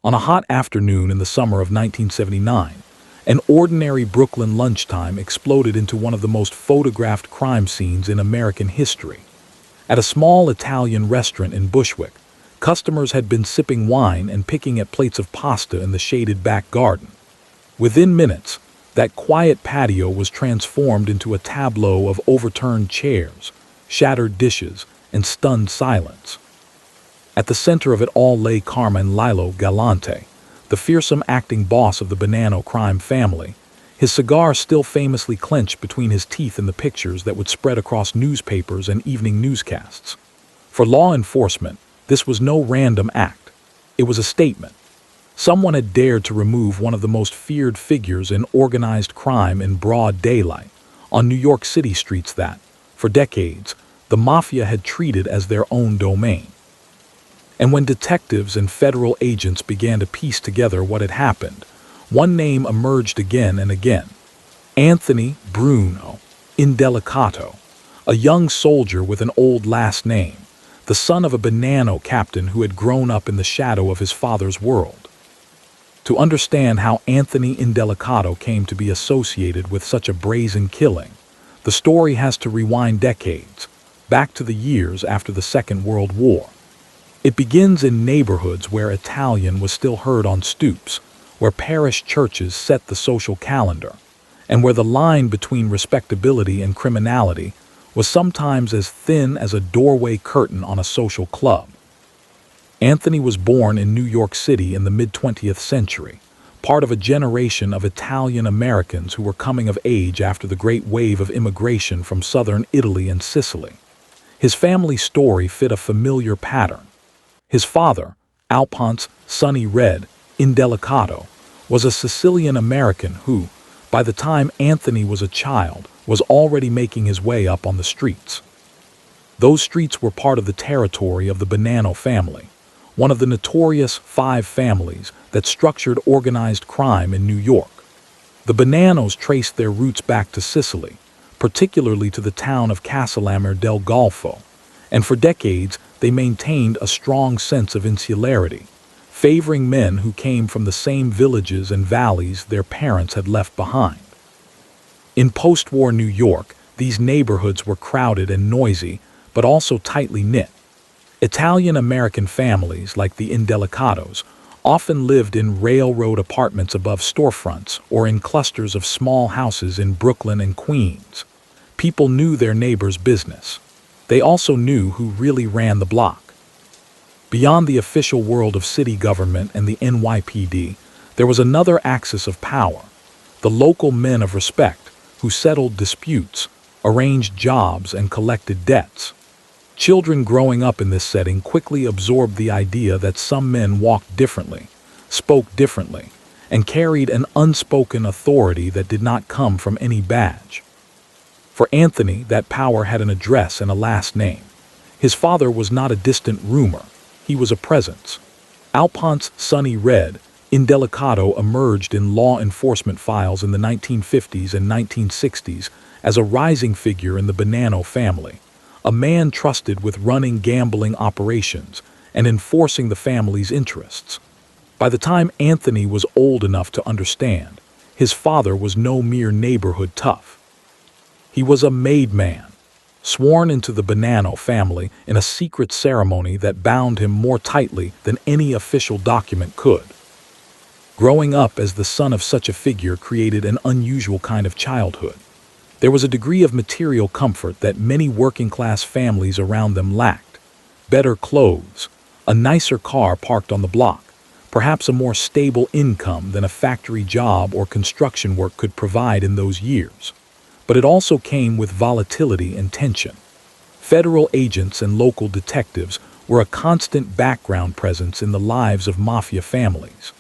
On a hot afternoon in the summer of 1979, an ordinary Brooklyn lunchtime exploded into one of the most photographed crime scenes in American history. At a small Italian restaurant in Bushwick, customers had been sipping wine and picking at plates of pasta in the shaded back garden. Within minutes, that quiet patio was transformed into a tableau of overturned chairs, shattered dishes, and stunned silence. At the center of it all lay Carmine Lillo Galante, the fearsome acting boss of the Bonanno crime family, his cigar still famously clenched between his teeth in the pictures that would spread across newspapers and evening newscasts. For law enforcement, this was no random act. It was a statement. Someone had dared to remove one of the most feared figures in organized crime in broad daylight, on New York City streets that, for decades, the mafia had treated as their own domain. And when detectives and federal agents began to piece together what had happened, one name emerged again and again: Anthony Bruno Indelicato, a young soldier with an old last name, the son of a Bonanno captain who had grown up in the shadow of his father's world. To understand how Anthony Indelicato came to be associated with such a brazen killing, the story has to rewind decades, back to the years after the Second World War. It begins in neighborhoods where Italian was still heard on stoops, where parish churches set the social calendar, and where the line between respectability and criminality was sometimes as thin as a doorway curtain on a social club. Anthony was born in New York City in the mid-20th century, part of a generation of Italian Americans who were coming of age after the great wave of immigration from southern Italy and Sicily. His family story fit a familiar pattern. His father, Alphonse "Sonny Red" Indelicato, was a Sicilian American who, by the time Anthony was a child, was already making his way up on the streets. Those streets were part of the territory of the Bonanno family, one of the notorious 5 families that structured organized crime in New York. The Bonannos traced their roots back to Sicily, particularly to the town of Castellamare del Golfo, and for decades they maintained a strong sense of insularity, favoring men who came from the same villages and valleys their parents had left behind. In post-war New York, these neighborhoods were crowded and noisy, but also tightly knit. Italian-American families, like the Indelicatos, often lived in railroad apartments above storefronts or in clusters of small houses in Brooklyn and Queens. People knew their neighbors' business. They also knew who really ran the block. Beyond the official world of city government and the NYPD, there was another axis of power: the local men of respect who settled disputes, arranged jobs, and collected debts. Children growing up in this setting quickly absorbed the idea that some men walked differently, spoke differently, and carried an unspoken authority that did not come from any badge. For Anthony, that power had an address and a last name. His father was not a distant rumor. He was a presence. Alphonse "Sonny Red" Indelicato emerged in law enforcement files in the 1950s and 1960s as a rising figure in the Bonanno family, a man trusted with running gambling operations and enforcing the family's interests. By the time Anthony was old enough to understand, his father was no mere neighborhood tough. He was a made man, sworn into the Bonanno family in a secret ceremony that bound him more tightly than any official document could. Growing up as the son of such a figure created an unusual kind of childhood. There was a degree of material comfort that many working-class families around them lacked: better clothes, a nicer car parked on the block, perhaps a more stable income than a factory job or construction work could provide in those years. But it also came with volatility and tension. Federal agents and local detectives were a constant background presence in the lives of mafia families.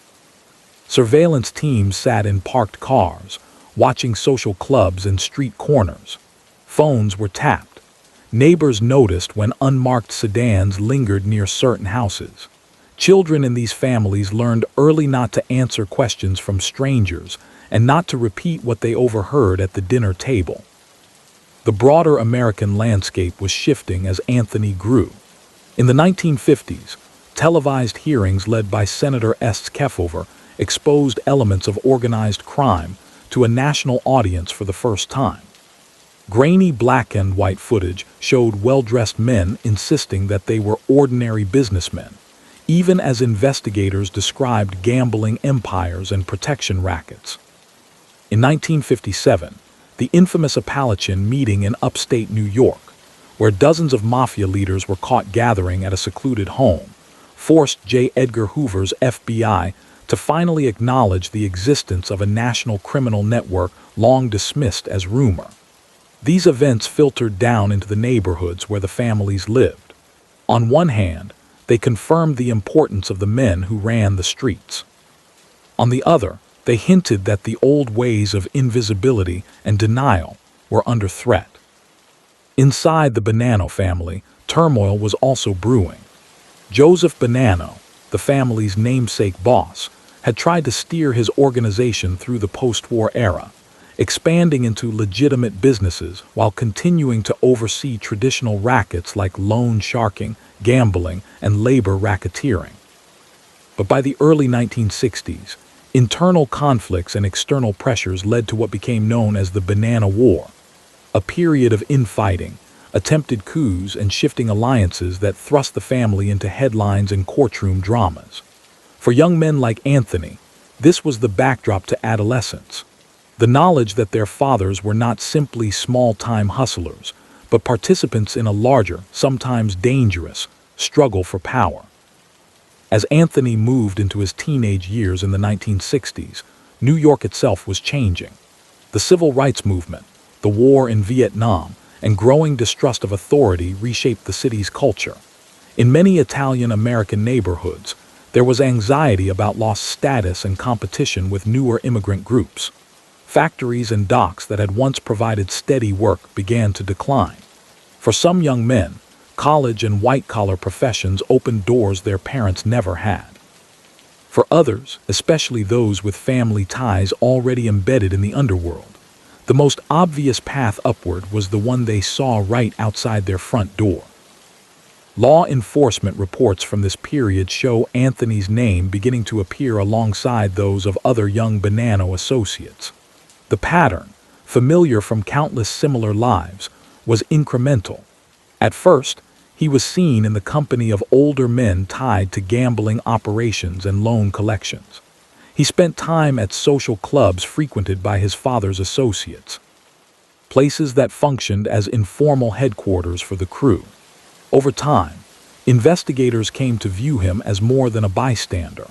Surveillance teams sat in parked cars, watching social clubs and street corners. Phones were tapped. Neighbors noticed when unmarked sedans lingered near certain houses. Children in these families learned early not to answer questions from strangers and not to repeat what they overheard at the dinner table. The broader American landscape was shifting as Anthony grew. In the 1950s, Televised hearings led by Senator S. Kefauver exposed elements of organized crime to a national audience for the first time. Grainy black and white footage showed well-dressed men insisting that they were ordinary businessmen, even as investigators described gambling empires and protection rackets. In 1957, the infamous Appalachian meeting in upstate New York, where dozens of mafia leaders were caught gathering at a secluded home, forced J. Edgar Hoover's FBI to finally acknowledge the existence of a national criminal network long dismissed as rumor. These events filtered down into the neighborhoods where the families lived. On one hand, they confirmed the importance of the men who ran the streets. On the other, they hinted that the old ways of invisibility and denial were under threat. Inside the Bonanno family, turmoil was also brewing. Joseph Bonanno, the family's namesake boss, had tried to steer his organization through the post-war era, expanding into legitimate businesses while continuing to oversee traditional rackets like loan sharking, gambling, and labor racketeering. But by the early 1960s, internal conflicts and external pressures led to what became known as the Bonanno War, a period of infighting, attempted coups, and shifting alliances that thrust the family into headlines and courtroom dramas. For young men like Anthony, this was the backdrop to adolescence. The knowledge that their fathers were not simply small-time hustlers, but participants in a larger, sometimes dangerous, struggle for power. As Anthony moved into his teenage years in the 1960s, New York itself was changing. The civil rights movement, the war in Vietnam, and growing distrust of authority reshaped the city's culture. In many Italian-American neighborhoods, there was anxiety about lost status and competition with newer immigrant groups. Factories and docks that had once provided steady work began to decline. For some young men, college and white-collar professions opened doors their parents never had. For others, especially those with family ties already embedded in the underworld, the most obvious path upward was the one they saw right outside their front door. Law enforcement reports from this period show Anthony's name beginning to appear alongside those of other young Bonanno associates. The pattern, familiar from countless similar lives, was incremental. At first, he was seen in the company of older men tied to gambling operations and loan collections. He spent time at social clubs frequented by his father's associates, places that functioned as informal headquarters for the crew. Over time, investigators came to view him as more than a bystander.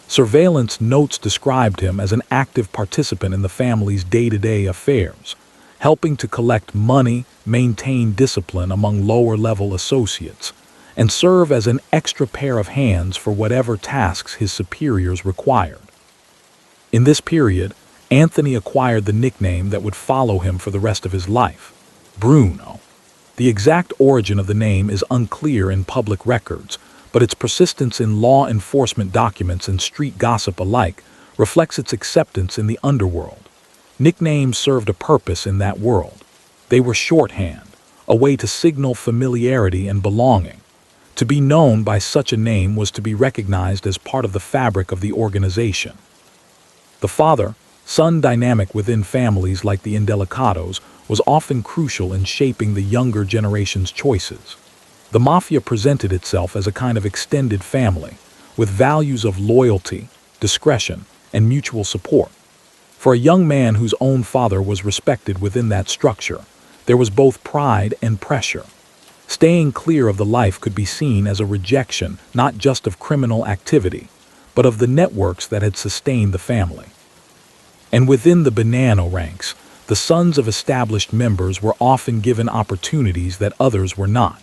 Surveillance notes described him as an active participant in the family's day-to-day affairs, helping to collect money, maintain discipline among lower-level associates, and serve as an extra pair of hands for whatever tasks his superiors required. In this period, Anthony acquired the nickname that would follow him for the rest of his life, Bruno. The exact origin of the name is unclear in public records, but its persistence in law enforcement documents and street gossip alike reflects its acceptance in the underworld. Nicknames served a purpose in that world. They were shorthand, a way to signal familiarity and belonging. To be known by such a name was to be recognized as part of the fabric of the organization. The father-son dynamic within families like the Indelicatos was often crucial in shaping the younger generation's choices. The mafia presented itself as a kind of extended family, with values of loyalty, discretion, and mutual support. For a young man whose own father was respected within that structure, there was both pride and pressure. Staying clear of the life could be seen as a rejection not just of criminal activity, but of the networks that had sustained the family. And within the Bonanno ranks, the sons of established members were often given opportunities that others were not.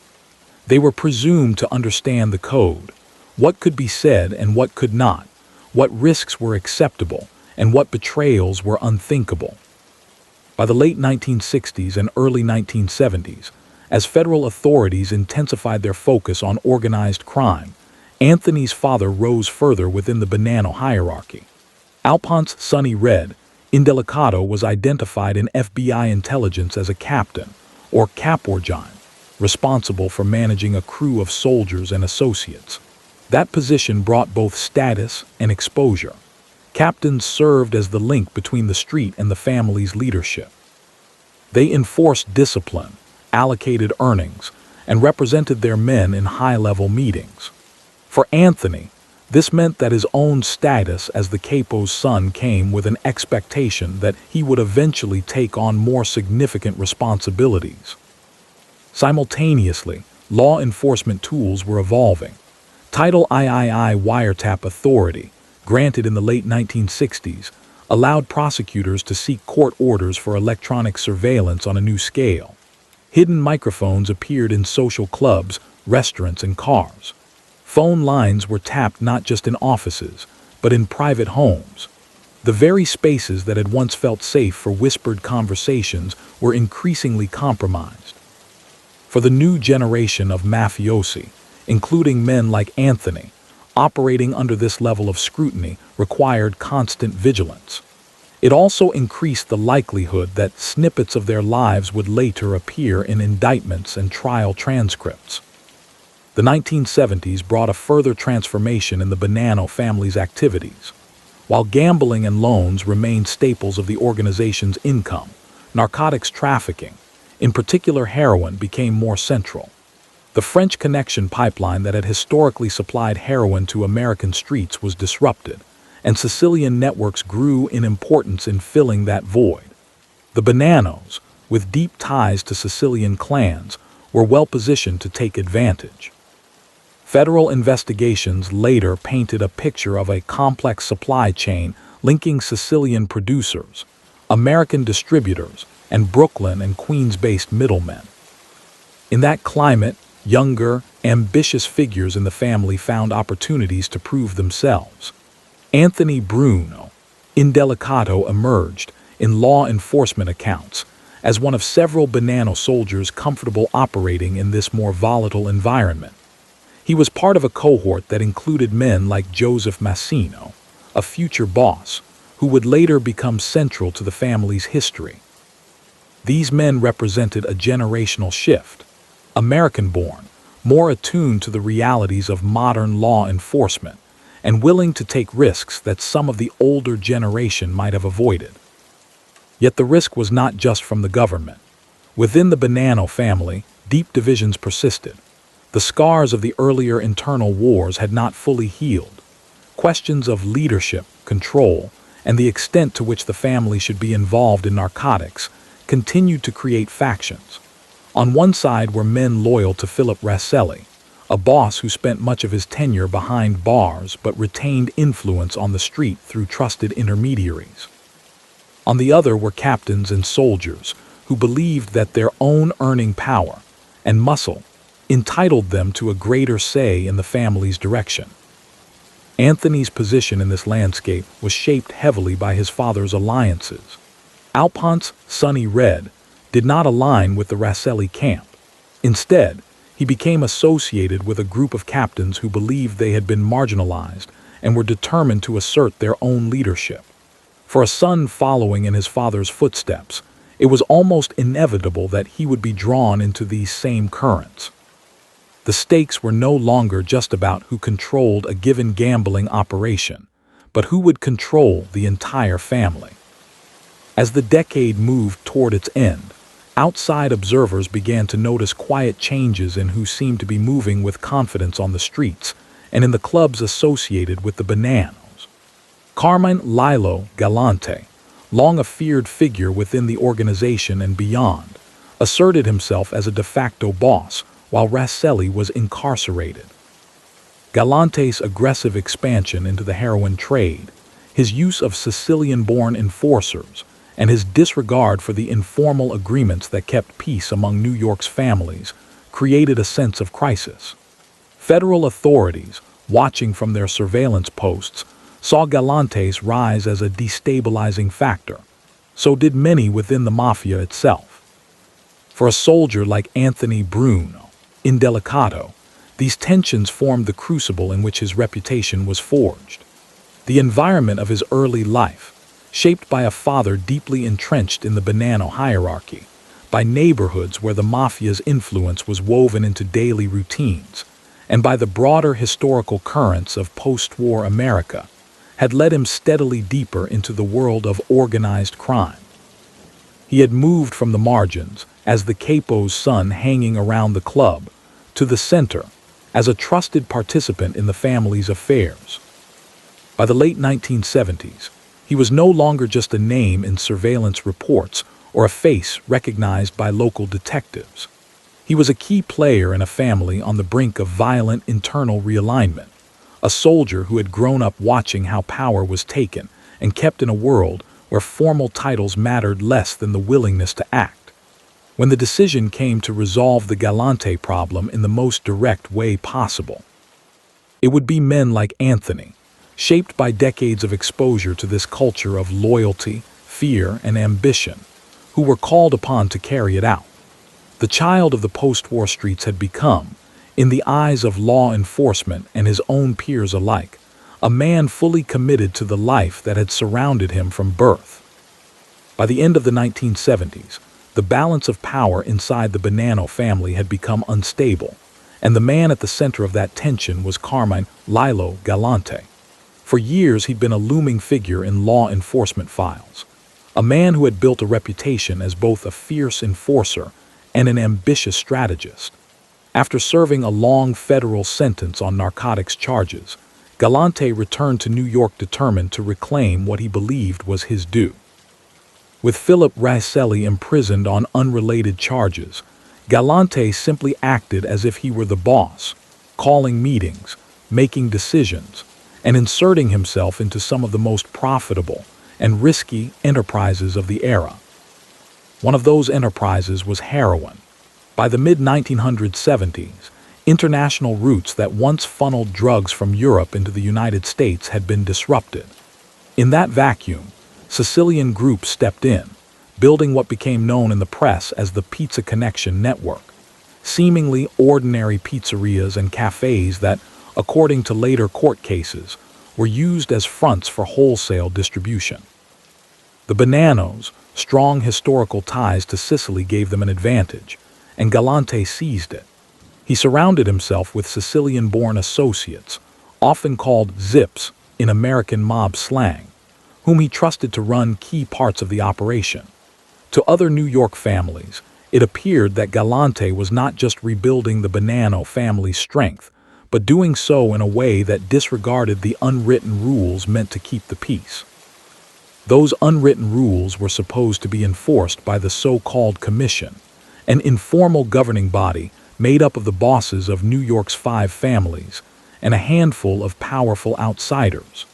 They were presumed to understand the code, what could be said and what could not, what risks were acceptable, and what betrayals were unthinkable. By the late 1960s and early 1970s, as federal authorities intensified their focus on organized crime, Anthony's father rose further within the Bonanno hierarchy. Alphonse Sonny Red Indelicato was identified in FBI intelligence as a captain, or caporgine, responsible for managing a crew of soldiers and associates. That position brought both status and exposure. Captains served as the link between the street and the family's leadership. They enforced discipline, allocated earnings, and represented their men in high-level meetings. For Anthony, this meant that his own status as the capo's son came with an expectation that he would eventually take on more significant responsibilities. Simultaneously, law enforcement tools were evolving. Title III wiretap authority, granted in the late 1960s, allowed prosecutors to seek court orders for electronic surveillance on a new scale. Hidden microphones appeared in social clubs, restaurants, and cars. Phone lines were tapped not just in offices, but in private homes. The very spaces that had once felt safe for whispered conversations were increasingly compromised. For the new generation of mafiosi, including men like Anthony, operating under this level of scrutiny required constant vigilance. It also increased the likelihood that snippets of their lives would later appear in indictments and trial transcripts. The 1970s brought a further transformation in the Bonanno family's activities. While gambling and loans remained staples of the organization's income, narcotics trafficking, in particular heroin, became more central. The French Connection pipeline that had historically supplied heroin to American streets was disrupted, and Sicilian networks grew in importance in filling that void. The Bonannos, with deep ties to Sicilian clans, were well positioned to take advantage. Federal investigations later painted a picture of a complex supply chain linking Sicilian producers, American distributors, and Brooklyn and Queens-based middlemen. In that climate, younger, ambitious figures in the family found opportunities to prove themselves. Anthony Indelicato emerged in law enforcement accounts as one of several Bonanno soldiers comfortable operating in this more volatile environment. He was part of a cohort that included men like Joseph Massino, a future boss, who would later become central to the family's history. These men represented a generational shift, American-born, more attuned to the realities of modern law enforcement, and willing to take risks that some of the older generation might have avoided. Yet the risk was not just from the government. Within the Bonanno family, deep divisions persisted. The scars of the earlier internal wars had not fully healed. Questions of leadership, control, and the extent to which the family should be involved in narcotics continued to create factions. On one side were men loyal to Philip Rasselli, a boss who spent much of his tenure behind bars but retained influence on the street through trusted intermediaries. On the other were captains and soldiers who believed that their own earning power and muscle entitled them to a greater say in the family's direction. Anthony's position in this landscape was shaped heavily by his father's alliances. Alponte's Sonny Red did not align with the Rasselli camp. Instead, he became associated with a group of captains who believed they had been marginalized and were determined to assert their own leadership. For a son following in his father's footsteps, it was almost inevitable that he would be drawn into these same currents. The stakes were no longer just about who controlled a given gambling operation, but who would control the entire family. As the decade moved toward its end, outside observers began to notice quiet changes in who seemed to be moving with confidence on the streets and in the clubs associated with the Bonannos. Carmine Lilo Galante, long a feared figure within the organization and beyond, asserted himself as a de facto boss while Rasselli was incarcerated. Galante's aggressive expansion into the heroin trade, his use of Sicilian-born enforcers, and his disregard for the informal agreements that kept peace among New York's families created a sense of crisis. Federal authorities, watching from their surveillance posts, saw Galante's rise as a destabilizing factor. So did many within the mafia itself. For a soldier like Anthony Indelicato, these tensions formed the crucible in which his reputation was forged. The environment of his early life, shaped by a father deeply entrenched in the Bonanno hierarchy, by neighborhoods where the mafia's influence was woven into daily routines, and by the broader historical currents of post-war America, had led him steadily deeper into the world of organized crime. He had moved from the margins, as the capo's son hanging around the club, to the center, as a trusted participant in the family's affairs. By the late 1970s, he was no longer just a name in surveillance reports or a face recognized by local detectives. He was a key player in a family on the brink of violent internal realignment, a soldier who had grown up watching how power was taken and kept in a world where formal titles mattered less than the willingness to act. When the decision came to resolve the Galante problem in the most direct way possible, it would be men like Anthony, shaped by decades of exposure to this culture of loyalty, fear, and ambition, who were called upon to carry it out. The child of the post-war streets had become, in the eyes of law enforcement and his own peers alike, a man fully committed to the life that had surrounded him from birth. By the end of the 1970s, the balance of power inside the Bonanno family had become unstable, and the man at the center of that tension was Carmine "Lilo" Galante. For years he'd been a looming figure in law enforcement files, a man who had built a reputation as both a fierce enforcer and an ambitious strategist. After serving a long federal sentence on narcotics charges, Galante returned to New York determined to reclaim what he believed was his due. With Philip Raselli imprisoned on unrelated charges, Galante simply acted as if he were the boss, calling meetings, making decisions, and inserting himself into some of the most profitable and risky enterprises of the era. One of those enterprises was heroin. By the mid-1970s, international routes that once funneled drugs from Europe into the United States had been disrupted. In that vacuum, Sicilian groups stepped in, building what became known in the press as the Pizza Connection Network, seemingly ordinary pizzerias and cafes that, according to later court cases, were used as fronts for wholesale distribution. The Bonannos' strong historical ties to Sicily gave them an advantage, and Galante seized it. He surrounded himself with Sicilian-born associates, often called zips in American mob slang, whom he trusted to run key parts of the operation. To other New York families, it appeared that Galante was not just rebuilding the Bonanno family's strength, but doing so in a way that disregarded the unwritten rules meant to keep the peace. Those unwritten rules were supposed to be enforced by the so-called Commission, an informal governing body made up of the bosses of New York's 5 families and a handful of powerful outsiders.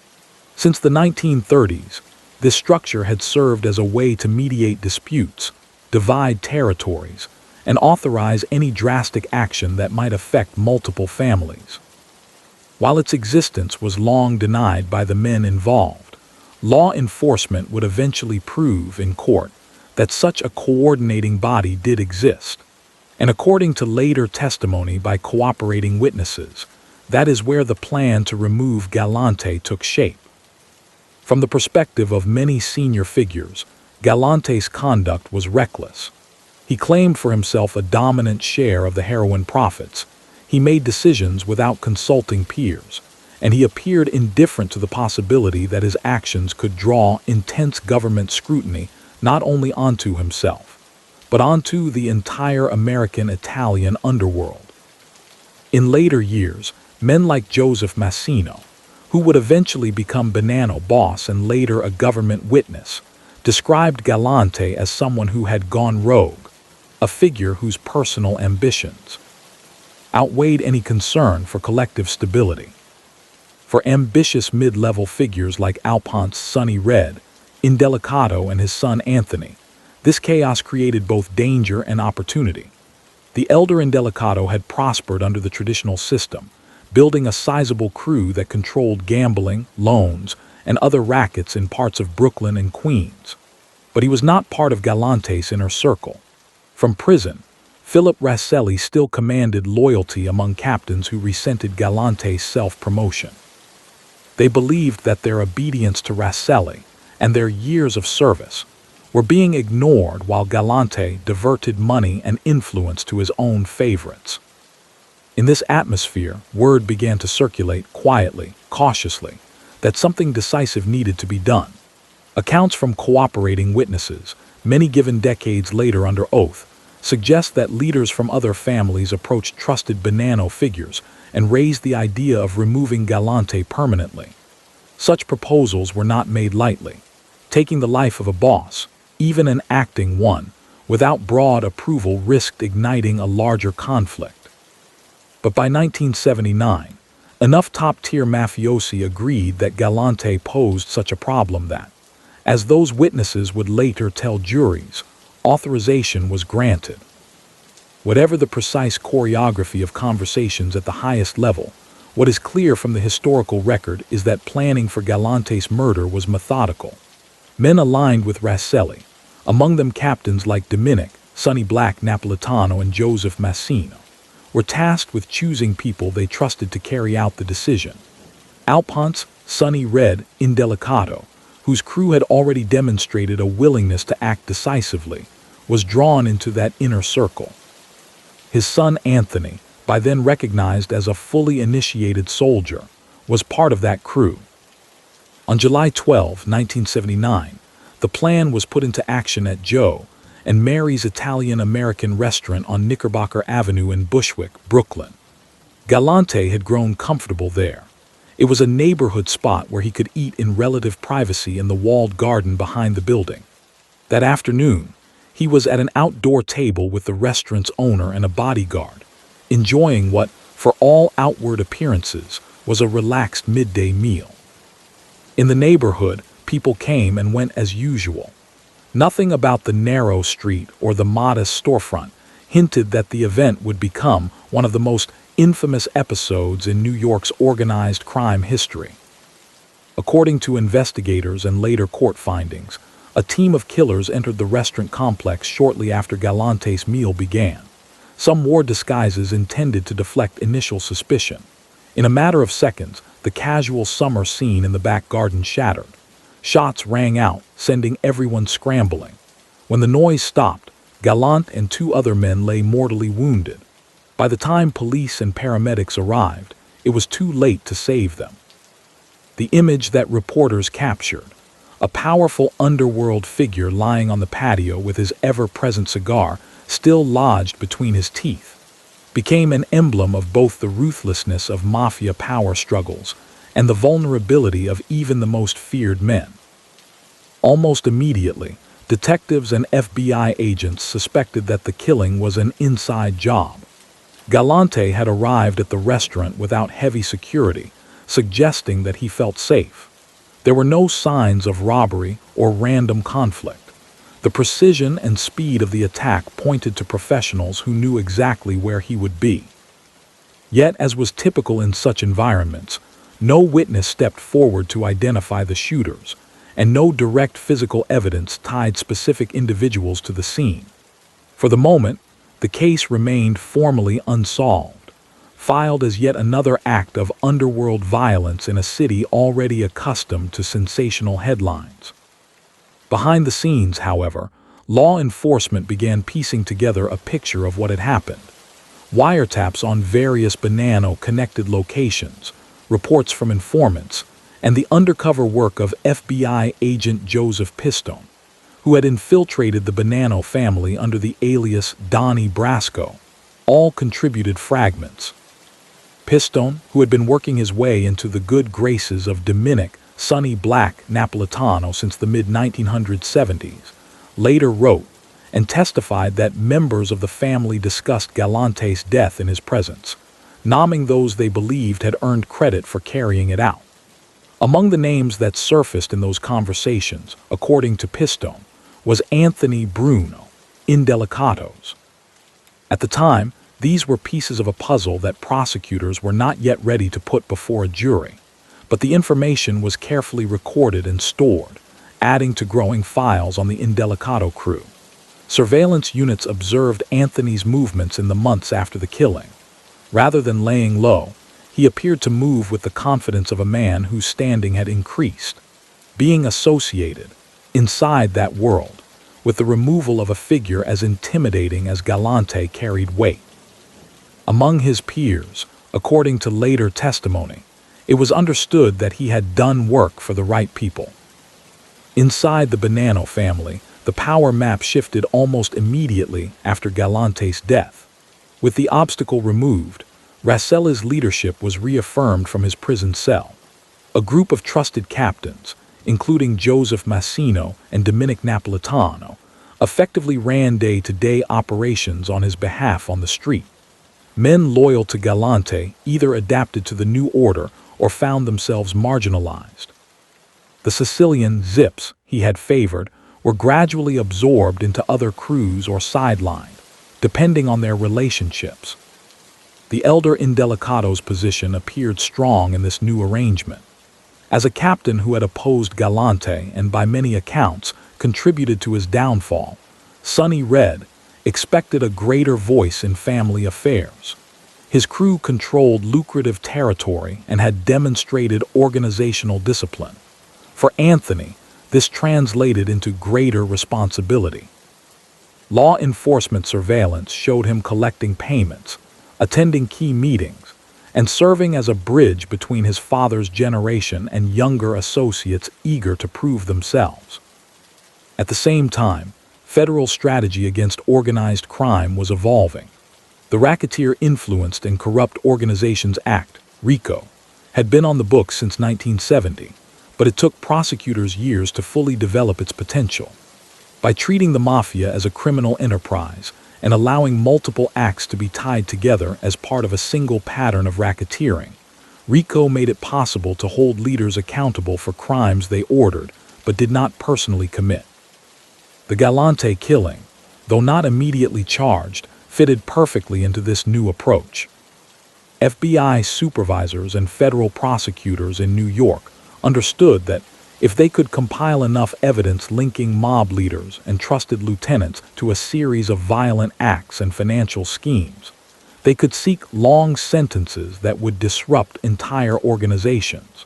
Since the 1930s, this structure had served as a way to mediate disputes, divide territories, and authorize any drastic action that might affect multiple families. While its existence was long denied by the men involved, law enforcement would eventually prove in court that such a coordinating body did exist. And according to later testimony by cooperating witnesses, that is where the plan to remove Galante took shape. From the perspective of many senior figures, Galante's conduct was reckless. He claimed for himself a dominant share of the heroin profits. He made decisions without consulting peers, and he appeared indifferent to the possibility that his actions could draw intense government scrutiny not only onto himself, but onto the entire American-Italian underworld. In later years, men like Joseph Massino, who would eventually become Bonanno boss and later a government witness, described Galante as someone who had gone rogue, a figure whose personal ambitions outweighed any concern for collective stability. For ambitious mid-level figures like Alponte's Sonny Red, Indelicato and his son Anthony, this chaos created both danger and opportunity. The elder Indelicato had prospered under the traditional system, building a sizable crew that controlled gambling, loans, and other rackets in parts of Brooklyn and Queens. But he was not part of Galante's inner circle. From prison, Philip Raselli still commanded loyalty among captains who resented Galante's self-promotion. They believed that their obedience to Raselli and their years of service were being ignored while Galante diverted money and influence to his own favorites. In this atmosphere, word began to circulate quietly, cautiously, that something decisive needed to be done. Accounts from cooperating witnesses, many given decades later under oath, suggest that leaders from other families approached trusted Bonanno figures and raised the idea of removing Galante permanently. Such proposals were not made lightly. Taking the life of a boss, even an acting one, without broad approval risked igniting a larger conflict. But by 1979, enough top-tier mafiosi agreed that Galante posed such a problem that, as those witnesses would later tell juries, authorization was granted. Whatever the precise choreography of conversations at the highest level, what is clear from the historical record is that planning for Galante's murder was methodical. Men aligned with Raselli, among them captains like Dominic, Sonny Black Napolitano, and Joseph Massino, were tasked with choosing people they trusted to carry out the decision. Alponte's Sonny Red Indelicato, whose crew had already demonstrated a willingness to act decisively, was drawn into that inner circle. His son Anthony, by then recognized as a fully initiated soldier, was part of that crew. On July 12, 1979, the plan was put into action at Joe and Mary's Italian-American restaurant on Knickerbocker Avenue in Bushwick, Brooklyn. Galante had grown comfortable there. It was a neighborhood spot where he could eat in relative privacy in the walled garden behind the building. That afternoon, he was at an outdoor table with the restaurant's owner and a bodyguard, enjoying what, for all outward appearances, was a relaxed midday meal. In the neighborhood, people came and went as usual. Nothing about the narrow street or the modest storefront hinted that the event would become one of the most infamous episodes in New York's organized crime history. According to investigators and later court findings, a team of killers entered the restaurant complex shortly after Galante's meal began. Some wore disguises intended to deflect initial suspicion. In a matter of seconds, the casual summer scene in the back garden shattered. Shots rang out, sending everyone scrambling. When the noise stopped, Galante and two other men lay mortally wounded. By the time police and paramedics arrived, it was too late to save them. The image that reporters captured, a powerful underworld figure lying on the patio with his ever-present cigar still lodged between his teeth, became an emblem of both the ruthlessness of mafia power struggles and the vulnerability of even the most feared men. Almost immediately, detectives and FBI agents suspected that the killing was an inside job. Galante had arrived at the restaurant without heavy security, suggesting that he felt safe. There were no signs of robbery or random conflict. The precision and speed of the attack pointed to professionals who knew exactly where he would be. Yet, as was typical in such environments, no witness stepped forward to identify the shooters, and no direct physical evidence tied specific individuals to the scene. For the moment, the case remained formally unsolved, filed as yet another act of underworld violence in a city already accustomed to sensational headlines. Behind the scenes, however, law enforcement began piecing together a picture of what had happened. Wiretaps on various Bonanno-connected locations, reports from informants, and the undercover work of FBI agent Joseph Pistone, who had infiltrated the Bonanno family under the alias Donnie Brasco, all contributed fragments. Pistone, who had been working his way into the good graces of Dominic Sonny Black Napolitano since the mid-1970s, later wrote and testified that members of the family discussed Galante's death in his presence, nomming those they believed had earned credit for carrying it out. Among the names that surfaced in those conversations, according to Pistone, was Anthony Indelicato. At the time, these were pieces of a puzzle that prosecutors were not yet ready to put before a jury, but the information was carefully recorded and stored, adding to growing files on the Indelicato crew. Surveillance units observed Anthony's movements in the months after the killing. Rather than laying low, he appeared to move with the confidence of a man whose standing had increased, being associated, inside that world, with the removal of a figure as intimidating as Galante carried weight. Among his peers, according to later testimony, it was understood that he had done work for the right people. Inside the Bonanno family, the power map shifted almost immediately after Galante's death. With the obstacle removed, Raselli's leadership was reaffirmed from his prison cell. A group of trusted captains, including Joseph Massino and Dominic Napolitano, effectively ran day-to-day operations on his behalf on the street. Men loyal to Galante either adapted to the new order or found themselves marginalized. The Sicilian zips he had favored were gradually absorbed into other crews or sidelined, depending on their relationships. The elder Indelicato's position appeared strong in this new arrangement. As a captain who had opposed Galante and by many accounts contributed to his downfall, Sonny Red expected a greater voice in family affairs. His crew controlled lucrative territory and had demonstrated organizational discipline. For Anthony, this translated into greater responsibility. Law enforcement surveillance showed him collecting payments, attending key meetings, and serving as a bridge between his father's generation and younger associates eager to prove themselves. At the same time, federal strategy against organized crime was evolving. The Racketeer Influenced and Corrupt Organizations Act, RICO, had been on the books since 1970, but it took prosecutors years to fully develop its potential. By treating the mafia as a criminal enterprise and allowing multiple acts to be tied together as part of a single pattern of racketeering, RICO made it possible to hold leaders accountable for crimes they ordered but did not personally commit. The Galante killing, though not immediately charged, fitted perfectly into this new approach. FBI supervisors and federal prosecutors in New York understood that if they could compile enough evidence linking mob leaders and trusted lieutenants to a series of violent acts and financial schemes, they could seek long sentences that would disrupt entire organizations.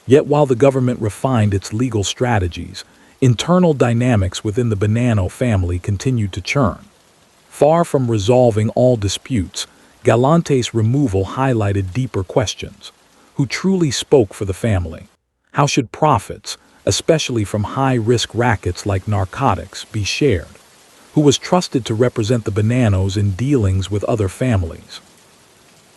Yet while the government refined its legal strategies, internal dynamics within the Bonanno family continued to churn. Far from resolving all disputes, Galante's removal highlighted deeper questions. Who truly spoke for the family? How should profits, especially from high-risk rackets like narcotics, be shared? Who was trusted to represent the Bonannos in dealings with other families?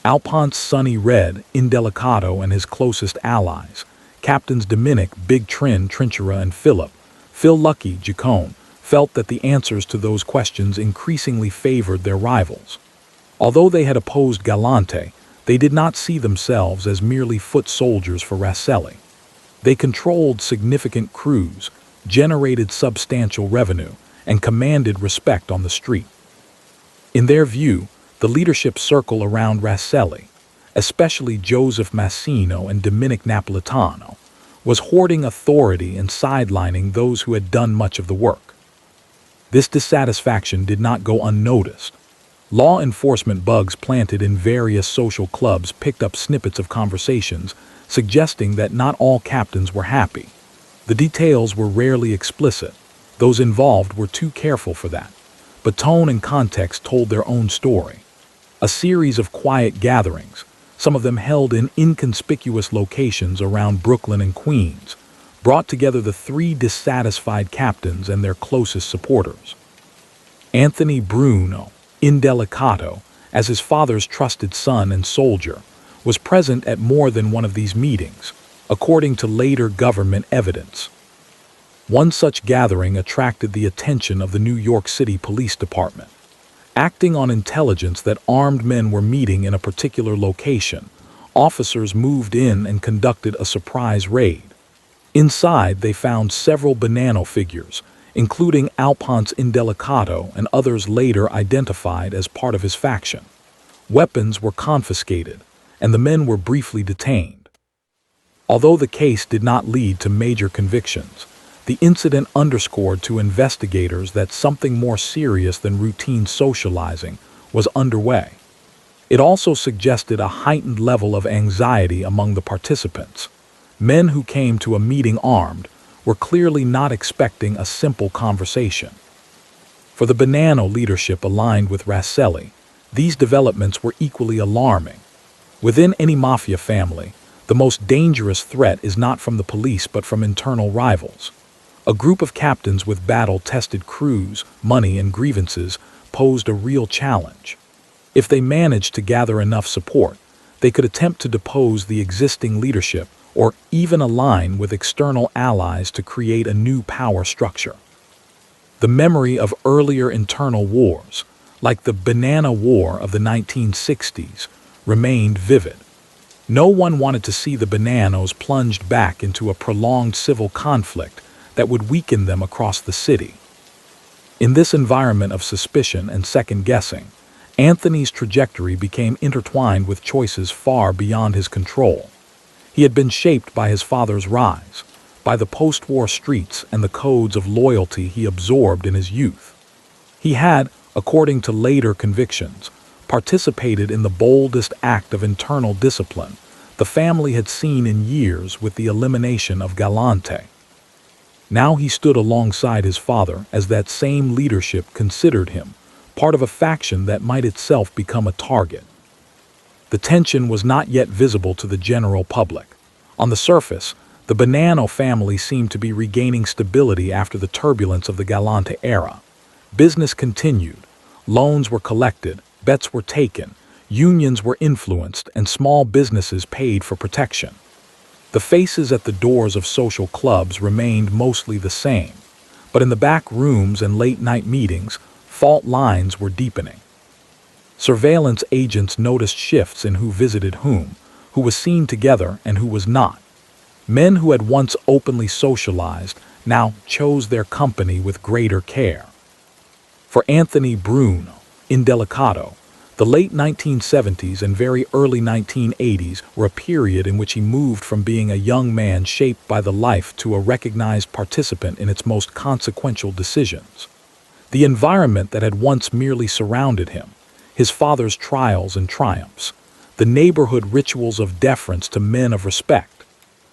Alponte's Sonny Red, Indelicato, and his closest allies, Captains Dominic, Big Trin, Trinchera, and Phil Lucky, Giacone, felt that the answers to those questions increasingly favored their rivals. Although they had opposed Galante, they did not see themselves as merely foot soldiers for Raselli. They controlled significant crews, generated substantial revenue, and commanded respect on the street. In their view, the leadership circle around Raselli, especially Joseph Massino and Dominic Napolitano, was hoarding authority and sidelining those who had done much of the work. This dissatisfaction did not go unnoticed. Law enforcement bugs planted in various social clubs picked up snippets of conversations, suggesting that not all captains were happy. The details were rarely explicit. Those involved were too careful for that. But tone and context told their own story. A series of quiet gatherings, some of them held in inconspicuous locations around Brooklyn and Queens, brought together the three dissatisfied captains and their closest supporters. Anthony Indelicato, as his father's trusted son and soldier, was present at more than one of these meetings, according to later government evidence. One such gathering attracted the attention of the New York City Police Department. Acting on intelligence that armed men were meeting in a particular location, officers moved in and conducted a surprise raid. Inside, they found several Bonanno figures, including Alponte's Indelicato and others later identified as part of his faction. Weapons were confiscated, and the men were briefly detained. Although the case did not lead to major convictions, the incident underscored to investigators that something more serious than routine socializing was underway. It also suggested a heightened level of anxiety among the participants. Men who came to a meeting armed were clearly not expecting a simple conversation. For the Bonanno leadership aligned with Raselli, These developments were equally alarming. Within any mafia family, the most dangerous threat is not from the police but from internal rivals. A group of captains with battle-tested crews, money, and grievances posed a real challenge. If they managed to gather enough support, they could attempt to depose the existing leadership or even align with external allies to create a new power structure. The memory of earlier internal wars, like the Banana War of the 1960s, remained vivid. No one wanted to see the Bananos plunged back into a prolonged civil conflict that would weaken them across the city. In this environment of suspicion and second-guessing, Anthony's trajectory became intertwined with choices far beyond his control. He had been shaped by his father's rise, by the post-war streets and the codes of loyalty he absorbed in his youth. He had, according to later convictions, participated in the boldest act of internal discipline the family had seen in years with the elimination of Galante. Now he stood alongside his father as that same leadership considered him part of a faction that might itself become a target. The tension was not yet visible to the general public. On the surface, the Bonanno family seemed to be regaining stability after the turbulence of the Galante era. Business continued, loans were collected, bets were taken, unions were influenced, and small businesses paid for protection. The faces at the doors of social clubs remained mostly the same, but in the back rooms and late-night meetings, fault lines were deepening. Surveillance agents noticed shifts in who visited whom, who was seen together and who was not. Men who had once openly socialized now chose their company with greater care. For Anthony Indelicato, the late 1970s and very early 1980s were a period in which he moved from being a young man shaped by the life to a recognized participant in its most consequential decisions. The environment that had once merely surrounded him, his father's trials and triumphs, the neighborhood rituals of deference to men of respect,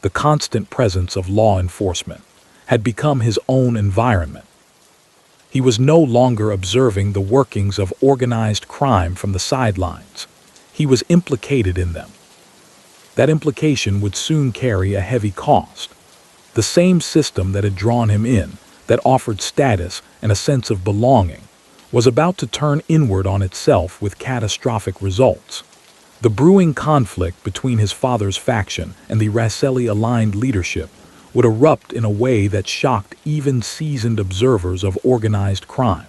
the constant presence of law enforcement, had become his own environment. He was no longer observing the workings of organized crime from the sidelines. He was implicated in them. That implication would soon carry a heavy cost. The same system that had drawn him in, that offered status and a sense of belonging, was about to turn inward on itself with catastrophic results. The brewing conflict between his father's faction and the Rosselli-aligned leadership would erupt in a way that shocked even seasoned observers of organized crime.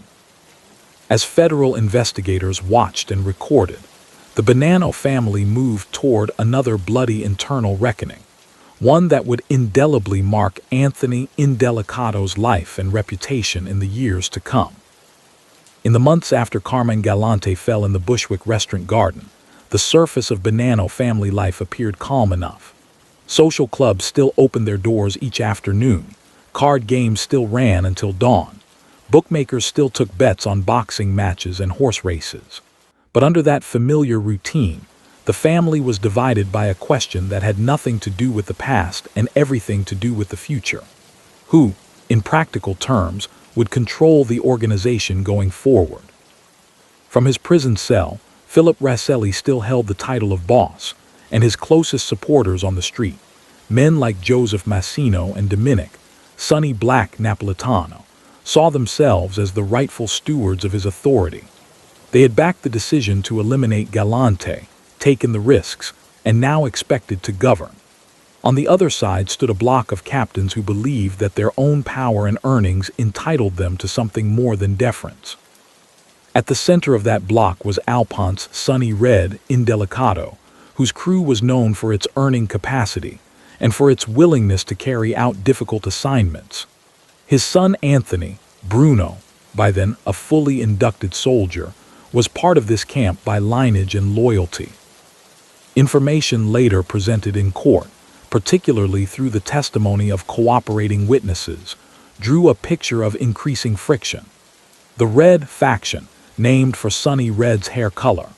As federal investigators watched and recorded, the Bonanno family moved toward another bloody internal reckoning, one that would indelibly mark Anthony Indelicato's life and reputation in the years to come. In the months after Carmen Galante fell in the Bushwick restaurant garden, the surface of Bonanno family life appeared calm enough. Social clubs still opened their doors each afternoon, card games still ran until dawn, bookmakers still took bets on boxing matches and horse races. But under that familiar routine, the family was divided by a question that had nothing to do with the past and everything to do with the future. Who, in practical terms, would control the organization going forward? From his prison cell, Philip Rosselli still held the title of boss, and his closest supporters on the street, men like Joseph Massino and Dominic, Sonny Black Napolitano, saw themselves as the rightful stewards of his authority. They had backed the decision to eliminate Galante, taken the risks, and now expected to govern. On the other side stood a block of captains who believed that their own power and earnings entitled them to something more than deference. At the center of that block was Alponte's Sonny Indelicato, whose crew was known for its earning capacity and for its willingness to carry out difficult assignments. His son Anthony, Bruno, by then a fully inducted soldier, was part of this camp by lineage and loyalty. Information later presented in court, particularly through the testimony of cooperating witnesses, drew a picture of increasing friction. The Red faction, named for Sonny Red's hair color,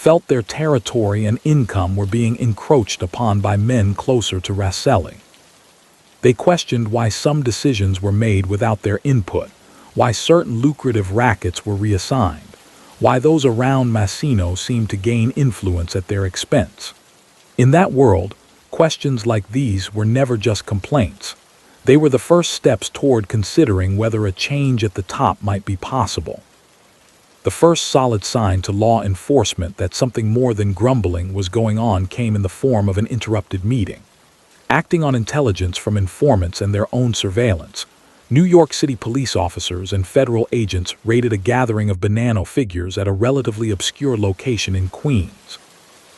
felt their territory and income were being encroached upon by men closer to Rosselli. They questioned why some decisions were made without their input, why certain lucrative rackets were reassigned, why those around Massino seemed to gain influence at their expense. In that world, questions like these were never just complaints. They were the first steps toward considering whether a change at the top might be possible. The first solid sign to law enforcement that something more than grumbling was going on came in the form of an interrupted meeting. Acting on intelligence from informants and their own surveillance, New York City police officers and federal agents raided a gathering of banana figures at a relatively obscure location in Queens.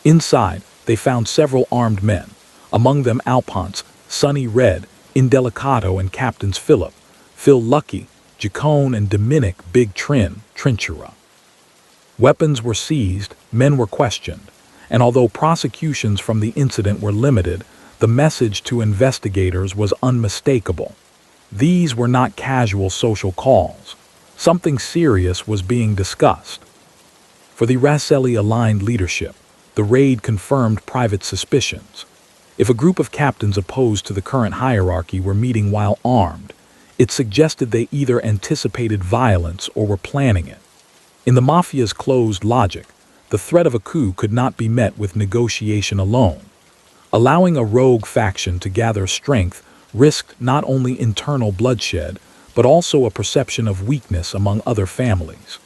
Inside, they found several armed men, among them Alphonse, Sonny Red, Indelicato, and Captains Phil Lucky, Jacone, and Dominic Big Trinchera. Weapons were seized, men were questioned, and although prosecutions from the incident were limited, the message to investigators was unmistakable. These were not casual social calls. Something serious was being discussed. For the Rasselli-aligned leadership, the raid confirmed private suspicions. If a group of captains opposed to the current hierarchy were meeting while armed, it suggested they either anticipated violence or were planning it. In the mafia's closed logic, the threat of a coup could not be met with negotiation alone. Allowing a rogue faction to gather strength risked not only internal bloodshed, but also a perception of weakness among other families.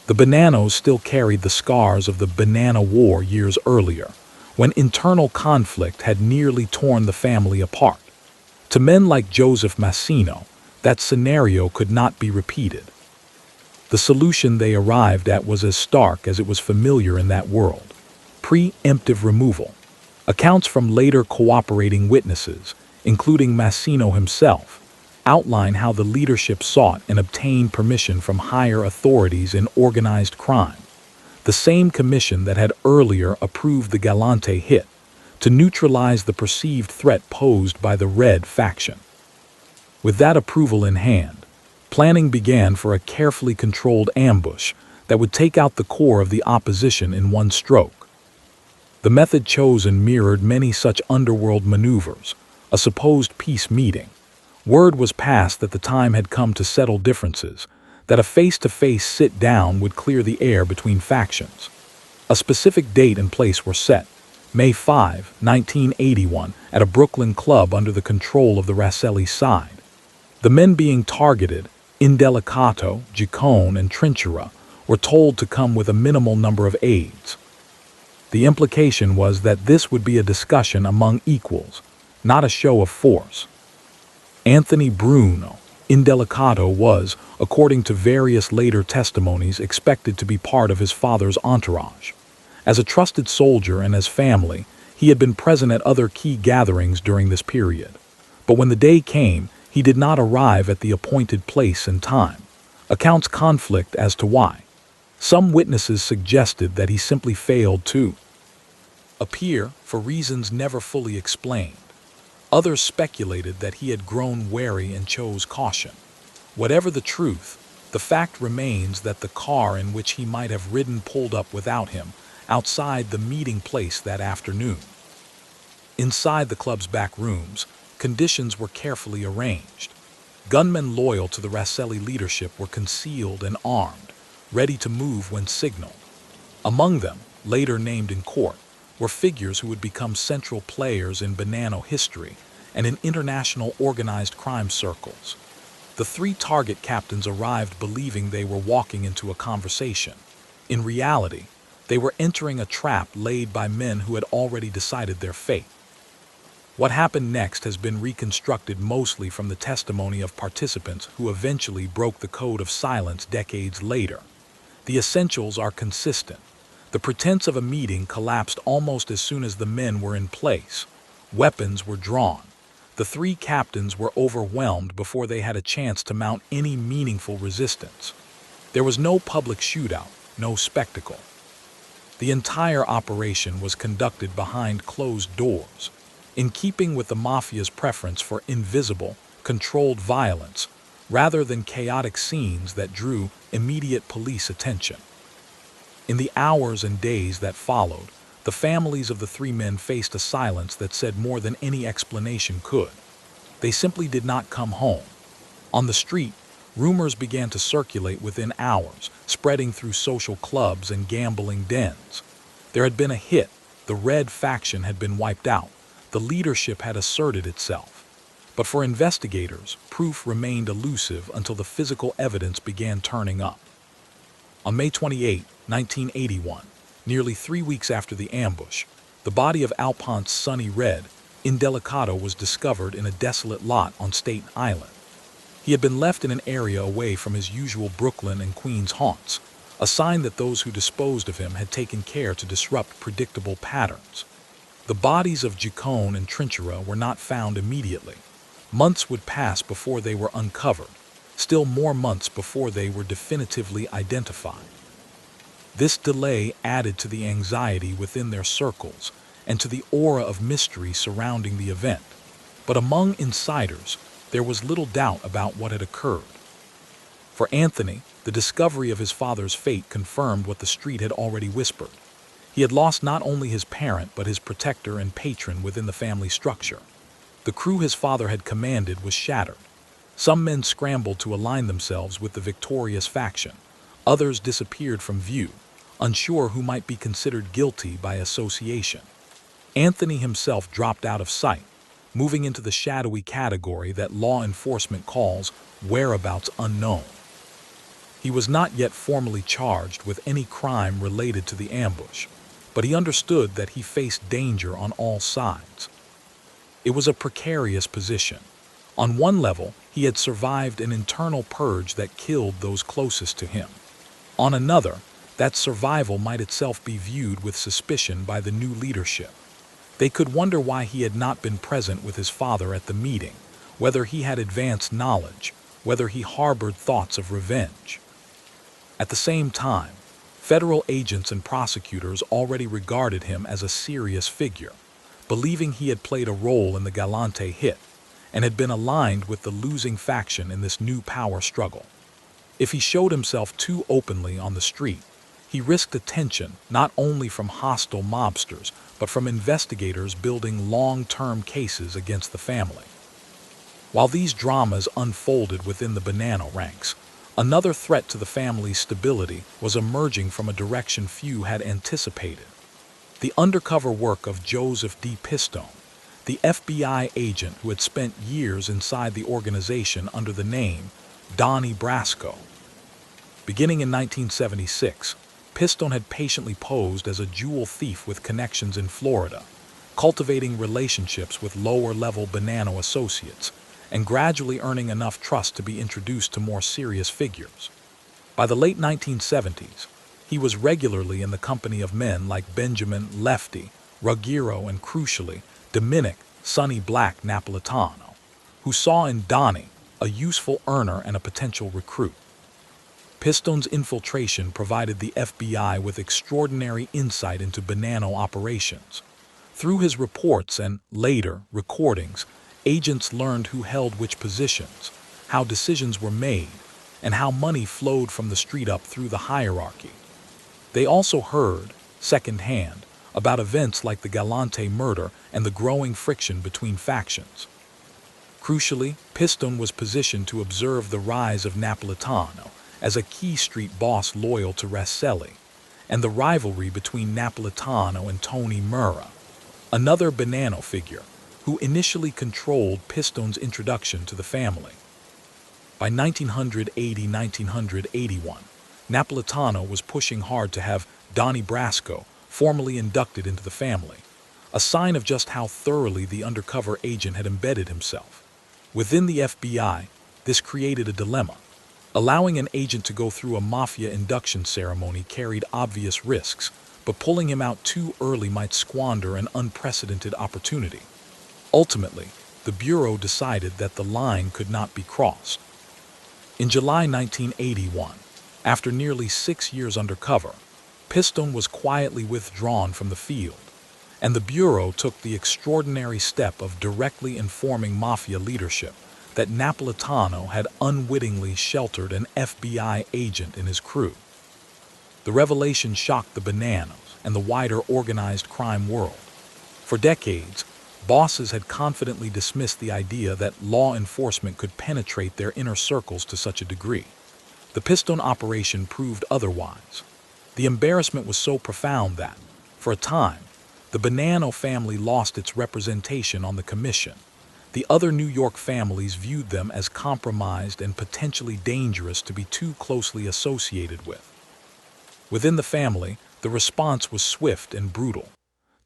The Bananos still carried the scars of the Banana War years earlier, when internal conflict had nearly torn the family apart. To men like Joseph Massino, that scenario could not be repeated. The solution they arrived at was as stark as it was familiar in that world: preemptive removal. Accounts from later cooperating witnesses, including Massino himself, outline how the leadership sought and obtained permission from higher authorities in organized crime, the same commission that had earlier approved the Galante hit, to neutralize the perceived threat posed by the Red faction. With that approval in hand, planning began for a carefully controlled ambush that would take out the core of the opposition in one stroke. The method chosen mirrored many such underworld maneuvers, a supposed peace meeting. Word was passed that the time had come to settle differences, that a face-to-face sit-down would clear the air between factions. A specific date and place were set: May 5, 1981, at a Brooklyn club under the control of the Rasselli side. The men being targeted, Indelicato, Jacone, and Trinchera, were told to come with a minimal number of aides. The implication was that this would be a discussion among equals, not a show of force. Anthony Indelicato was, according to various later testimonies, expected to be part of his father's entourage. As a trusted soldier and as family, he had been present at other key gatherings during this period. But when the day came, he did not arrive at the appointed place and time. Accounts conflict as to why. Some witnesses suggested that he simply failed to appear for reasons never fully explained. Others speculated that he had grown wary and chose caution. Whatever the truth, the fact remains that the car in which he might have ridden pulled up without him outside the meeting place that afternoon. Inside the club's back rooms, conditions were carefully arranged. Gunmen loyal to the Rasselli leadership were concealed and armed, ready to move when signaled. Among them, later named in court, were figures who would become central players in Banana history and in international organized crime circles. The three target captains arrived believing they were walking into a conversation. In reality, they were entering a trap laid by men who had already decided their fate. What happened next has been reconstructed mostly from the testimony of participants who eventually broke the code of silence decades later. The essentials are consistent. The pretense of a meeting collapsed almost as soon as the men were in place. Weapons were drawn. The three captains were overwhelmed before they had a chance to mount any meaningful resistance. There was no public shootout, no spectacle. The entire operation was conducted behind closed doors, in keeping with the mafia's preference for invisible, controlled violence, rather than chaotic scenes that drew immediate police attention. In the hours and days that followed, the families of the three men faced a silence that said more than any explanation could. They simply did not come home. On the street, Rumors began to circulate within hours, spreading through social clubs and gambling dens. There had been a hit, the Red faction had been wiped out, the leadership had asserted itself. But for investigators, proof remained elusive until the physical evidence began turning up. On May 28, 1981, nearly 3 weeks after the ambush, the body of Alphonse Sonny Red Indelicato was discovered in a desolate lot on Staten Island. He had been left in an area away from his usual Brooklyn and Queens haunts, a sign that those who disposed of him had taken care to disrupt predictable patterns. The bodies of Giacone and Trinchera were not found immediately. Months would pass before they were uncovered, still more months before they were definitively identified. This delay added to the anxiety within their circles and to the aura of mystery surrounding the event. But among insiders, there was little doubt about what had occurred. For Anthony, the discovery of his father's fate confirmed what the street had already whispered. He had lost not only his parent but his protector and patron within the family structure. The crew his father had commanded was shattered. Some men scrambled to align themselves with the victorious faction. Others disappeared from view, unsure who might be considered guilty by association. Anthony himself dropped out of sight, moving into the shadowy category that law enforcement calls whereabouts unknown. He was not yet formally charged with any crime related to the ambush, but he understood that he faced danger on all sides. It was a precarious position. On one level, he had survived an internal purge that killed those closest to him. On another, that survival might itself be viewed with suspicion by the new leadership. They could wonder why he had not been present with his father at the meeting, whether he had advanced knowledge, whether he harbored thoughts of revenge. At the same time, federal agents and prosecutors already regarded him as a serious figure, believing he had played a role in the Galante hit and had been aligned with the losing faction in this new power struggle. If he showed himself too openly on the street, he risked attention not only from hostile mobsters, but from investigators building long-term cases against the family. While these dramas unfolded within the Banana ranks, another threat to the family's stability was emerging from a direction few had anticipated. The undercover work of Joseph D. Pistone, the FBI agent who had spent years inside the organization under the name Donnie Brasco. Beginning in 1976, Pistone had patiently posed as a jewel thief with connections in Florida, cultivating relationships with lower-level Banana associates, and gradually earning enough trust to be introduced to more serious figures. By the late 1970s, he was regularly in the company of men like Benjamin Lefty, Ruggiero, and crucially, Dominic Sonny Black Napolitano, who saw in Donnie a useful earner and a potential recruit. Pistone's infiltration provided the FBI with extraordinary insight into Banana operations. Through his reports and, later, recordings, agents learned who held which positions, how decisions were made, and how money flowed from the street up through the hierarchy. They also heard, secondhand, about events like the Galante murder and the growing friction between factions. Crucially, Pistone was positioned to observe the rise of Napolitano as a key street boss loyal to Rosselli, and the rivalry between Napolitano and Tony Murrah, another Banana figure, who initially controlled Pistone's introduction to the family. By 1980-1981, Napolitano was pushing hard to have Donnie Brasco formally inducted into the family, a sign of just how thoroughly the undercover agent had embedded himself. Within the FBI, this created a dilemma. Allowing an agent to go through a mafia induction ceremony carried obvious risks, but pulling him out too early might squander an unprecedented opportunity. Ultimately, the Bureau decided that the line could not be crossed. In July 1981, after nearly 6 years undercover, Pistone was quietly withdrawn from the field, and the Bureau took the extraordinary step of directly informing mafia leadership that Napolitano had unwittingly sheltered an FBI agent in his crew. The revelation shocked the Bananas and the wider organized crime world. For decades, Bosses had confidently dismissed the idea that law enforcement could penetrate their inner circles to such a degree. The Piston operation proved otherwise. The embarrassment was so profound that, for a time, the Bonanno family lost its representation on the commission. The other New York families viewed them as compromised and potentially dangerous to be too closely associated with. Within the family, the response was swift and brutal.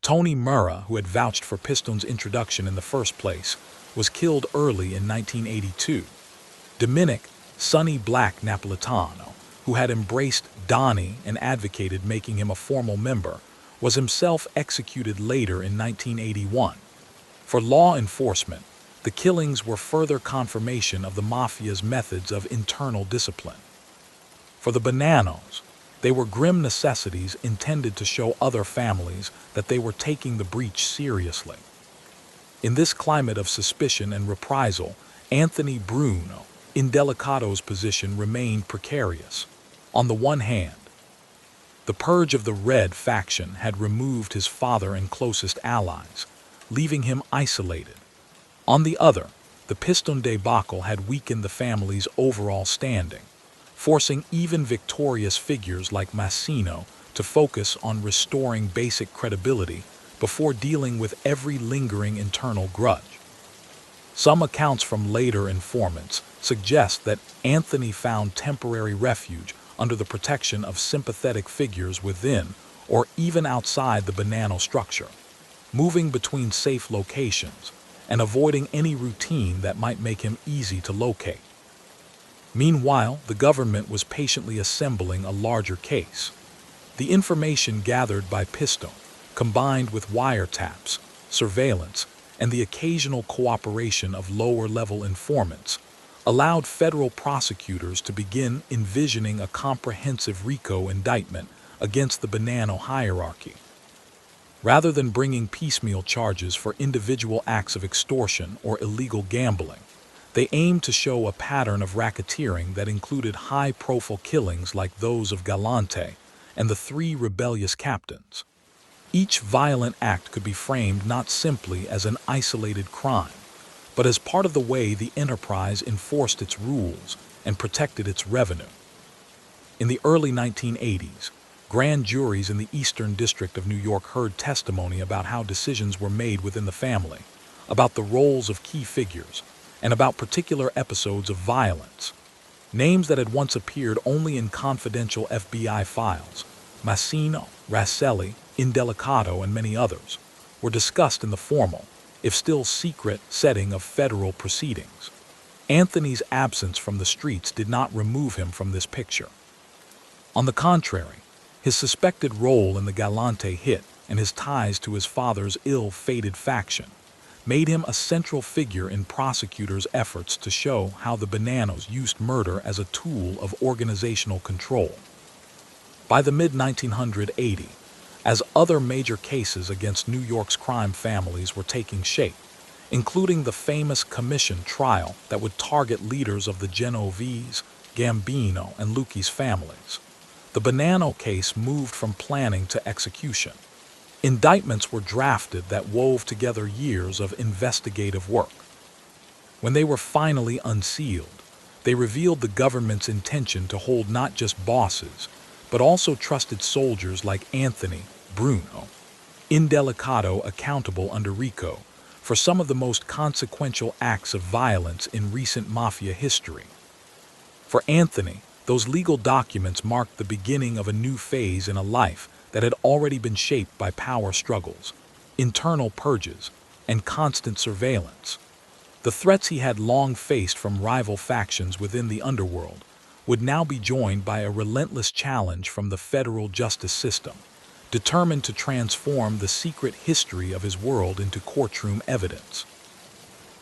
Tony Murrah, who had vouched for Piston's introduction in the first place, was killed early in 1982. Dominic "Sonny Black" Napolitano, who had embraced Donnie and advocated making him a formal member, was himself executed later in 1981. For law enforcement, the killings were further confirmation of the mafia's methods of internal discipline. For the Bonannos, they were grim necessities intended to show other families that they were taking the breach seriously. In this climate of suspicion and reprisal, Anthony Indelicato's position remained precarious. On the one hand, the purge of the Red faction had removed his father and closest allies, leaving him isolated. On the other, the Piston debacle had weakened the family's overall standing, forcing even victorious figures like Massino to focus on restoring basic credibility before dealing with every lingering internal grudge. Some accounts from later informants suggest that Anthony found temporary refuge under the protection of sympathetic figures within or even outside the Bonanno structure, moving between safe locations and avoiding any routine that might make him easy to locate. Meanwhile, the government was patiently assembling a larger case. The information gathered by Piston, combined with wiretaps, surveillance, and the occasional cooperation of lower-level informants, allowed federal prosecutors to begin envisioning a comprehensive RICO indictment against the Bonanno hierarchy. Rather than bringing piecemeal charges for individual acts of extortion or illegal gambling, they aimed to show a pattern of racketeering that included high-profile killings like those of Galante and the 3 rebellious captains. Each violent act could be framed not simply as an isolated crime, but as part of the way the enterprise enforced its rules and protected its revenue. In the early 1980s, grand juries in the Eastern District of New York heard testimony about how decisions were made within the family, about the roles of key figures, and about particular episodes of violence. Names that had once appeared only in confidential FBI files, Massino, Rasselli, Indelicato, and many others, were discussed in the formal, if still secret, setting of federal proceedings. Anthony's absence from the streets did not remove him from this picture. On the contrary, his suspected role in the Galante hit and his ties to his father's ill-fated faction made him a central figure in prosecutors' efforts to show how the Bonannos used murder as a tool of organizational control. By the mid-1980s, as other major cases against New York's crime families were taking shape, including the famous commission trial that would target leaders of the Genovese, Gambino, and Lucchese families, the Bonanno case moved from planning to execution. Indictments were drafted that wove together years of investigative work. When they were finally unsealed, they revealed the government's intention to hold not just bosses, but also trusted soldiers like Anthony Indelicato accountable under RICO for some of the most consequential acts of violence in recent mafia history. For Anthony, those legal documents marked the beginning of a new phase in a life that had already been shaped by power struggles, internal purges, and constant surveillance. The threats he had long faced from rival factions within the underworld would now be joined by a relentless challenge from the federal justice system, determined to transform the secret history of his world into courtroom evidence.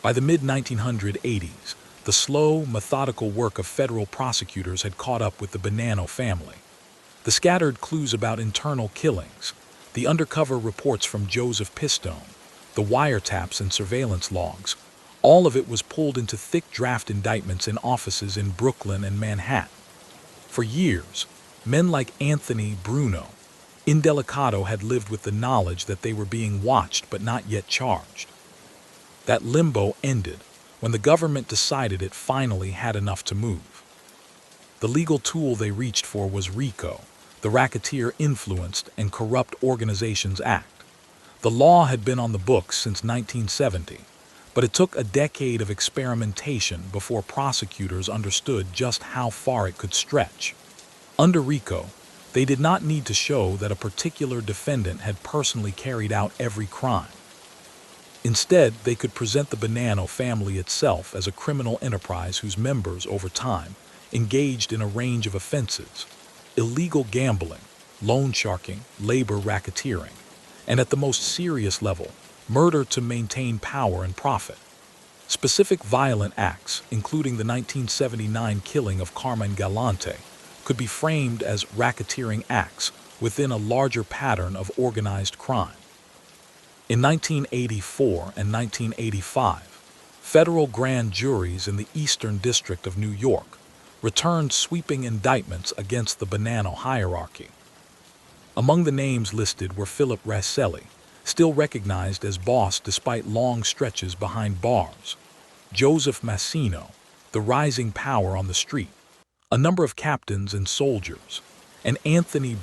By the mid-1980s, the slow, methodical work of federal prosecutors had caught up with the Bonanno family. The scattered clues about internal killings, the undercover reports from Joseph Piston, the wiretaps and surveillance logs, all of it was pulled into thick draft indictments in offices in Brooklyn and Manhattan. For years, men like Anthony Indelicato had lived with the knowledge that they were being watched but not yet charged. That limbo ended when the government decided it finally had enough to move. The legal tool they reached for was RICO, the Racketeer Influenced and Corrupt Organizations Act. The law had been on the books since 1970, but it took a decade of experimentation before prosecutors understood just how far it could stretch. Under RICO, they did not need to show that a particular defendant had personally carried out every crime. Instead, they could present the Bonanno family itself as a criminal enterprise whose members, over time, engaged in a range of offenses: illegal gambling, loan sharking, labor racketeering, and at the most serious level, murder to maintain power and profit. Specific violent acts, including the 1979 killing of Carmen Galante, could be framed as racketeering acts within a larger pattern of organized crime. In 1984 and 1985, federal grand juries in the Eastern District of New York returned sweeping indictments against the Bonanno hierarchy. Among the names listed were Philip Raselli, still recognized as boss despite long stretches behind bars; Joseph Massino, the rising power on the street; a number of captains and soldiers; and Anthony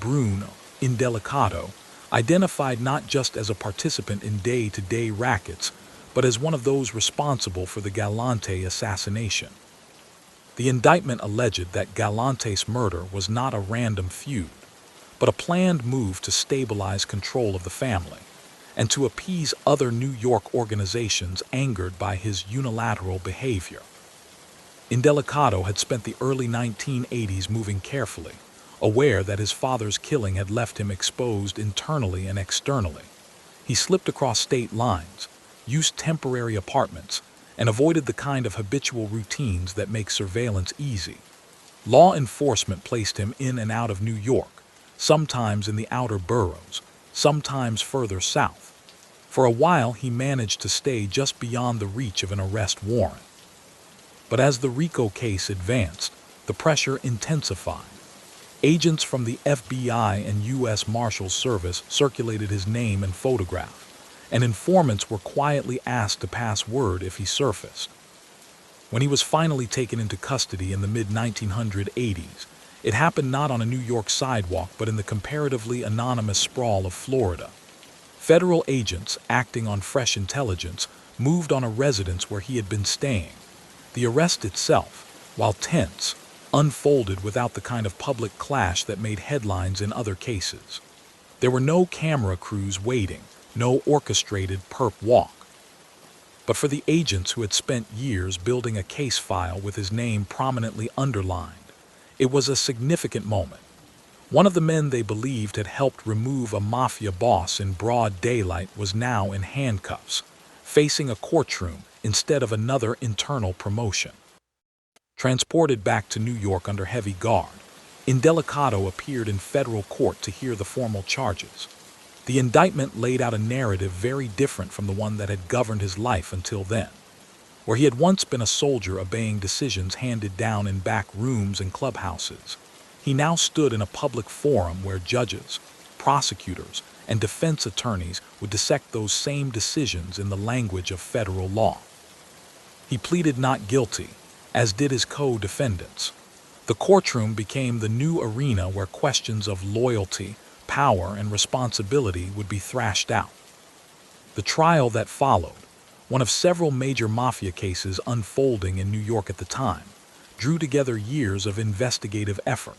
Indelicato, identified not just as a participant in day-to-day rackets, but as one of those responsible for the Galante assassination. The indictment alleged that Galante's murder was not a random feud, but a planned move to stabilize control of the family and to appease other New York organizations angered by his unilateral behavior. Indelicato had spent the early 1980s moving carefully, aware that his father's killing had left him exposed internally and externally. He slipped across state lines, used temporary apartments, and avoided the kind of habitual routines that make surveillance easy. Law enforcement placed him in and out of New York, sometimes in the outer boroughs, sometimes further south. For a while, he managed to stay just beyond the reach of an arrest warrant. But as the RICO case advanced, the pressure intensified. Agents from the FBI and U.S. Marshals Service circulated his name and photograph, and informants were quietly asked to pass word if he surfaced. When he was finally taken into custody in the mid-1980s, it happened not on a New York sidewalk but in the comparatively anonymous sprawl of Florida. Federal agents, acting on fresh intelligence, moved on a residence where he had been staying. The arrest itself, while tense, unfolded without the kind of public clash that made headlines in other cases. There were no camera crews waiting, no orchestrated perp walk. But for the agents who had spent years building a case file with his name prominently underlined, it was a significant moment. One of the men they believed had helped remove a mafia boss in broad daylight was now in handcuffs, facing a courtroom instead of another internal promotion. Transported back to New York under heavy guard, Indelicato appeared in federal court to hear the formal charges. The indictment laid out a narrative very different from the one that had governed his life until then. Where he had once been a soldier obeying decisions handed down in back rooms and clubhouses, he now stood in a public forum where judges, prosecutors, and defense attorneys would dissect those same decisions in the language of federal law. He pleaded not guilty, as did his co-defendants. The courtroom became the new arena where questions of loyalty, power, and responsibility would be thrashed out. The trial that followed, one of several major mafia cases unfolding in New York at the time, drew together years of investigative effort.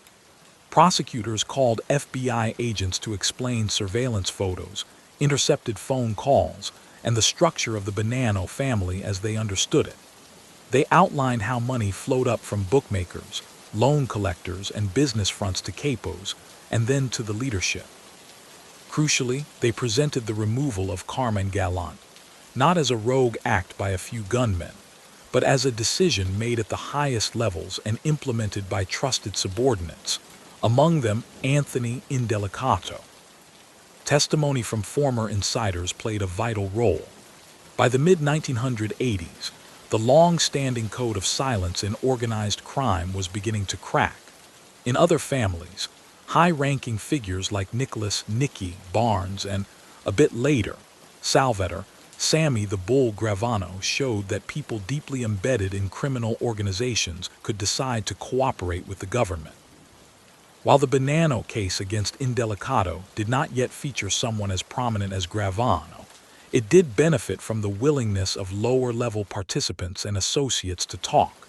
Prosecutors called FBI agents to explain surveillance photos, intercepted phone calls, and the structure of the Bonanno family as they understood it. They outlined how money flowed up from bookmakers, loan collectors, and business fronts to capos, and then to the leadership. Crucially, they presented the removal of Carmen Galante, not as a rogue act by a few gunmen, but as a decision made at the highest levels and implemented by trusted subordinates, among them Anthony Indelicato. Testimony from former insiders played a vital role. By the mid-1980s, the long-standing code of silence in organized crime was beginning to crack. In other families, high-ranking figures like Nicholas "Nicky" Barnes and, a bit later, Salvatore Sammy the Bull Gravano showed that people deeply embedded in criminal organizations could decide to cooperate with the government. While the Bonanno case against Indelicato did not yet feature someone as prominent as Gravano, it did benefit from the willingness of lower-level participants and associates to talk.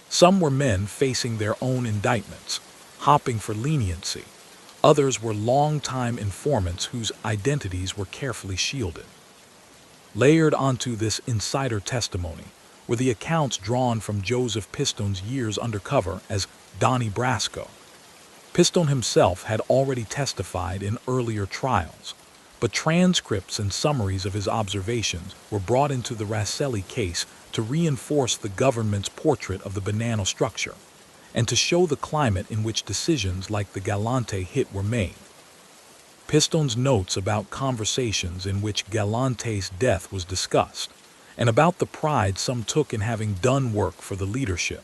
Some were men facing their own indictments, hopping for leniency. Others were long-time informants whose identities were carefully shielded. Layered onto this insider testimony were the accounts drawn from Joseph Pistone's years undercover as Donnie Brasco. Pistone himself had already testified in earlier trials, but transcripts and summaries of his observations were brought into the Rosselli case to reinforce the government's portrait of the Bonanno structure, and to show the climate in which decisions like the Galante hit were made. Pistone's notes about conversations in which Galante's death was discussed, and about the pride some took in having done work for the leadership,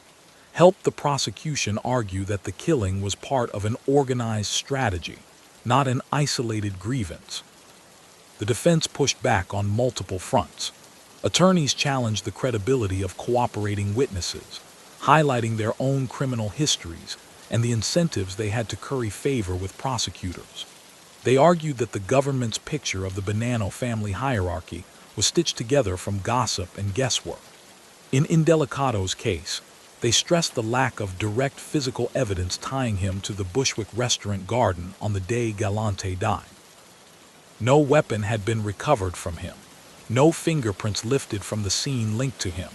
helped the prosecution argue that the killing was part of an organized strategy, not an isolated grievance. The defense pushed back on multiple fronts. Attorneys challenged the credibility of cooperating witnesses, highlighting their own criminal histories and the incentives they had to curry favor with prosecutors. They argued that the government's picture of the Bonanno family hierarchy was stitched together from gossip and guesswork. In Indelicato's case, they stressed the lack of direct physical evidence tying him to the Bushwick restaurant garden on the day Galante died. No weapon had been recovered from him. No fingerprints lifted from the scene linked to him.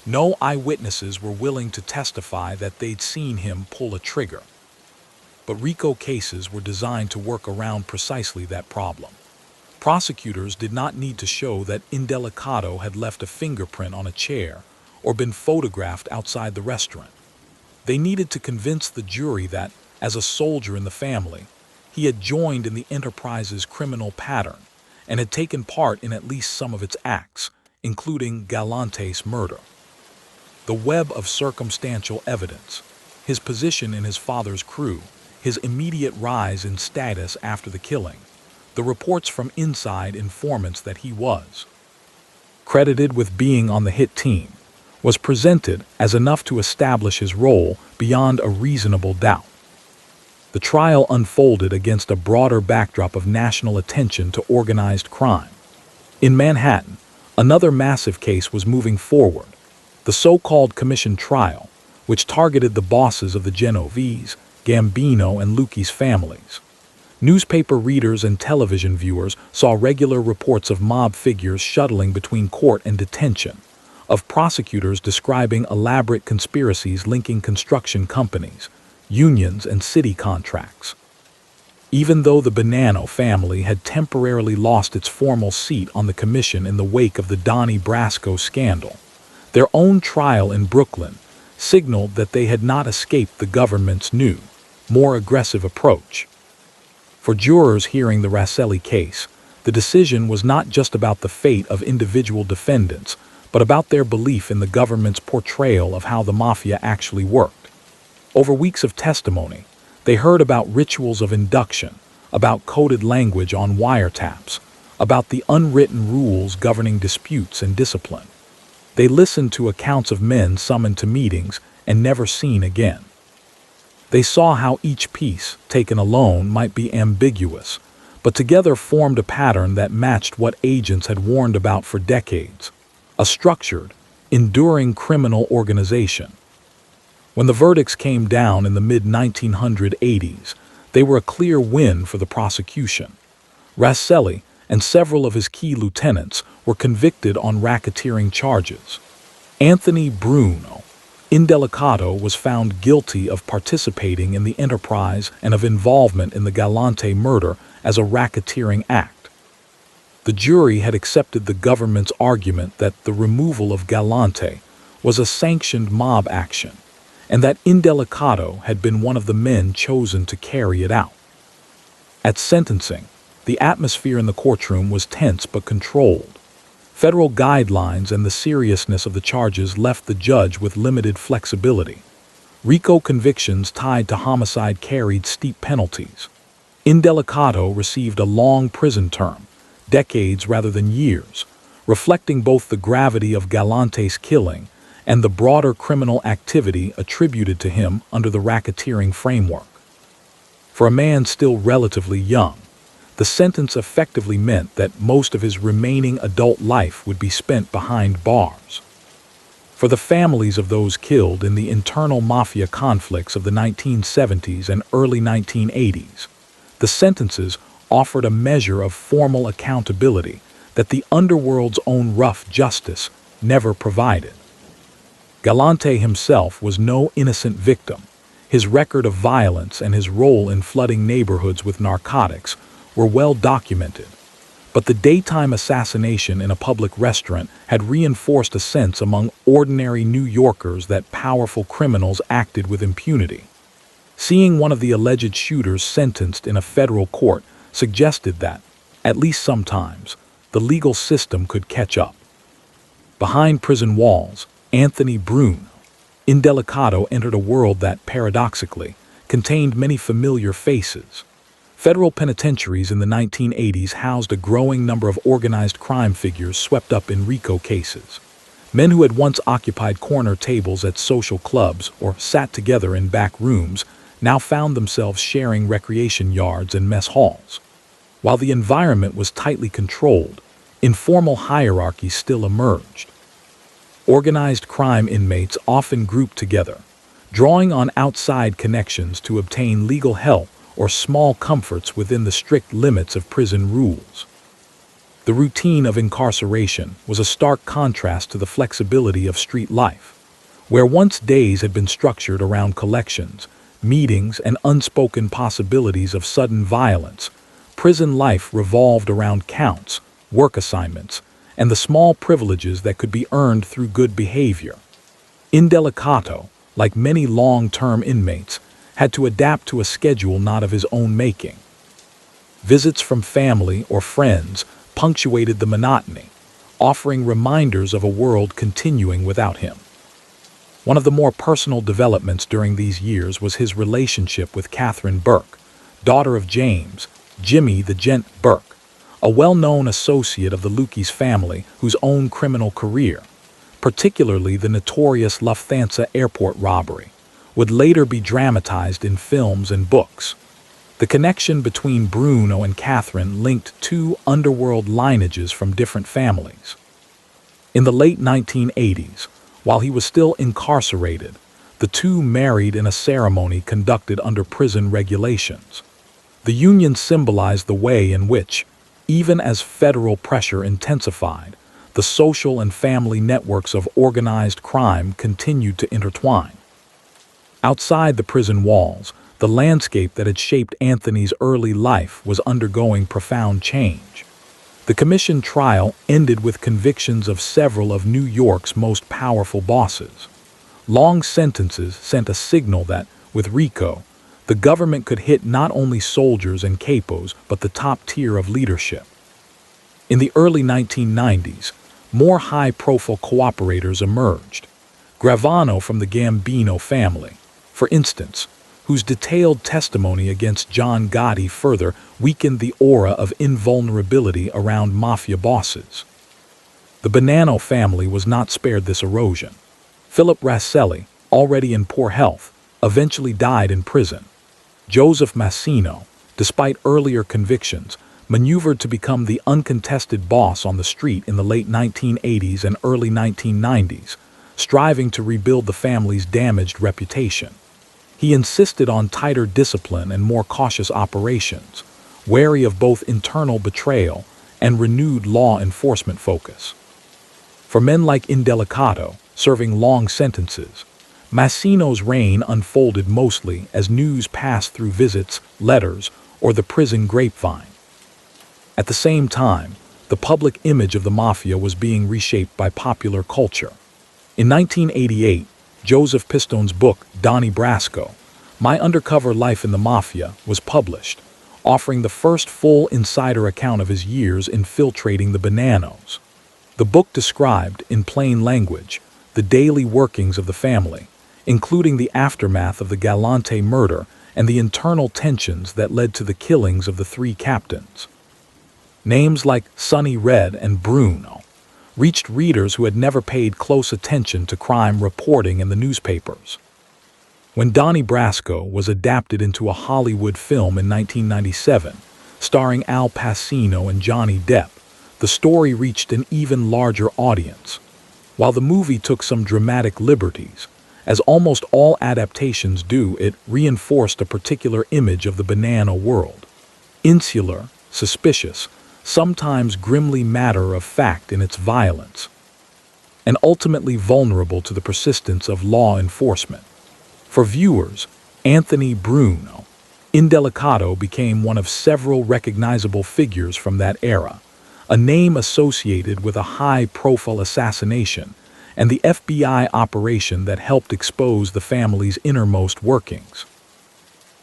No eyewitnesses were willing to testify that they'd seen him pull a trigger. But RICO cases were designed to work around precisely that problem. Prosecutors did not need to show that Indelicato had left a fingerprint on a chair or been photographed outside the restaurant. They needed to convince the jury that, as a soldier in the family, he had joined in the enterprise's criminal pattern and had taken part in at least some of its acts, including Galante's murder. The web of circumstantial evidence, his position in his father's crew, his immediate rise in status after the killing, the reports from inside informants that he was credited with being on the hit team, was presented as enough to establish his role beyond a reasonable doubt. The trial unfolded against a broader backdrop of national attention to organized crime. In Manhattan, another massive case was moving forward, the so-called commission trial, which targeted the bosses of the Genovese, Gambino, and Lucchese families. Newspaper readers and television viewers saw regular reports of mob figures shuttling between court and detention, of prosecutors describing elaborate conspiracies linking construction companies, unions, and city contracts. Even though the Bonanno family had temporarily lost its formal seat on the commission in the wake of the Donnie Brasco scandal, their own trial in Brooklyn signaled that they had not escaped the government's new, more aggressive approach. For jurors hearing the Rosselli case, the decision was not just about the fate of individual defendants, but about their belief in the government's portrayal of how the mafia actually worked. Over weeks of testimony, they heard about rituals of induction, about coded language on wiretaps, about the unwritten rules governing disputes and discipline. They listened to accounts of men summoned to meetings and never seen again. They saw how each piece, taken alone, might be ambiguous, but together formed a pattern that matched what agents had warned about for decades: a structured, enduring criminal organization. When the verdicts came down in the mid-1980s, they were a clear win for the prosecution. Rosselli and several of his key lieutenants were convicted on racketeering charges. Anthony Indelicato was found guilty of participating in the enterprise and of involvement in the Galante murder as a racketeering act. The jury had accepted the government's argument that the removal of Galante was a sanctioned mob action, and that Indelicato had been one of the men chosen to carry it out. At sentencing, the atmosphere in the courtroom was tense but controlled. Federal guidelines and the seriousness of the charges left the judge with limited flexibility. RICO convictions tied to homicide carried steep penalties. Indelicato received a long prison term, decades rather than years. reflecting both the gravity of Galante's killing and the broader criminal activity attributed to him under the racketeering framework. For a man still relatively young, the sentence effectively meant that most of his remaining adult life would be spent behind bars. For the families of those killed in the internal mafia conflicts of the 1970s and early 1980s, the sentences offered a measure of formal accountability that the underworld's own rough justice never provided. Galante himself was no innocent victim. His record of violence and his role in flooding neighborhoods with narcotics were well documented. But the daytime assassination in a public restaurant had reinforced a sense among ordinary New Yorkers that powerful criminals acted with impunity. Seeing one of the alleged shooters sentenced in a federal court suggested that, at least sometimes, the legal system could catch up. Behind prison walls, Anthony Indelicato entered a world that, paradoxically, contained many familiar faces. Federal penitentiaries in the 1980s housed a growing number of organized crime figures swept up in RICO cases. Men who had once occupied corner tables at social clubs or sat together in back rooms now found themselves sharing recreation yards and mess halls. While the environment was tightly controlled, informal hierarchies still emerged. Organized crime inmates often grouped together, drawing on outside connections to obtain legal help or small comforts within the strict limits of prison rules. The routine of incarceration was a stark contrast to the flexibility of street life, where once days had been structured around collections, meetings, and unspoken possibilities of sudden violence. Prison life revolved around counts, work assignments, and the small privileges that could be earned through good behavior. Indelicato, like many long-term inmates, had to adapt to a schedule not of his own making. Visits from family or friends punctuated the monotony, offering reminders of a world continuing without him. One of the more personal developments during these years was his relationship with Catherine Burke, daughter of James, Jimmy the Gent Burke, a well-known associate of the Lukey's family whose own criminal career, particularly the notorious Lufthansa airport robbery, would later be dramatized in films and books. The connection between Bruno and Catherine linked two underworld lineages from different families. In the late 1980s, while he was still incarcerated, the two married in a ceremony conducted under prison regulations. The union symbolized the way in which, even as federal pressure intensified, the social and family networks of organized crime continued to intertwine. Outside the prison walls, the landscape that had shaped Anthony's early life was undergoing profound change. The commission trial ended with convictions of several of New York's most powerful bosses. Long sentences sent a signal that, with RICO, the government could hit not only soldiers and capos but the top tier of leadership. In the early 1990s, more high-profile cooperators emerged. Gravano from the Gambino family, for instance, whose detailed testimony against John Gotti further weakened the aura of invulnerability around mafia bosses. The Bonanno family was not spared this erosion. Philip Rasselli, already in poor health, eventually died in prison. Joseph Massino, despite earlier convictions, maneuvered to become the uncontested boss on the street in the late 1980s and early 1990s, striving to rebuild the family's damaged reputation. He insisted on tighter discipline and more cautious operations, wary of both internal betrayal and renewed law enforcement focus. For men like Indelicato, serving long sentences, Massino's reign unfolded mostly as news passed through visits, letters, or the prison grapevine. At the same time, the public image of the mafia was being reshaped by popular culture. In 1988, Joseph Pistone's book, Donnie Brasco, My Undercover Life in the Mafia, was published, offering the first full insider account of his years infiltrating the Bonannos. The book described, in plain language, the daily workings of the family, including the aftermath of the Galante murder and the internal tensions that led to the killings of the three captains. Names like Sonny Red and Bruno, reached readers who had never paid close attention to crime reporting in the newspapers. When Donnie Brasco was adapted into a Hollywood film in 1997, starring Al Pacino and Johnny Depp, the story reached an even larger audience. While the movie took some dramatic liberties, as almost all adaptations do, it reinforced a particular image of the banana world. Insular, suspicious, sometimes grimly matter-of-fact in its violence, and ultimately vulnerable to the persistence of law enforcement. For viewers, Anthony Indelicato became one of several recognizable figures from that era, a name associated with a high-profile assassination and the FBI operation that helped expose the family's innermost workings.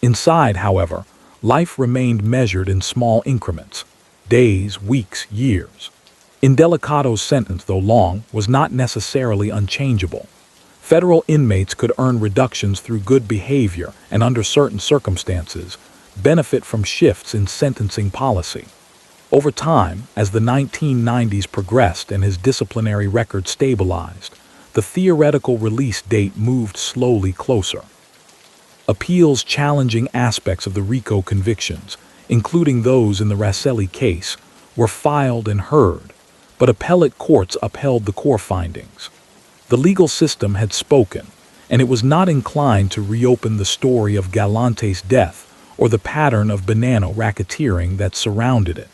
Inside, however, life remained measured in small increments: days, weeks, years. Indelicato's sentence, though long, was not necessarily unchangeable. Federal inmates could earn reductions through good behavior and, under certain circumstances, benefit from shifts in sentencing policy. Over time, as the 1990s progressed and his disciplinary record stabilized, the theoretical release date moved slowly closer. Appeals challenging aspects of the RICO convictions, including those in the Raselli case, were filed and heard, but appellate courts upheld the core findings. The legal system had spoken, and it was not inclined to reopen the story of Galante's death or the pattern of banana racketeering that surrounded it.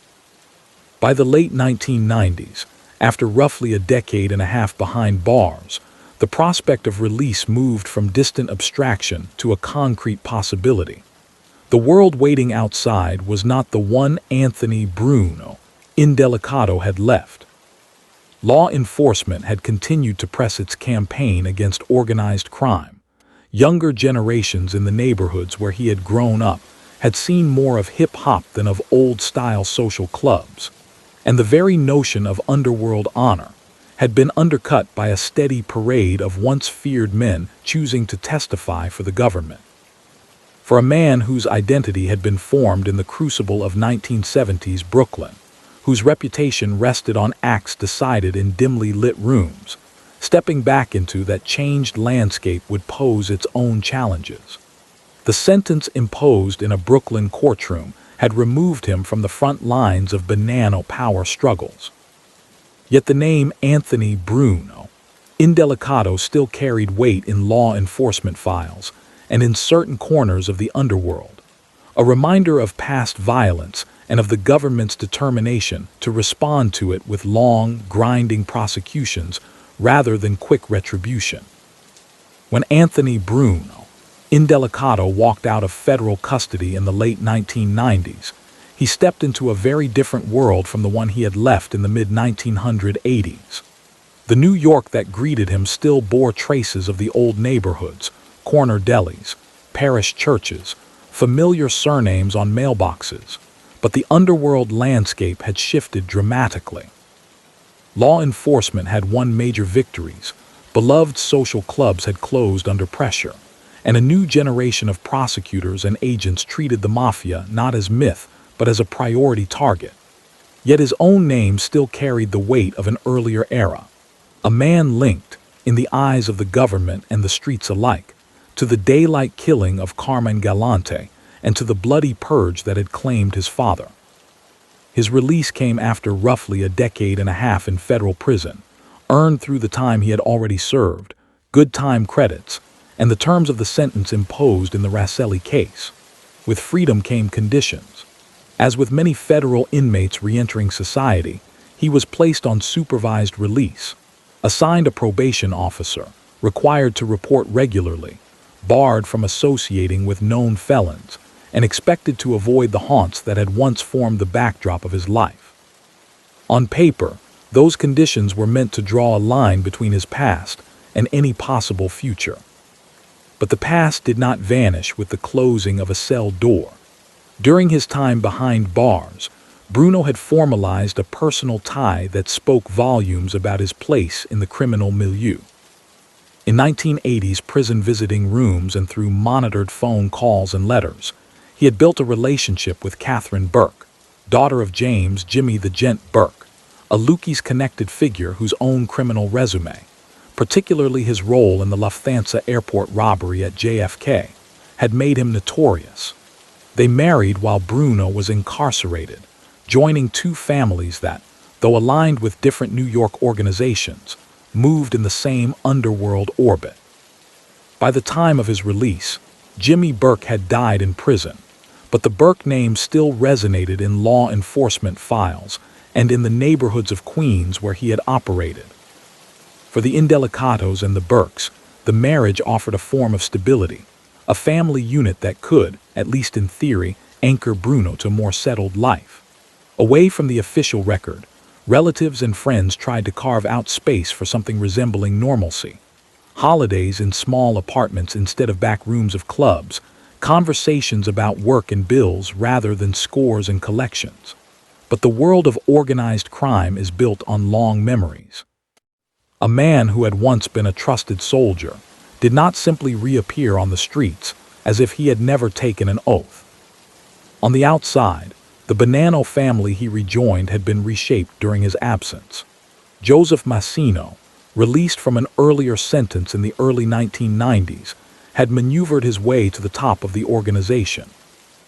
By the late 1990s, after roughly a decade and a half behind bars, the prospect of release moved from distant abstraction to a concrete possibility. The world waiting outside was not the one Anthony Indelicato had left. Law enforcement had continued to press its campaign against organized crime. Younger generations in the neighborhoods where he had grown up had seen more of hip-hop than of old-style social clubs, and the very notion of underworld honor had been undercut by a steady parade of once-feared men choosing to testify for the government. For a man whose identity had been formed in the crucible of 1970s Brooklyn, whose reputation rested on acts decided in dimly lit rooms, stepping back into that changed landscape would pose its own challenges. The sentence imposed in a Brooklyn courtroom had removed him from the front lines of banana power struggles. Yet the name Anthony Indelicato still carried weight in law enforcement files and in certain corners of the underworld, a reminder of past violence and of the government's determination to respond to it with long, grinding prosecutions rather than quick retribution. When Anthony Indelicato walked out of federal custody in the late 1990s, he stepped into a very different world from the one he had left in the mid-1980s. The New York that greeted him still bore traces of the old neighborhoods, corner delis, parish churches, familiar surnames on mailboxes, but the underworld landscape had shifted dramatically. Law enforcement had won major victories, beloved social clubs had closed under pressure, and a new generation of prosecutors and agents treated the mafia not as myth, but as a priority target. Yet his own name still carried the weight of an earlier era, a man linked, in the eyes of the government and the streets alike, to the daylight killing of Carmen Galante and to the bloody purge that had claimed his father. His release came after roughly a decade and a half in federal prison, earned through the time he had already served, good time credits, and the terms of the sentence imposed in the Raselli case. With freedom came conditions. As with many federal inmates re-entering society, he was placed on supervised release, assigned a probation officer, required to report regularly, barred from associating with known felons, and expected to avoid the haunts that had once formed the backdrop of his life. On paper, those conditions were meant to draw a line between his past and any possible future. But the past did not vanish with the closing of a cell door. During his time behind bars, Bruno had formalized a personal tie that spoke volumes about his place in the criminal milieu. In 1980s prison visiting rooms and through monitored phone calls and letters, he had built a relationship with Catherine Burke, daughter of James "Jimmy the Gent" Burke, a Lucchese-connected figure whose own criminal resume, particularly his role in the Lufthansa airport robbery at JFK, had made him notorious. They married while Bruno was incarcerated, joining two families that, though aligned with different New York organizations, moved in the same underworld orbit. By the time of his release, Jimmy Burke had died in prison, but the Burke name still resonated in law enforcement files and in the neighborhoods of Queens where he had operated. For the Indelicatos and the Burkes, the marriage offered a form of stability, a family unit that could, at least in theory, anchor Bruno to more settled life. Away from the official record, relatives and friends tried to carve out space for something resembling normalcy. Holidays in small apartments instead of back rooms of clubs, conversations about work and bills rather than scores and collections. But the world of organized crime is built on long memories. A man who had once been a trusted soldier did not simply reappear on the streets as if he had never taken an oath. On the outside, the Bonanno family he rejoined had been reshaped during his absence. Joseph Massino, released from an earlier sentence in the early 1990s, had maneuvered his way to the top of the organization.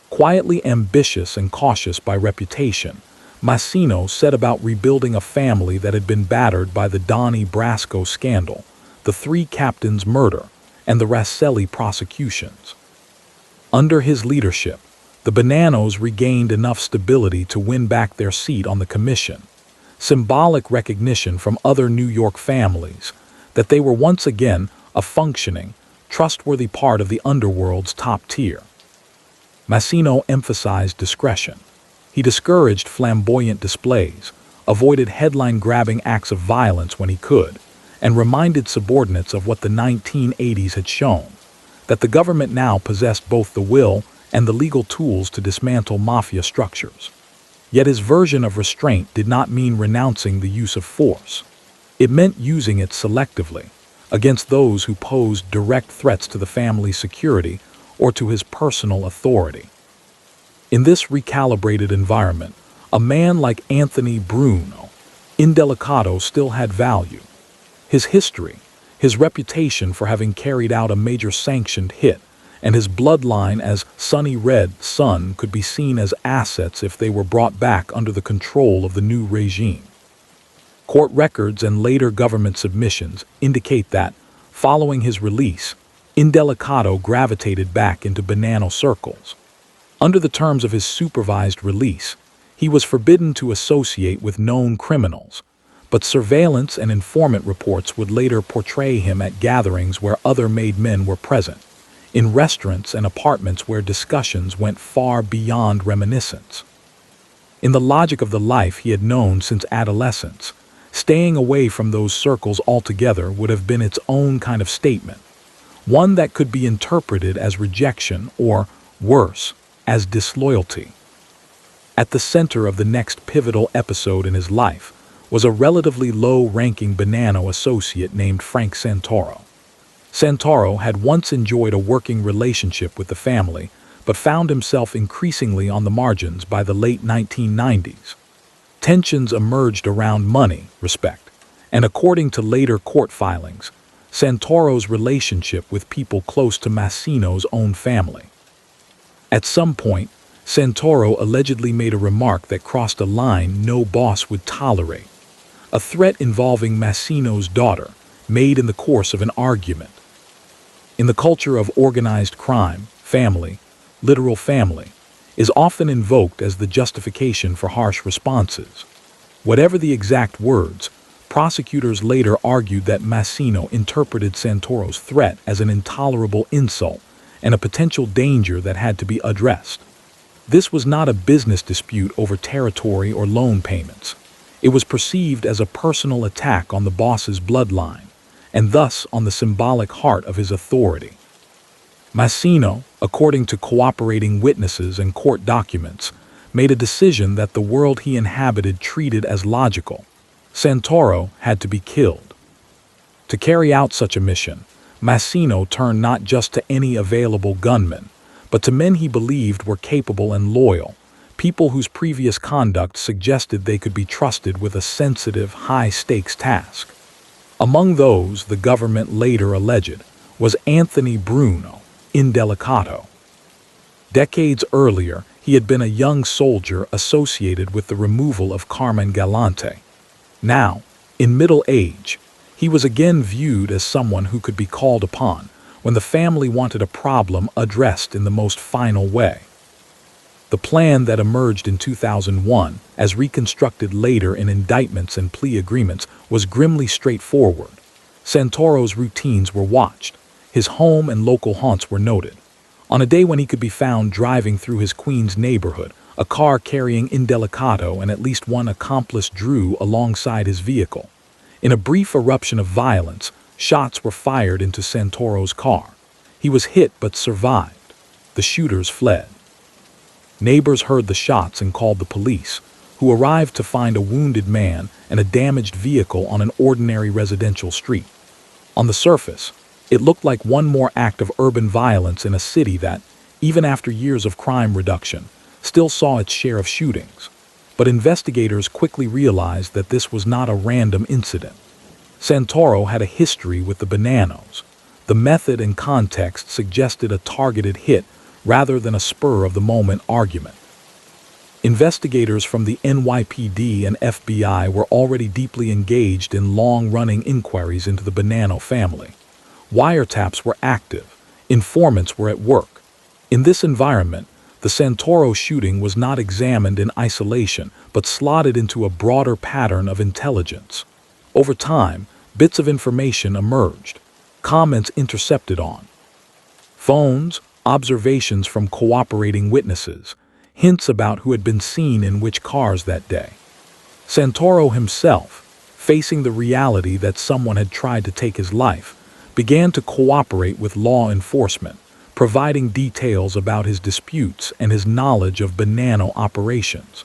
Quietly ambitious and cautious by reputation, Massino set about rebuilding a family that had been battered by the Donnie Brasco scandal, the three captains' murder, and the Rasselli prosecutions. Under his leadership, the Bonannos regained enough stability to win back their seat on the commission, symbolic recognition from other New York families that they were once again a functioning, trustworthy part of the underworld's top tier. Massino emphasized discretion. He discouraged flamboyant displays, avoided headline-grabbing acts of violence when he could, and reminded subordinates of what the 1980s had shown, that the government now possessed both the will and the legal tools to dismantle mafia structures. Yet his version of restraint did not mean renouncing the use of force. It meant using it selectively, against those who posed direct threats to the family's security or to his personal authority. In this recalibrated environment, a man like Anthony Bruno Indelicato still had value. His history, his reputation for having carried out a major sanctioned hit, and his bloodline as Sonny Red Son could be seen as assets if they were brought back under the control of the new regime. Court records and later government submissions indicate that, following his release, Indelicato gravitated back into Bonanno circles. Under the terms of his supervised release, he was forbidden to associate with known criminals, but surveillance and informant reports would later portray him at gatherings where other made men were present, in restaurants and apartments where discussions went far beyond reminiscence. In the logic of the life he had known since adolescence, staying away from those circles altogether would have been its own kind of statement, one that could be interpreted as rejection or, worse, as disloyalty. At the center of the next pivotal episode in his life was a relatively low-ranking Bonanno associate named Frank Santoro. Santoro had once enjoyed a working relationship with the family, but found himself increasingly on the margins by the late 1990s. Tensions emerged around money, respect, and according to later court filings, Santoro's relationship with people close to Massino's own family. At some point, Santoro allegedly made a remark that crossed a line no boss would tolerate, a threat involving Massino's daughter, made in the course of an argument. In the culture of organized crime, family, literal family, is often invoked as the justification for harsh responses. Whatever the exact words, prosecutors later argued that Massino interpreted Santoro's threat as an intolerable insult and a potential danger that had to be addressed. This was not a business dispute over territory or loan payments. It was perceived as a personal attack on the boss's bloodline, and thus on the symbolic heart of his authority. Massino, according to cooperating witnesses and court documents, made a decision that the world he inhabited treated as logical. Santoro had to be killed. To carry out such a mission, Massino turned not just to any available gunman, but to men he believed were capable and loyal, people whose previous conduct suggested they could be trusted with a sensitive, high-stakes task. Among those the government later alleged was Anthony Indelicato. Decades earlier, he had been a young soldier associated with the removal of Carmen Galante. Now, in middle age, he was again viewed as someone who could be called upon when the family wanted a problem addressed in the most final way. The plan that emerged in 2001, as reconstructed later in indictments and plea agreements, was grimly straightforward. Santoro's routines were watched. His home and local haunts were noted. On a day when he could be found driving through his Queens neighborhood, a car carrying Indelicato and at least one accomplice drew alongside his vehicle. In a brief eruption of violence, shots were fired into Santoro's car. He was hit but survived. The shooters fled. Neighbors heard the shots and called the police, who arrived to find a wounded man and a damaged vehicle on an ordinary residential street. On the surface, it looked like one more act of urban violence in a city that, even after years of crime reduction, still saw its share of shootings. But investigators quickly realized that this was not a random incident. Santoro had a history with the Bananos. The method and context suggested a targeted hit rather than a spur-of-the-moment argument. Investigators from the NYPD and FBI were already deeply engaged in long-running inquiries into the Bonanno family. Wiretaps were active. Informants were at work. In this environment, the Santoro shooting was not examined in isolation, but slotted into a broader pattern of intelligence. Over time, bits of information emerged, comments intercepted on phones, observations from cooperating witnesses, hints about who had been seen in which cars that day. Santoro himself, facing the reality that someone had tried to take his life, began to cooperate with law enforcement, providing details about his disputes and his knowledge of Bonanno operations.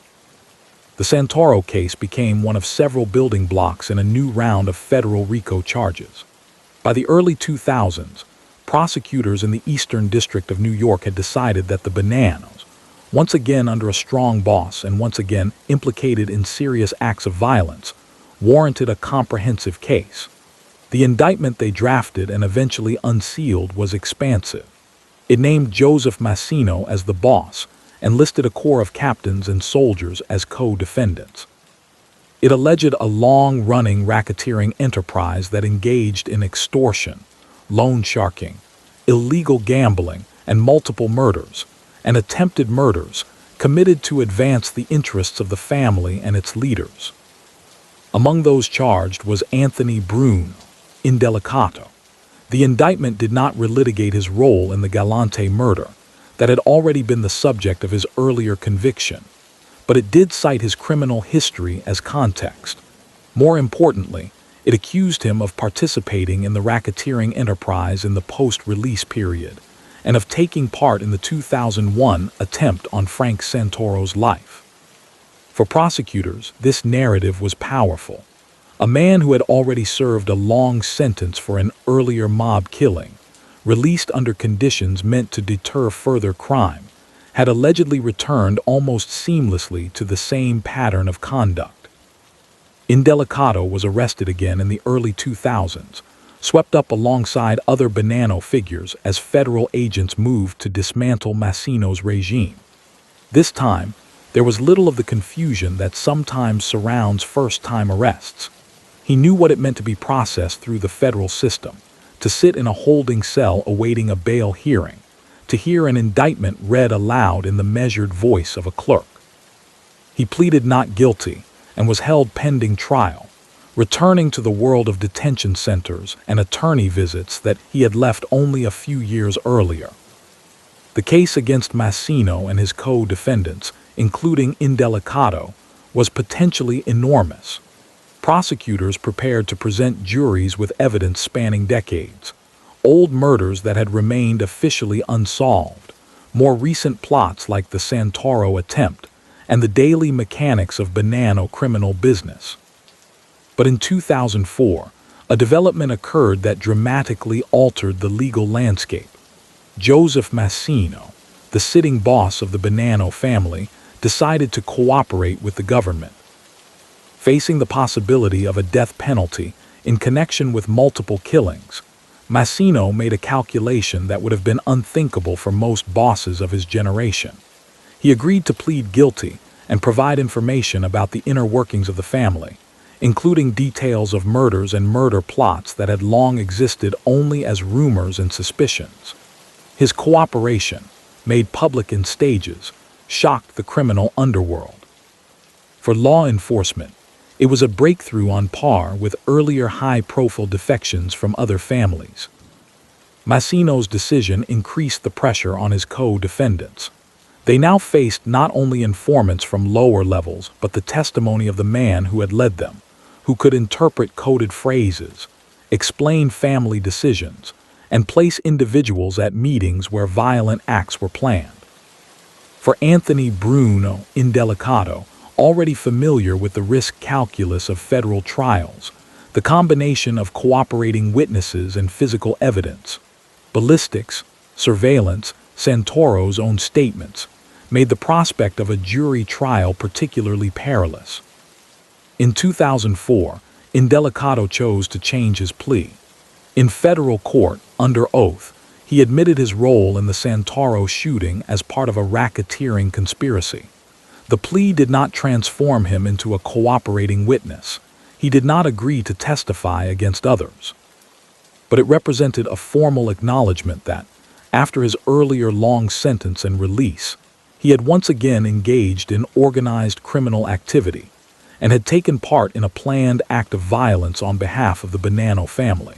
The Santoro case became one of several building blocks in a new round of federal RICO charges. By the early 2000s, prosecutors in the Eastern District of New York had decided that the Bonannos, once again under a strong boss and once again implicated in serious acts of violence, warranted a comprehensive case. The indictment they drafted and eventually unsealed was expansive. It named Joseph Massino as the boss and listed a corps of captains and soldiers as co-defendants. It alleged a long-running racketeering enterprise that engaged in extortion, loan sharking, illegal gambling, and multiple murders, and attempted murders committed to advance the interests of the family and its leaders. Among those charged was Anthony Indelicato. The indictment did not relitigate his role in the Galante murder that had already been the subject of his earlier conviction, but it did cite his criminal history as context. More importantly, it accused him of participating in the racketeering enterprise in the post-release period and of taking part in the 2001 attempt on Frank Santoro's life. For prosecutors, this narrative was powerful. A man who had already served a long sentence for an earlier mob killing, released under conditions meant to deter further crime, had allegedly returned almost seamlessly to the same pattern of conduct. Indelicato was arrested again in the early 2000s, swept up alongside other Bonanno figures as federal agents moved to dismantle Massino's regime. This time, there was little of the confusion that sometimes surrounds first-time arrests. He knew what it meant to be processed through the federal system, to sit in a holding cell awaiting a bail hearing, to hear an indictment read aloud in the measured voice of a clerk. He pleaded not guilty and was held pending trial, returning to the world of detention centers and attorney visits that he had left only a few years earlier. The case against Massino and his co-defendants, including Indelicato, was potentially enormous. Prosecutors prepared to present juries with evidence spanning decades, old murders that had remained officially unsolved, more recent plots like the Santoro attempt, and the daily mechanics of Bonanno criminal business. But in 2004, a development occurred that dramatically altered the legal landscape. Joseph Massino, the sitting boss of the Bonanno family, decided to cooperate with the government. Facing the possibility of a death penalty in connection with multiple killings, Massino made a calculation that would have been unthinkable for most bosses of his generation. He agreed to plead guilty and provide information about the inner workings of the family, including details of murders and murder plots that had long existed only as rumors and suspicions. His cooperation, made public in stages, shocked the criminal underworld. For law enforcement, it was a breakthrough on par with earlier high-profile defections from other families. Massino's decision increased the pressure on his co-defendants. They now faced not only informants from lower levels, but the testimony of the man who had led them, who could interpret coded phrases, explain family decisions, and place individuals at meetings where violent acts were planned. For Anthony Indelicato, already familiar with the risk calculus of federal trials, the combination of cooperating witnesses and physical evidence, ballistics, surveillance, Santoro's own statements, made the prospect of a jury trial particularly perilous. In 2004, Indelicato chose to change his plea. In federal court, under oath, he admitted his role in the Santoro shooting as part of a racketeering conspiracy. The plea did not transform him into a cooperating witness. He did not agree to testify against others. But it represented a formal acknowledgement that, after his earlier long sentence and release, he had once again engaged in organized criminal activity and had taken part in a planned act of violence on behalf of the Bonanno family.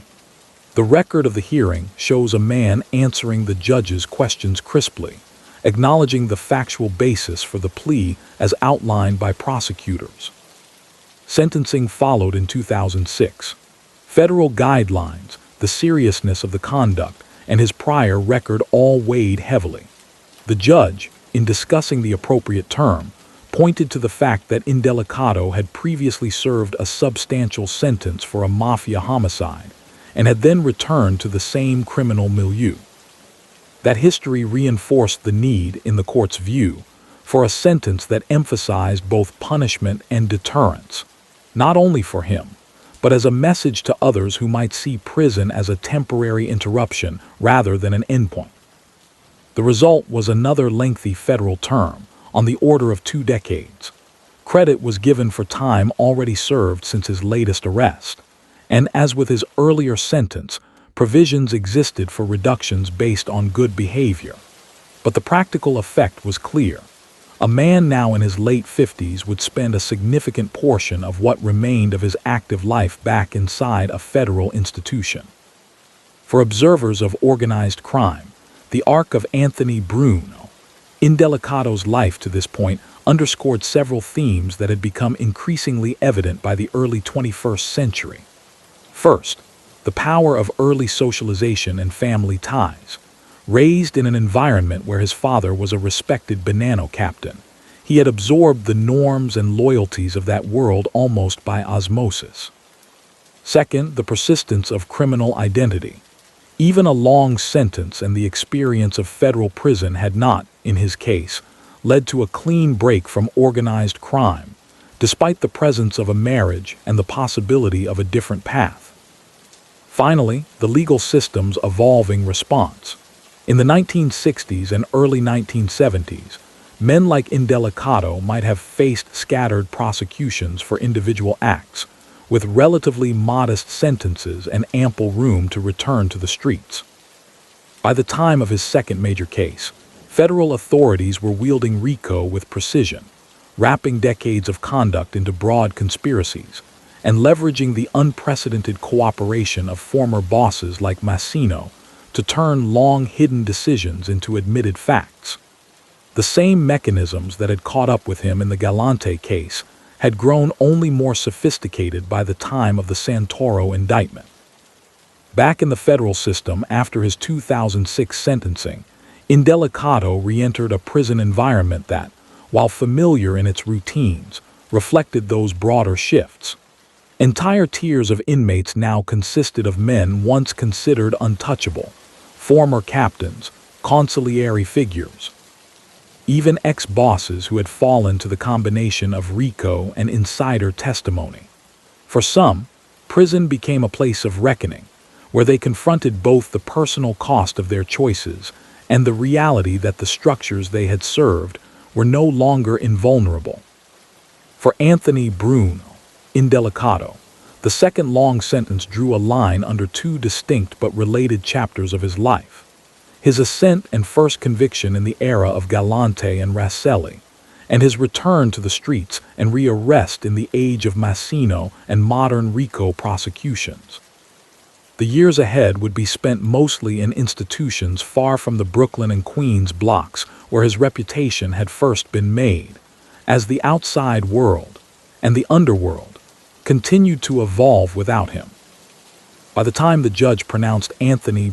The record of the hearing shows a man answering the judge's questions crisply, acknowledging the factual basis for the plea as outlined by prosecutors. Sentencing followed in 2006. Federal guidelines, the seriousness of the conduct, and his prior record all weighed heavily. The judge, in discussing the appropriate term, pointed to the fact that Indelicato had previously served a substantial sentence for a mafia homicide and had then returned to the same criminal milieu. That history reinforced the need, in the court's view, for a sentence that emphasized both punishment and deterrence, not only for him, but as a message to others who might see prison as a temporary interruption rather than an endpoint. The result was another lengthy federal term, on the order of 2 decades. Credit was given for time already served since his latest arrest, and as with his earlier sentence, provisions existed for reductions based on good behavior. But the practical effect was clear. A man now in his late 50s would spend a significant portion of what remained of his active life back inside a federal institution. For observers of organized crime, the arc of Anthony Indelicato's life to this point underscored several themes that had become increasingly evident by the early 21st century. First, the power of early socialization and family ties. Raised in an environment where his father was a respected Bonanno captain, he had absorbed the norms and loyalties of that world almost by osmosis. Second, the persistence of criminal identity. Even a long sentence and the experience of federal prison had not, in his case, led to a clean break from organized crime, despite the presence of a marriage and the possibility of a different path. Finally, the legal system's evolving response. In the 1960s and early 1970s, men like Indelicato might have faced scattered prosecutions for individual acts, with relatively modest sentences and ample room to return to the streets. By the time of his second major case, federal authorities were wielding RICO with precision, wrapping decades of conduct into broad conspiracies, and leveraging the unprecedented cooperation of former bosses like Massino to turn long-hidden decisions into admitted facts. The same mechanisms that had caught up with him in the Galante case had grown only more sophisticated by the time of the Santoro indictment. Back in the federal system after his 2006 sentencing, Indelicato re-entered a prison environment that, while familiar in its routines, reflected those broader shifts. Entire tiers of inmates now consisted of men once considered untouchable, former captains, consigliere figures. even ex-bosses who had fallen to the combination of RICO and insider testimony. For some, prison became a place of reckoning, where they confronted both the personal cost of their choices and the reality that the structures they had served were no longer invulnerable. For Anthony Indelicato, the second long sentence drew a line under two distinct but related chapters of his life: his ascent and first conviction in the era of Galante and Raselli, and his return to the streets and rearrest in the age of Massino and modern RICO prosecutions. The years ahead would be spent mostly in institutions far from the Brooklyn and Queens blocks where his reputation had first been made, as the outside world and the underworld continued to evolve without him. By the time the judge pronounced Anthony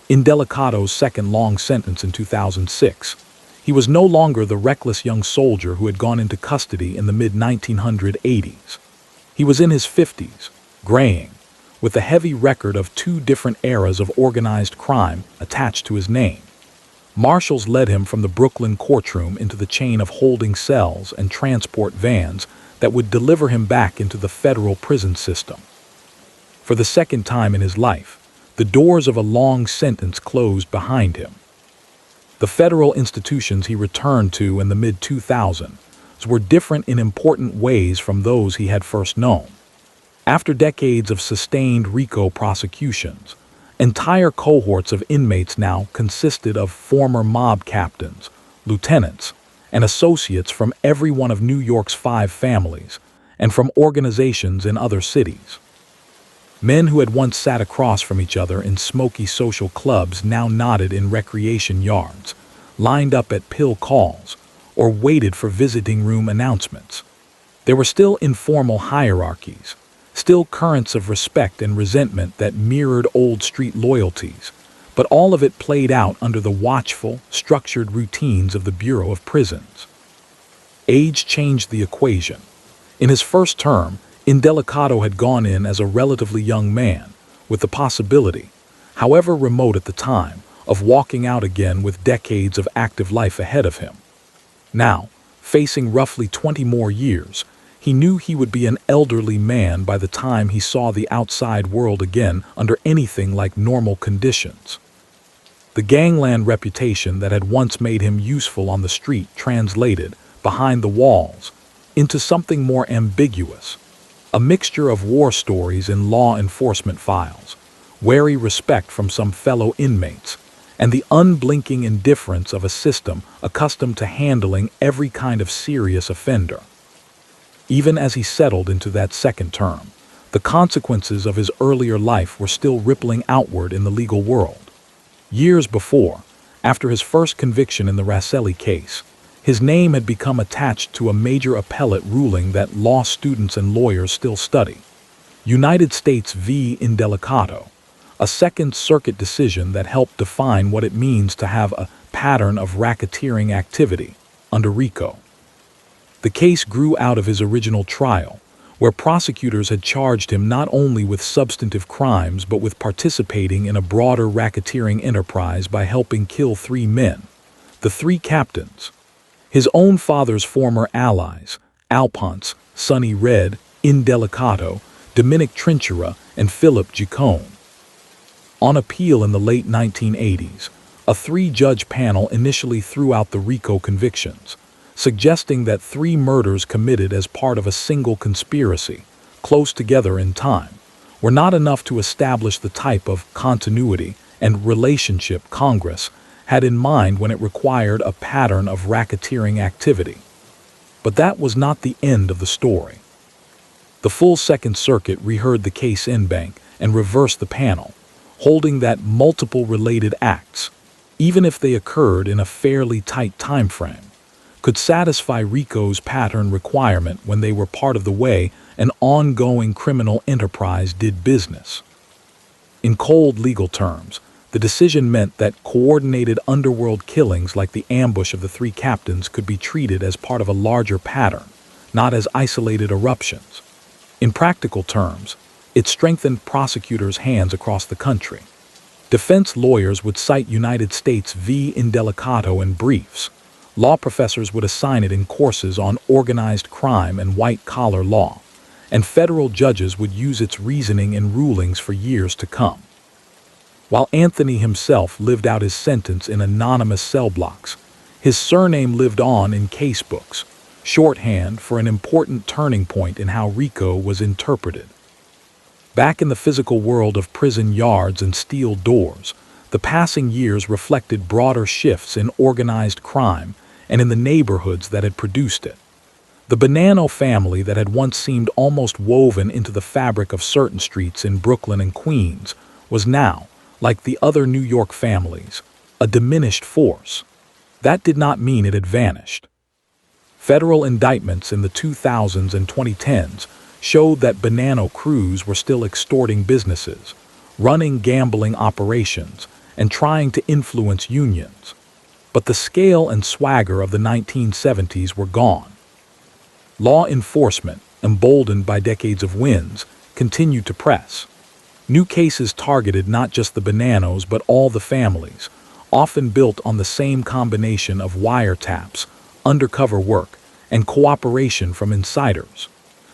Indelicato's second long sentence in 2006, he was no longer the reckless young soldier who had gone into custody in the mid-1980s. He was in his 50s, graying, with a heavy record of two different eras of organized crime attached to his name. Marshals led him from the Brooklyn courtroom into the chain of holding cells and transport vans that would deliver him back into the federal prison system. For the second time in his life, the doors of a long sentence closed behind him. The federal institutions he returned to in the mid-2000s were different in important ways from those he had first known. After decades of sustained RICO prosecutions, entire cohorts of inmates now consisted of former mob captains, lieutenants, and associates from every one of New York's 5 families, and from organizations in other cities. Men who had once sat across from each other in smoky social clubs now nodded in recreation yards, lined up at pill calls, or waited for visiting room announcements. There were still informal hierarchies, still currents of respect and resentment that mirrored old street loyalties, but all of it played out under the watchful, structured routines of the Bureau of Prisons. Age changed the equation. In his first term, Indelicato had gone in as a relatively young man, with the possibility, however remote at the time, of walking out again with decades of active life ahead of him. Now, facing roughly 20 more years, he knew he would be an elderly man by the time he saw the outside world again under anything like normal conditions. The gangland reputation that had once made him useful on the street translated, behind the walls, into something more ambiguous, a mixture of war stories in law enforcement files, wary respect from some fellow inmates, and the unblinking indifference of a system accustomed to handling every kind of serious offender. Even as he settled into that second term, the consequences of his earlier life were still rippling outward in the legal world. Years before, after his first conviction in the Raselli case, his name had become attached to a major appellate ruling that law students and lawyers still study: United States v. Indelicato, a Second Circuit decision that helped define what it means to have a pattern of racketeering activity under RICO. The case grew out of his original trial, where prosecutors had charged him not only with substantive crimes but with participating in a broader racketeering enterprise by helping kill 3 men, the 3 captains, his own father's former allies, Alphonse, Sonny Red, Indelicato, Dominic Trinchera, and Philip Giacone. On appeal in the late 1980s, a 3-judge panel initially threw out the RICO convictions, suggesting that 3 murders committed as part of a single conspiracy, close together in time, were not enough to establish the type of continuity and relationship Congress had in mind when it required a pattern of racketeering activity. But that was not the end of the story. The full Second Circuit reheard the case en banc and reversed the panel, holding that multiple related acts, even if they occurred in a fairly tight time frame, could satisfy RICO's pattern requirement when they were part of the way an ongoing criminal enterprise did business. In cold legal terms, the decision meant that coordinated underworld killings like the ambush of the 3 captains could be treated as part of a larger pattern, not as isolated eruptions. In practical terms, it strengthened prosecutors' hands across the country. Defense lawyers would cite United States v. Indelicato in briefs, Law professors would assign it in courses on organized crime and white-collar law, and federal judges would use its reasoning in rulings for years to come. While Anthony himself lived out his sentence in anonymous cell blocks, his surname lived on in casebooks, shorthand for an important turning point in how RICO was interpreted. Back in the physical world of prison yards and steel doors, the passing years reflected broader shifts in organized crime and in the neighborhoods that had produced it. The Bonanno family that had once seemed almost woven into the fabric of certain streets in Brooklyn and Queens was now, like the other New York families, a diminished force. That did not mean it had vanished. Federal indictments in the 2000s and 2010s showed that Bonanno crews were still extorting businesses, running gambling operations, and trying to influence unions. But the scale and swagger of the 1970s were gone. Law enforcement, emboldened by decades of wins, continued to press. New cases targeted not just the Bonannos but all the families, often built on the same combination of wiretaps, undercover work, and cooperation from insiders.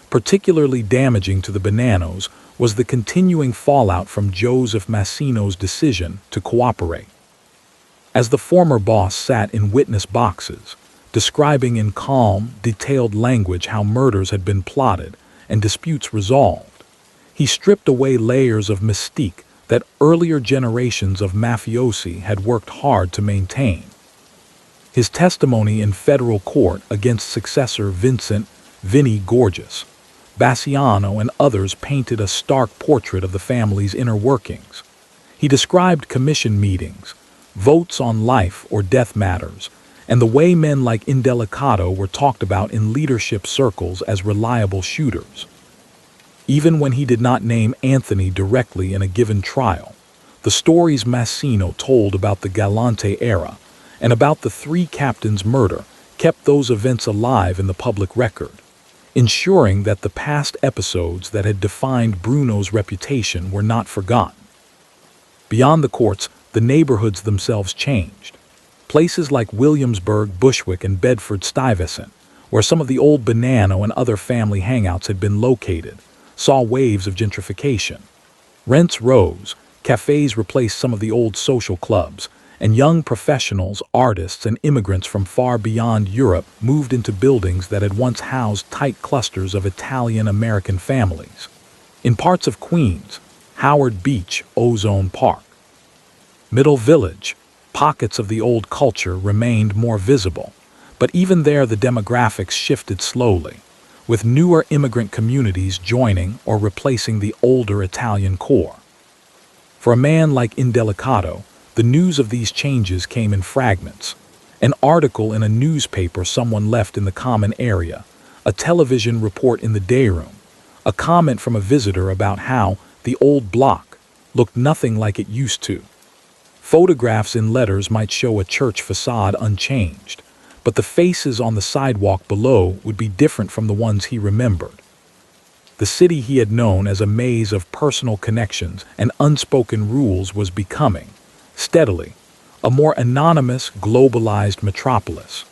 Particularly damaging to the Bonannos was the continuing fallout from Joseph Massino's decision to cooperate. As the former boss sat in witness boxes, describing in calm, detailed language how murders had been plotted and disputes resolved, he stripped away layers of mystique that earlier generations of mafiosi had worked hard to maintain. His testimony in federal court against successor Vinnie Gorgeous, Bassiano, and others painted a stark portrait of the family's inner workings. He described commission meetings, votes on life or death matters, and the way men like Indelicato were talked about in leadership circles as reliable shooters. Even when he did not name Anthony directly in a given trial, the stories Massino told about the Galante era and about the three captains' murder kept those events alive in the public record, ensuring that the past episodes that had defined Bruno's reputation were not forgotten. Beyond the courts, the neighborhoods themselves changed. Places like Williamsburg, Bushwick, and Bedford-Stuyvesant, where some of the old Bonanno and other family hangouts had been located, saw waves of gentrification. Rents rose, cafes replaced some of the old social clubs, and young professionals, artists, and immigrants from far beyond Europe moved into buildings that had once housed tight clusters of Italian-American families. In parts of Queens, Howard Beach, Ozone Park, Middle Village, pockets of the old culture remained more visible, but even there the demographics shifted slowly, with newer immigrant communities joining or replacing the older Italian core. For a man like Indelicato, the news of these changes came in fragments. An article in a newspaper someone left in the common area, a television report in the day room, a comment from a visitor about how the old block looked nothing like it used to. Photographs in letters might show a church facade unchanged, but the faces on the sidewalk below would be different from the ones he remembered. The city he had known as a maze of personal connections and unspoken rules was becoming, steadily, a more anonymous, globalized metropolis.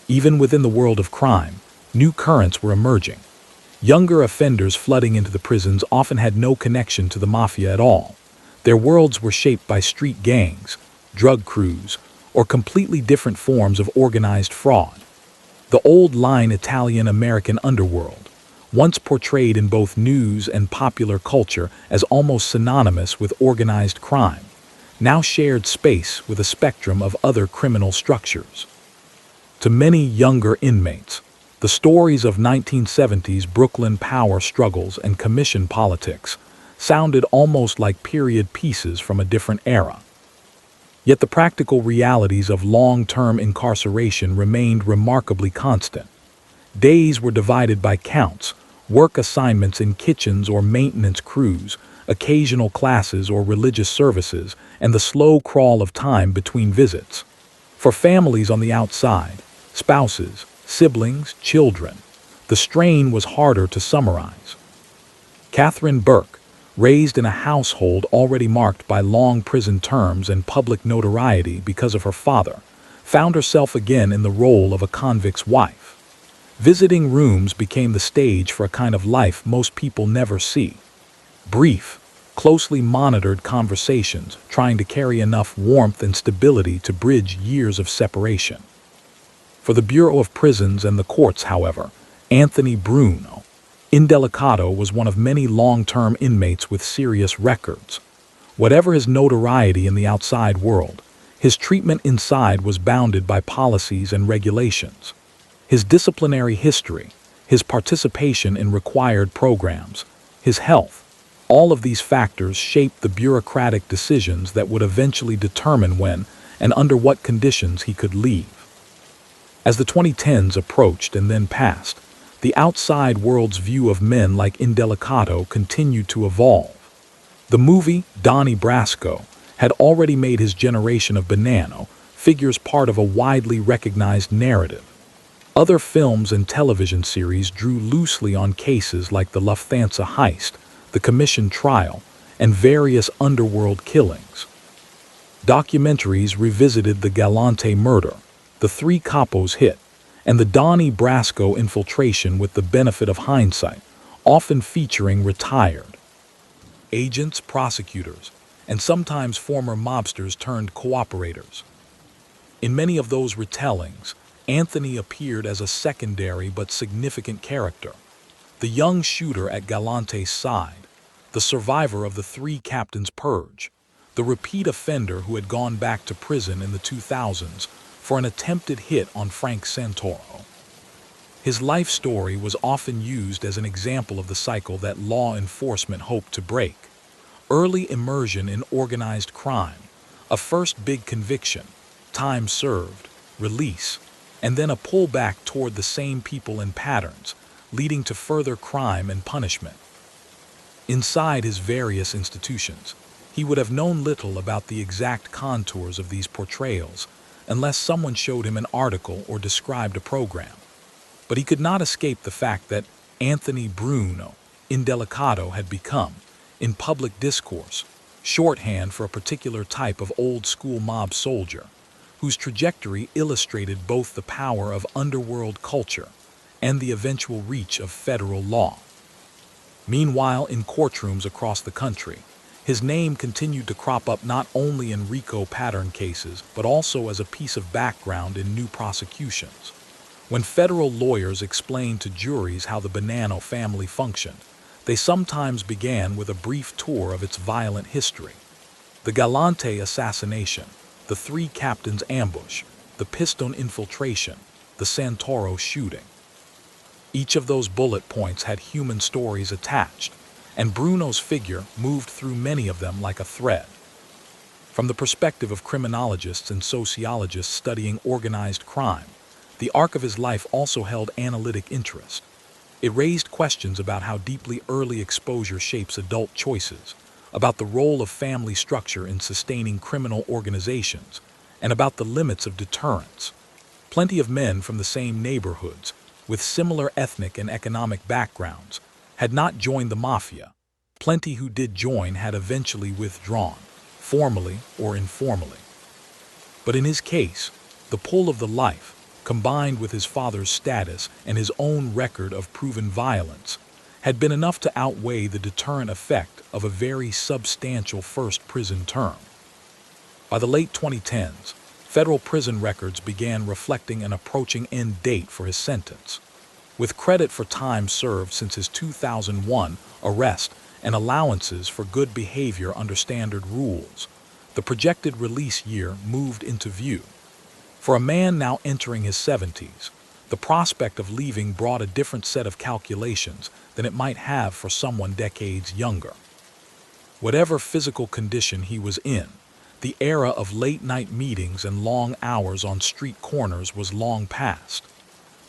Even within the world of crime, new currents were emerging. Younger offenders flooding into the prisons often had no connection to the mafia at all. Their worlds were shaped by street gangs, drug crews, or completely different forms of organized fraud. The old-line Italian-American underworld, once portrayed in both news and popular culture as almost synonymous with organized crime, now shared space with a spectrum of other criminal structures. To many younger inmates, the stories of 1970s Brooklyn power struggles and commission politics sounded almost like period pieces from a different era. Yet the practical realities of long-term incarceration remained remarkably constant. Days were divided by counts, work assignments in kitchens or maintenance crews, occasional classes or religious services, and the slow crawl of time between visits. For families on the outside, spouses, siblings, children, the strain was harder to summarize. Catherine Burke, raised in a household already marked by long prison terms and public notoriety because of her father, found herself again in the role of a convict's wife. Visiting rooms became the stage for a kind of life most people never see. Brief, closely monitored conversations trying to carry enough warmth and stability to bridge years of separation. For the Bureau of Prisons and the courts, however, Anthony Indelicato was one of many long-term inmates with serious records. Whatever his notoriety in the outside world, his treatment inside was bounded by policies and regulations. His disciplinary history, his participation in required programs, his health, all of these factors shaped the bureaucratic decisions that would eventually determine when and under what conditions he could leave. As the 2010s approached and then passed, the outside world's view of men like Indelicato continued to evolve. The movie Donnie Brasco had already made his generation of Banano figures part of a widely recognized narrative. Other films and television series drew loosely on cases like the Lufthansa heist, the Commission trial, and various underworld killings. Documentaries revisited the Galante murder, the Three Capos hit, and the Donnie Brasco infiltration with the benefit of hindsight, often featuring retired agents, prosecutors, and sometimes former mobsters turned cooperators. In many of those retellings, Anthony appeared as a secondary but significant character. The young shooter at Galante's side, the survivor of the Three Captains purge, the repeat offender who had gone back to prison in the 2000s for an attempted hit on Frank Santoro. His life story was often used as an example of the cycle that law enforcement hoped to break. Early immersion in organized crime, a first big conviction, time served, release, and then a pullback toward the same people and patterns, leading to further crime and punishment. Inside his various institutions, he would have known little about the exact contours of these portrayals unless someone showed him an article or described a program. But he could not escape the fact that Anthony Indelicato had become, in public discourse, shorthand for a particular type of old-school mob soldier, whose trajectory illustrated both the power of underworld culture and the eventual reach of federal law. Meanwhile, in courtrooms across the country, his name continued to crop up not only in RICO pattern cases, but also as a piece of background in new prosecutions. When federal lawyers explained to juries how the Banano family functioned, they sometimes began with a brief tour of its violent history. The Galante assassination, the Three Captains ambush, the Piston infiltration, the Santoro shooting. Each of those bullet points had human stories attached, and Bruno's figure moved through many of them like a thread. From the perspective of criminologists and sociologists studying organized crime, the arc of his life also held analytic interest. It raised questions about how deeply early exposure shapes adult choices, about the role of family structure in sustaining criminal organizations, and about the limits of deterrence. Plenty of men from the same neighborhoods, with similar ethnic and economic backgrounds, had not joined the mafia. Plenty who did join had eventually withdrawn, formally or informally. But in his case, the pull of the life, combined with his father's status and his own record of proven violence, had been enough to outweigh the deterrent effect of a very substantial first prison term. By the late 2010s, federal prison records began reflecting an approaching end date for his sentence. With credit for time served since his 2001 arrest and allowances for good behavior under standard rules, the projected release year moved into view. For a man now entering his 70s, the prospect of leaving brought a different set of calculations than it might have for someone decades younger. Whatever physical condition he was in, the era of late-night meetings and long hours on street corners was long past.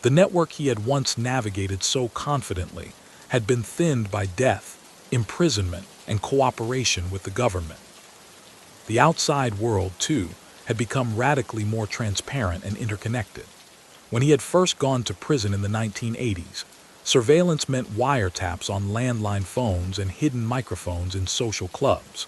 The network he had once navigated so confidently had been thinned by death, imprisonment, and cooperation with the government. The outside world, too, had become radically more transparent and interconnected. When he had first gone to prison in the 1980s, surveillance meant wiretaps on landline phones and hidden microphones in social clubs.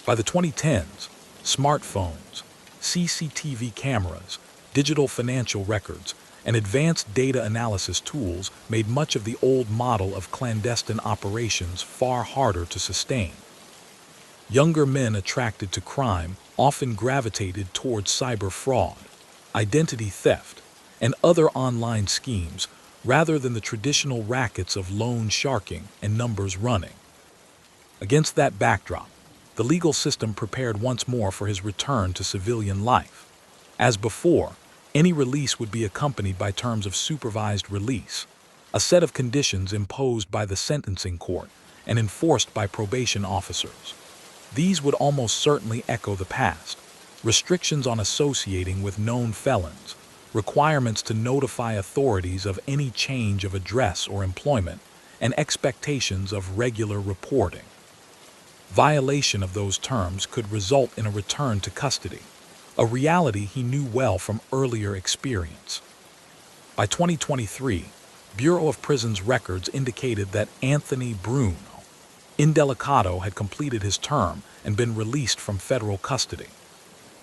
By the 2010s, smartphones, CCTV cameras, digital financial records, and advanced data analysis tools made much of the old model of clandestine operations far harder to sustain. Younger men attracted to crime often gravitated towards cyber fraud, identity theft, and other online schemes rather than the traditional rackets of loan sharking and numbers running. Against that backdrop, the legal system prepared once more for his return to civilian life. As before, any release would be accompanied by terms of supervised release, a set of conditions imposed by the sentencing court and enforced by probation officers. These would almost certainly echo the past: restrictions on associating with known felons, requirements to notify authorities of any change of address or employment, and expectations of regular reporting. Violation of those terms could result in a return to custody, a reality he knew well from earlier experience. By 2023, Bureau of Prisons records indicated that Anthony Indelicato had completed his term and been released from federal custody.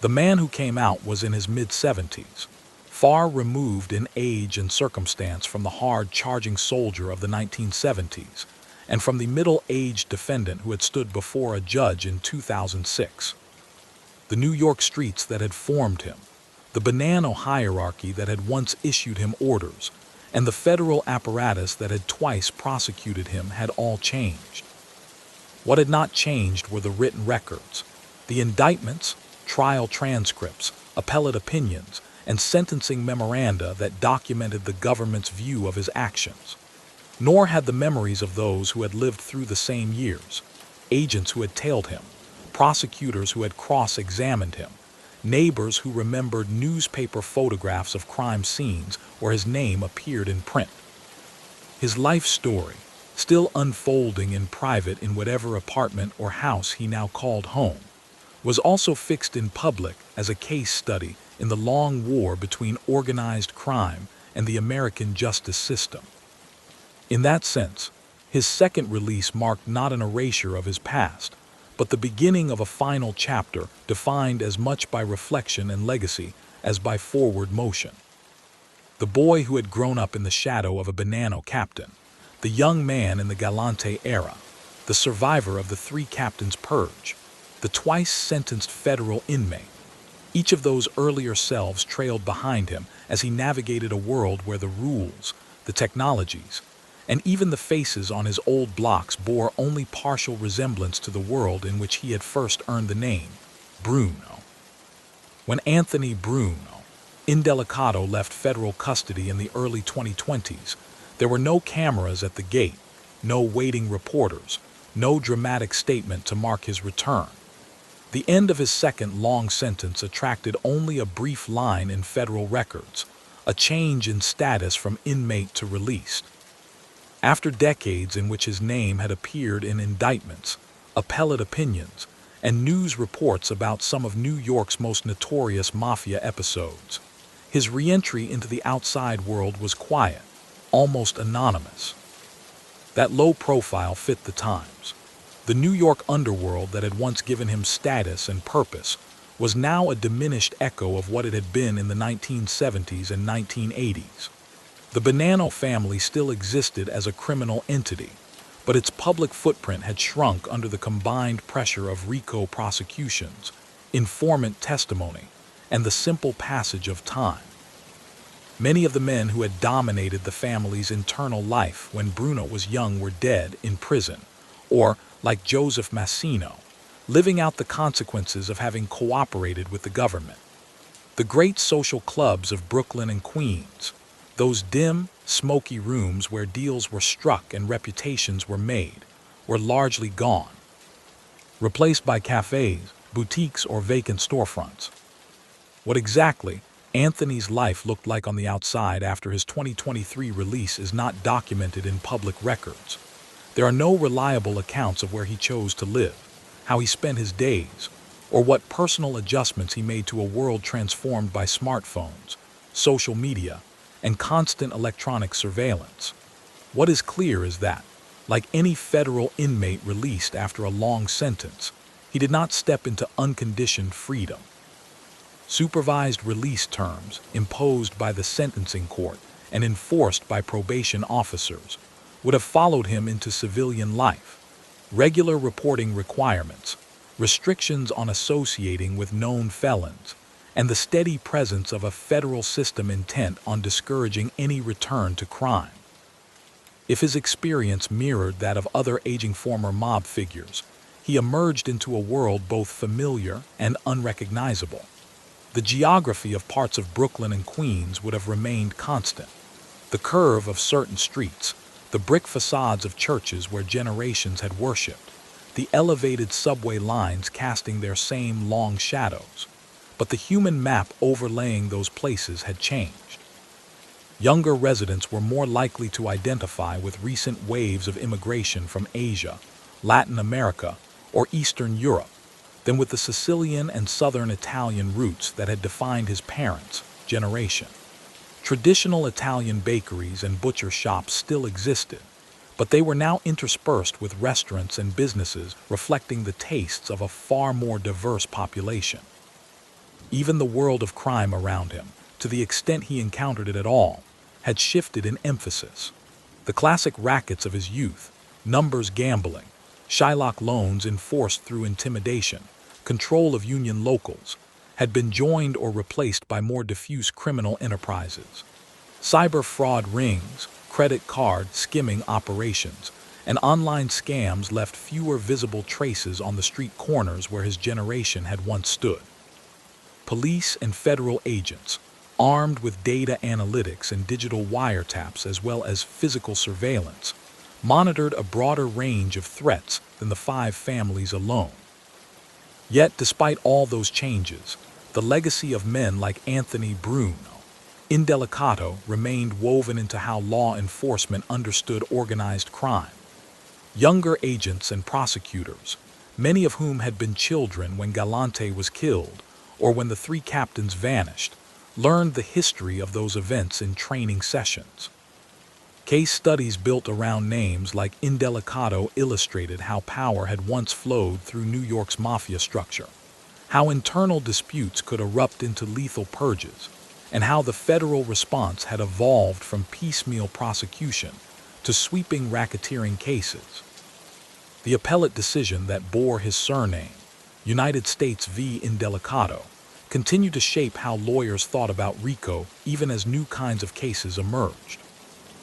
The man who came out was in his mid-70s, far removed in age and circumstance from the hard-charging soldier of the 1970s, and from the middle-aged defendant who had stood before a judge in 2006. The New York streets that had formed him, the banana hierarchy that had once issued him orders, and the federal apparatus that had twice prosecuted him had all changed. What had not changed were the written records, the indictments, trial transcripts, appellate opinions, and sentencing memoranda that documented the government's view of his actions. Nor had the memories of those who had lived through the same years, agents who had tailed him, prosecutors who had cross-examined him, neighbors who remembered newspaper photographs of crime scenes where his name appeared in print. His life story, still unfolding in private in whatever apartment or house he now called home, was also fixed in public as a case study in the long war between organized crime and the American justice system. In that sense, his second release marked not an erasure of his past, but the beginning of a final chapter defined as much by reflection and legacy as by forward motion. The boy who had grown up in the shadow of a banana captain, the young man in the Galante era, the survivor of the three captains' purge, the twice-sentenced federal inmate, each of those earlier selves trailed behind him as he navigated a world where the rules, the technologies, and even the faces on his old blocks bore only partial resemblance to the world in which he had first earned the name, Bruno. When Anthony Indelicato left federal custody in the early 2020s, there were no cameras at the gate, no waiting reporters, no dramatic statement to mark his return. The end of his second long sentence attracted only a brief line in federal records, a change in status from inmate to released. After decades in which his name had appeared in indictments, appellate opinions, and news reports about some of New York's most notorious mafia episodes, his re-entry into the outside world was quiet, almost anonymous. That low profile fit the times. The New York underworld that had once given him status and purpose was now a diminished echo of what it had been in the 1970s and 1980s. The Banana family still existed as a criminal entity, but its public footprint had shrunk under the combined pressure of RICO prosecutions, informant testimony, and the simple passage of time. Many of the men who had dominated the family's internal life when Bruno was young were dead in prison, or, like Joseph Massino, living out the consequences of having cooperated with the government. The great social clubs of Brooklyn and Queens, those dim, smoky rooms where deals were struck and reputations were made, were largely gone, replaced by cafes, boutiques, or vacant storefronts. What exactly Anthony's life looked like on the outside after his 2023 release is not documented in public records. There are no reliable accounts of where he chose to live, how he spent his days, or what personal adjustments he made to a world transformed by smartphones, social media, and constant electronic surveillance. What is clear is that, like any federal inmate released after a long sentence, he did not step into unconditioned freedom. Supervised release terms, imposed by the sentencing court and enforced by probation officers, would have followed him into civilian life. Regular reporting requirements, restrictions on associating with known felons, and the steady presence of a federal system intent on discouraging any return to crime. If his experience mirrored that of other aging former mob figures, he emerged into a world both familiar and unrecognizable. The geography of parts of Brooklyn and Queens would have remained constant. The curve of certain streets, the brick facades of churches where generations had worshipped, the elevated subway lines casting their same long shadows. But the human map overlaying those places had changed. Younger residents were more likely to identify with recent waves of immigration from Asia, Latin America, or Eastern Europe than with the Sicilian and Southern Italian roots that had defined his parents' generation. Traditional Italian bakeries and butcher shops still existed, but they were now interspersed with restaurants and businesses reflecting the tastes of a far more diverse population. Even the world of crime around him, to the extent he encountered it at all, had shifted in emphasis. The classic rackets of his youth, numbers gambling, Shylock loans enforced through intimidation, control of union locals, had been joined or replaced by more diffuse criminal enterprises. Cyber fraud rings, credit card skimming operations, and online scams left fewer visible traces on the street corners where his generation had once stood. Police and federal agents, armed with data analytics and digital wiretaps as well as physical surveillance, monitored a broader range of threats than the five families alone. Yet, despite all those changes, the legacy of men like Anthony Indelicato remained woven into how law enforcement understood organized crime. Younger agents and prosecutors, many of whom had been children when Galante was killed or when the three captains vanished, learned the history of those events in training sessions. Case studies built around names like Indelicato illustrated how power had once flowed through New York's mafia structure, how internal disputes could erupt into lethal purges, and how the federal response had evolved from piecemeal prosecution to sweeping racketeering cases. The appellate decision that bore his surname, United States v. Indelicato, continued to shape how lawyers thought about RICO even as new kinds of cases emerged.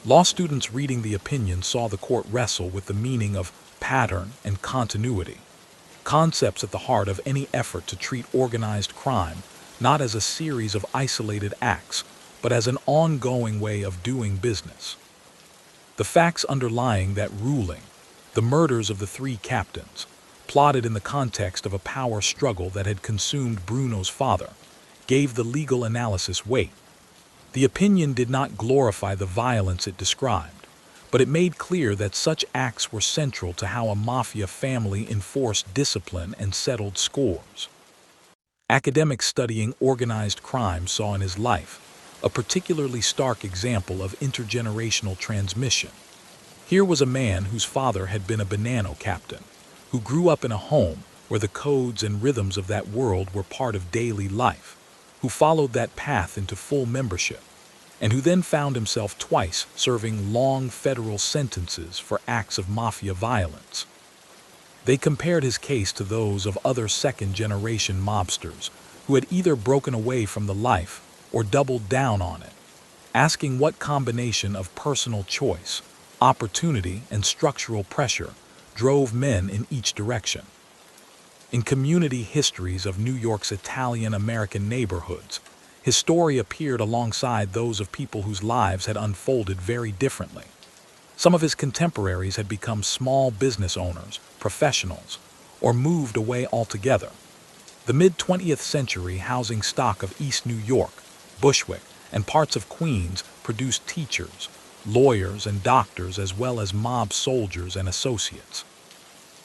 Law students reading the opinion saw the court wrestle with the meaning of pattern and continuity, concepts at the heart of any effort to treat organized crime not as a series of isolated acts, but as an ongoing way of doing business. The facts underlying that ruling, the murders of the three captains, plotted in the context of a power struggle that had consumed Bruno's father, gave the legal analysis weight. The opinion did not glorify the violence it described, but it made clear that such acts were central to how a mafia family enforced discipline and settled scores. Academics studying organized crime saw in his life a particularly stark example of intergenerational transmission. Here was a man whose father had been a banana captain, who grew up in a home where the codes and rhythms of that world were part of daily life, who followed that path into full membership, and who then found himself twice serving long federal sentences for acts of mafia violence. They compared his case to those of other second-generation mobsters who had either broken away from the life or doubled down on it, asking what combination of personal choice, opportunity, and structural pressure drove men in each direction. In community histories of New York's Italian-American neighborhoods, his story appeared alongside those of people whose lives had unfolded very differently. Some of his contemporaries had become small business owners, professionals, or moved away altogether. The mid-20th century housing stock of East New York, Bushwick, and parts of Queens produced teachers, lawyers, and doctors as well as mob soldiers and associates.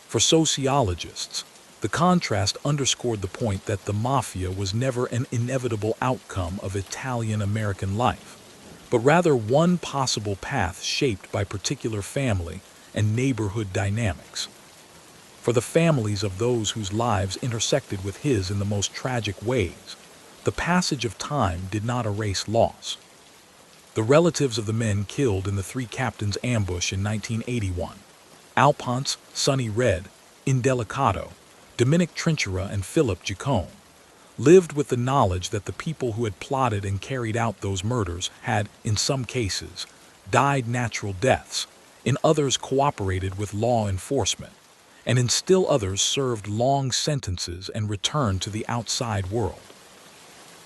For sociologists, the contrast underscored the point that the mafia was never an inevitable outcome of Italian-American life, but rather one possible path shaped by particular family and neighborhood dynamics. For the families of those whose lives intersected with his in the most tragic ways, the passage of time did not erase loss. The relatives of the men killed in the three captains' ambush in 1981, Alphonse, Sonny Red, Indelicato, Dominic Trinchera, and Philip Jacome, lived with the knowledge that the people who had plotted and carried out those murders had, in some cases, died natural deaths, in others cooperated with law enforcement, and in still others served long sentences and returned to the outside world.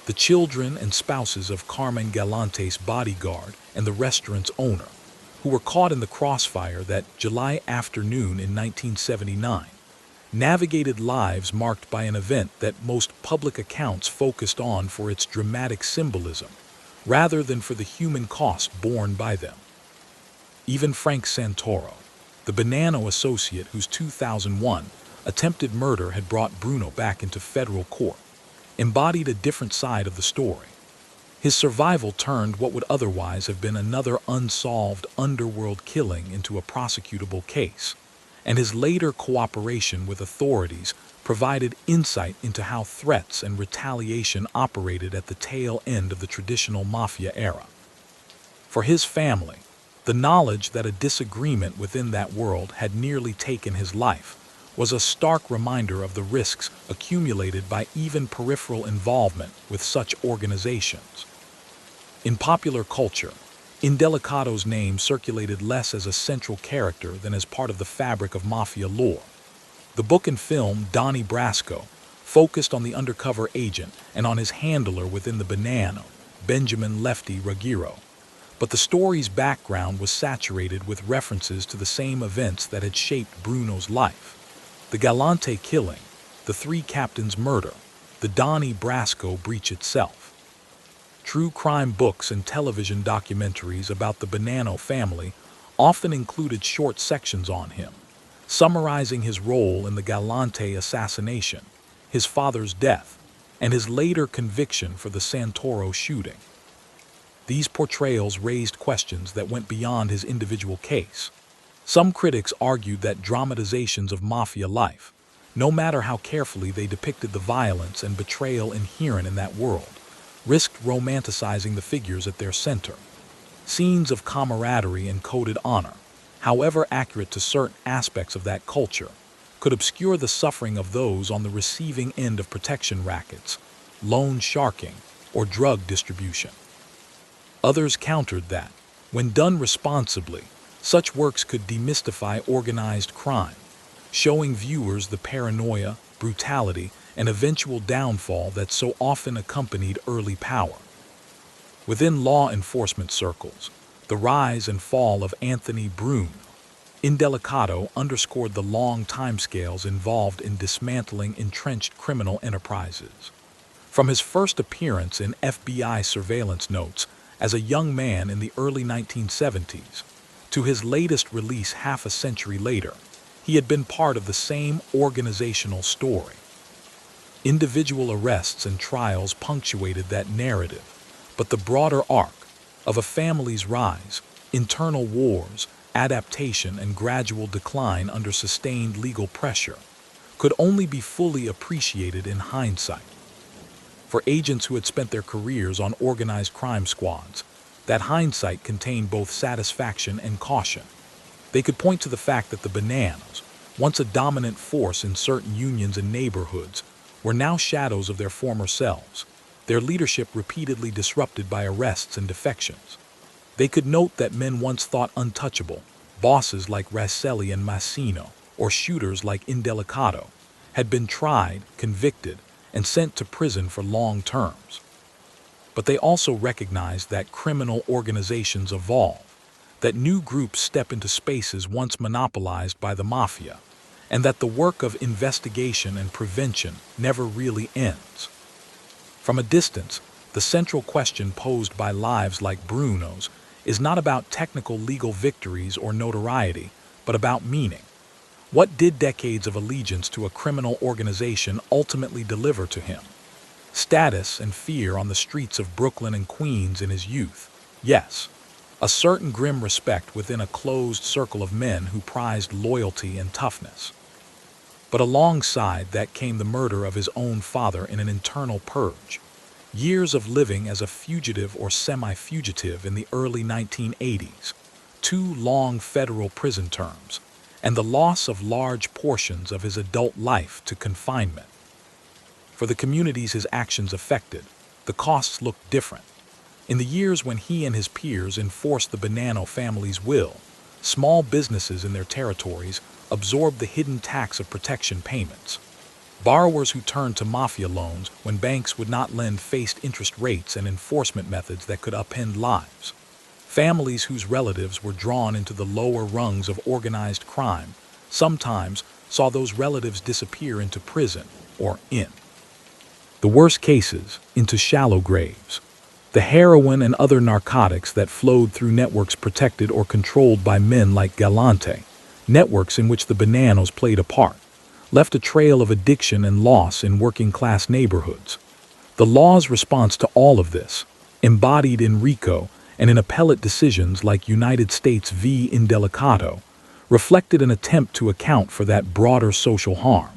The children and spouses of Carmen Galante's bodyguard and the restaurant's owner, who were caught in the crossfire that July afternoon in 1979, navigated lives marked by an event that most public accounts focused on for its dramatic symbolism, rather than for the human cost borne by them. Even Frank Santoro, the Bonanno associate whose 2001 attempted murder had brought Bruno back into federal court, embodied a different side of the story. His survival turned what would otherwise have been another unsolved underworld killing into a prosecutable case, and his later cooperation with authorities provided insight into how threats and retaliation operated at the tail end of the traditional mafia era. For his family, the knowledge that a disagreement within that world had nearly taken his life was a stark reminder of the risks accumulated by even peripheral involvement with such organizations. In popular culture, Indelicato's name circulated less as a central character than as part of the fabric of mafia lore. The book and film Donnie Brasco focused on the undercover agent and on his handler within the Bonanno, Benjamin Lefty Ruggiero, but the story's background was saturated with references to the same events that had shaped Bruno's life: the Galante killing, the three captains' murder, the Donnie Brasco breach itself. True crime books and television documentaries about the Bonanno family often included short sections on him, summarizing his role in the Galante assassination, his father's death, and his later conviction for the Santoro shooting. These portrayals raised questions that went beyond his individual case. Some critics argued that dramatizations of mafia life, no matter how carefully they depicted the violence and betrayal inherent in that world, risked romanticizing the figures at their center. Scenes of camaraderie and coded honor, however accurate to certain aspects of that culture, could obscure the suffering of those on the receiving end of protection rackets, loan sharking, or drug distribution. Others countered that, when done responsibly, such works could demystify organized crime, showing viewers the paranoia, brutality, and eventual downfall that so often accompanied early power. Within law enforcement circles, the rise and fall of Anthony Indelicato underscored the long timescales involved in dismantling entrenched criminal enterprises. From his first appearance in FBI surveillance notes as a young man in the early 1970s, to his latest release half a century later, he had been part of the same organizational story. Individual arrests and trials punctuated that narrative, but the broader arc of a family's rise, internal wars, adaptation, and gradual decline under sustained legal pressure could only be fully appreciated in hindsight. For agents who had spent their careers on organized crime squads, that hindsight contained both satisfaction and caution. They could point to the fact that the Bonannos, once a dominant force in certain unions and neighborhoods, were now shadows of their former selves, their leadership repeatedly disrupted by arrests and defections. They could note that men once thought untouchable, bosses like Rasselli and Massino, or shooters like Indelicato, had been tried, convicted, and sent to prison for long terms. But they also recognized that criminal organizations evolve, that new groups step into spaces once monopolized by the mafia, and that the work of investigation and prevention never really ends. From a distance, the central question posed by lives like Bruno's is not about technical legal victories or notoriety, but about meaning. What did decades of allegiance to a criminal organization ultimately deliver to him? Status and fear on the streets of Brooklyn and Queens in his youth, yes. A certain grim respect within a closed circle of men who prized loyalty and toughness. But alongside that came the murder of his own father in an internal purge, Years of living as a fugitive or semi-fugitive in the early 1980s, 2 long federal prison terms, and the loss of large portions of his adult life to confinement. For the communities his actions affected, the costs looked different. In the years when he and his peers enforced the Bonanno family's will, small businesses in their territories absorbed the hidden tax of protection payments. Borrowers who turned to mafia loans when banks would not lend faced interest rates and enforcement methods that could upend lives. Families whose relatives were drawn into the lower rungs of organized crime sometimes saw those relatives disappear into prison or in the worst cases, into shallow graves. The heroin and other narcotics that flowed through networks protected or controlled by men like Galante, networks in which the Bonannos played a part, left a trail of addiction and loss in working-class neighborhoods. The law's response to all of this, embodied in RICO and in appellate decisions like United States v. Indelicato, reflected an attempt to account for that broader social harm.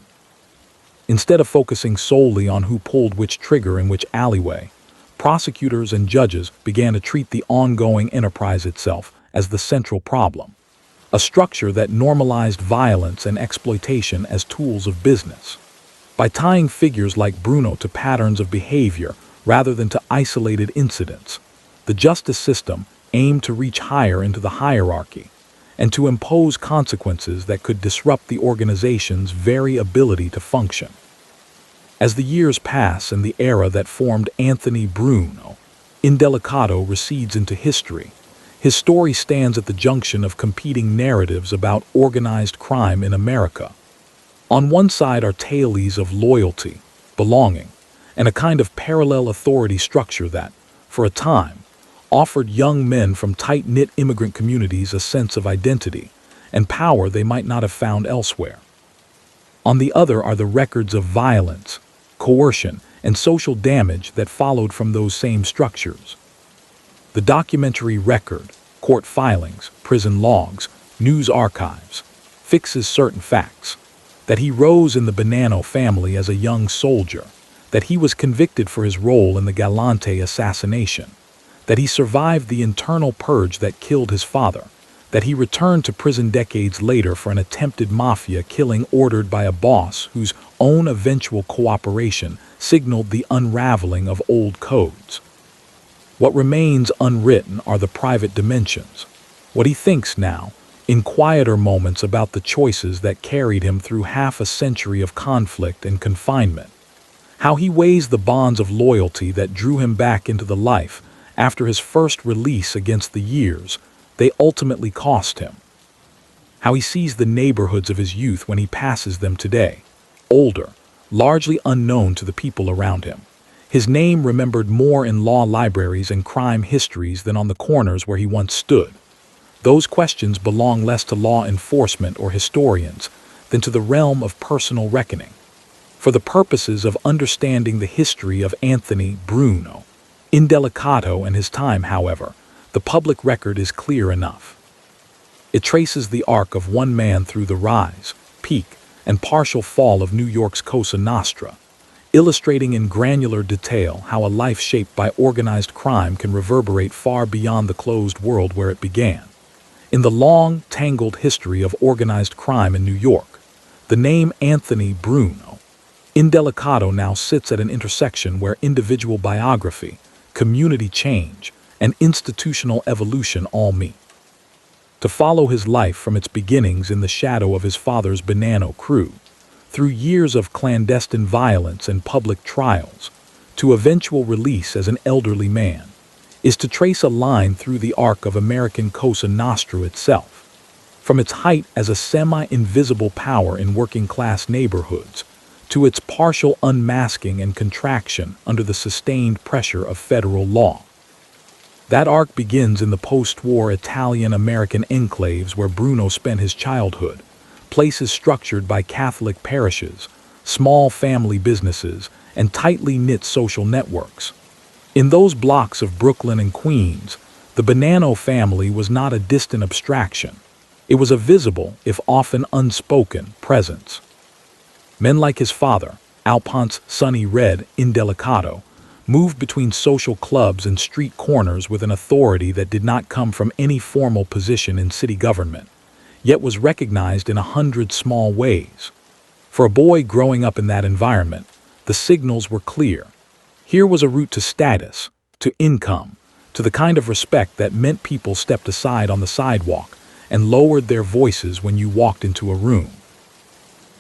Instead of focusing solely on who pulled which trigger in which alleyway, prosecutors and judges began to treat the ongoing enterprise itself as the central problem, a structure that normalized violence and exploitation as tools of business. By tying figures like Bruno to patterns of behavior rather than to isolated incidents, the justice system aimed to reach higher into the hierarchy and to impose consequences that could disrupt the organization's very ability to function. As the years pass and the era that formed Anthony Bruno Indelicato recedes into history, his story stands at the junction of competing narratives about organized crime in America. On one side are tales of loyalty, belonging, and a kind of parallel authority structure that, for a time, offered young men from tight-knit immigrant communities a sense of identity and power they might not have found elsewhere. On the other are the records of violence, coercion, and social damage that followed from those same structures. The documentary record, court filings, prison logs, news archives, fixes certain facts: that he rose in the Bonanno family as a young soldier, that he was convicted for his role in the Galante assassination, that he survived the internal purge that killed his father, that he returned to prison decades later for an attempted mafia killing ordered by a boss whose own eventual cooperation signaled the unraveling of old codes. What remains unwritten are the private dimensions, what he thinks now, in quieter moments, about the choices that carried him through half a century of conflict and confinement, how he weighs the bonds of loyalty that drew him back into the life after his first release against the years they ultimately cost him, how he sees the neighborhoods of his youth when he passes them today, older, largely unknown to the people around him, his name remembered more in law libraries and crime histories than on the corners where he once stood. Those questions belong less to law enforcement or historians than to the realm of personal reckoning. For the purposes of understanding the history of Anthony Bruno Indelicato and his time, however, the public record is clear enough. It traces the arc of one man through the rise, peak, and partial fall of New York's Cosa Nostra, illustrating in granular detail how a life shaped by organized crime can reverberate far beyond the closed world where it began. In the long, tangled history of organized crime in New York, the name Anthony Bruno Indelicato now sits at an intersection where individual biography, community change, and institutional evolution all meet. To follow his life from its beginnings in the shadow of his father's Bonanno crew, through years of clandestine violence and public trials, to eventual release as an elderly man, is to trace a line through the arc of American Cosa Nostra itself. From its height as a semi-invisible power in working-class neighborhoods, to its partial unmasking and contraction under the sustained pressure of federal law. That arc begins in the post-war Italian-American enclaves where Bruno spent his childhood, places structured by Catholic parishes, small family businesses, and tightly knit social networks. In those blocks of Brooklyn and Queens, the Bonanno family was not a distant abstraction. It was a visible, if often unspoken, presence. Men like his father, Alphonse Sonny Red Indelicato, moved between social clubs and street corners with an authority that did not come from any formal position in city government, yet was recognized in 100 small ways. For a boy growing up in that environment, the signals were clear. Here was a route to status, to income, to the kind of respect that meant people stepped aside on the sidewalk and lowered their voices when you walked into a room.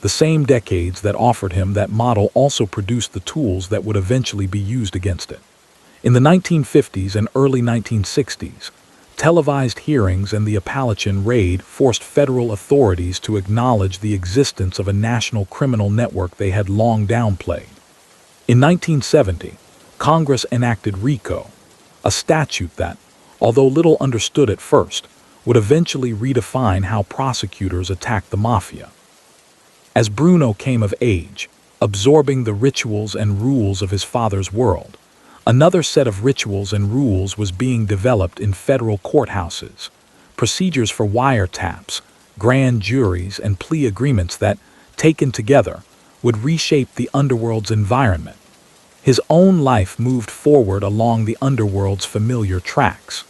The same decades that offered him that model also produced the tools that would eventually be used against it. In the 1950s and early 1960s, televised hearings and the Appalachian Raid forced federal authorities to acknowledge the existence of a national criminal network they had long downplayed. In 1970, Congress enacted RICO, a statute that, although little understood at first, would eventually redefine how prosecutors attacked the mafia. As Bruno came of age, absorbing the rituals and rules of his father's world, another set of rituals and rules was being developed in federal courthouses, procedures for wiretaps, grand juries, and plea agreements that, taken together, would reshape the underworld's environment. His own life moved forward along the underworld's familiar tracks.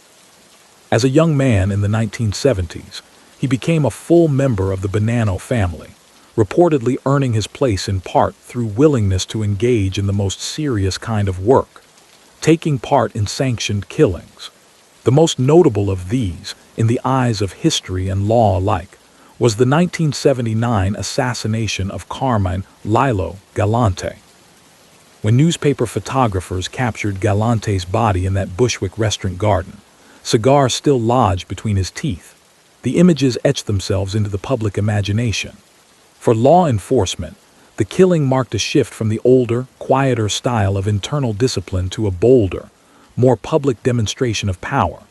As a young man in the 1970s, he became a full member of the Bonanno family, reportedly earning his place in part through willingness to engage in the most serious kind of work, taking part in sanctioned killings. The most notable of these, in the eyes of history and law alike, was the 1979 assassination of Carmine "Lilo" Galante. When newspaper photographers captured Galante's body in that Bushwick restaurant garden, cigar still lodged between his teeth, the images etched themselves into the public imagination. For law enforcement, the killing marked a shift from the older, quieter style of internal discipline to a bolder, more public demonstration of power.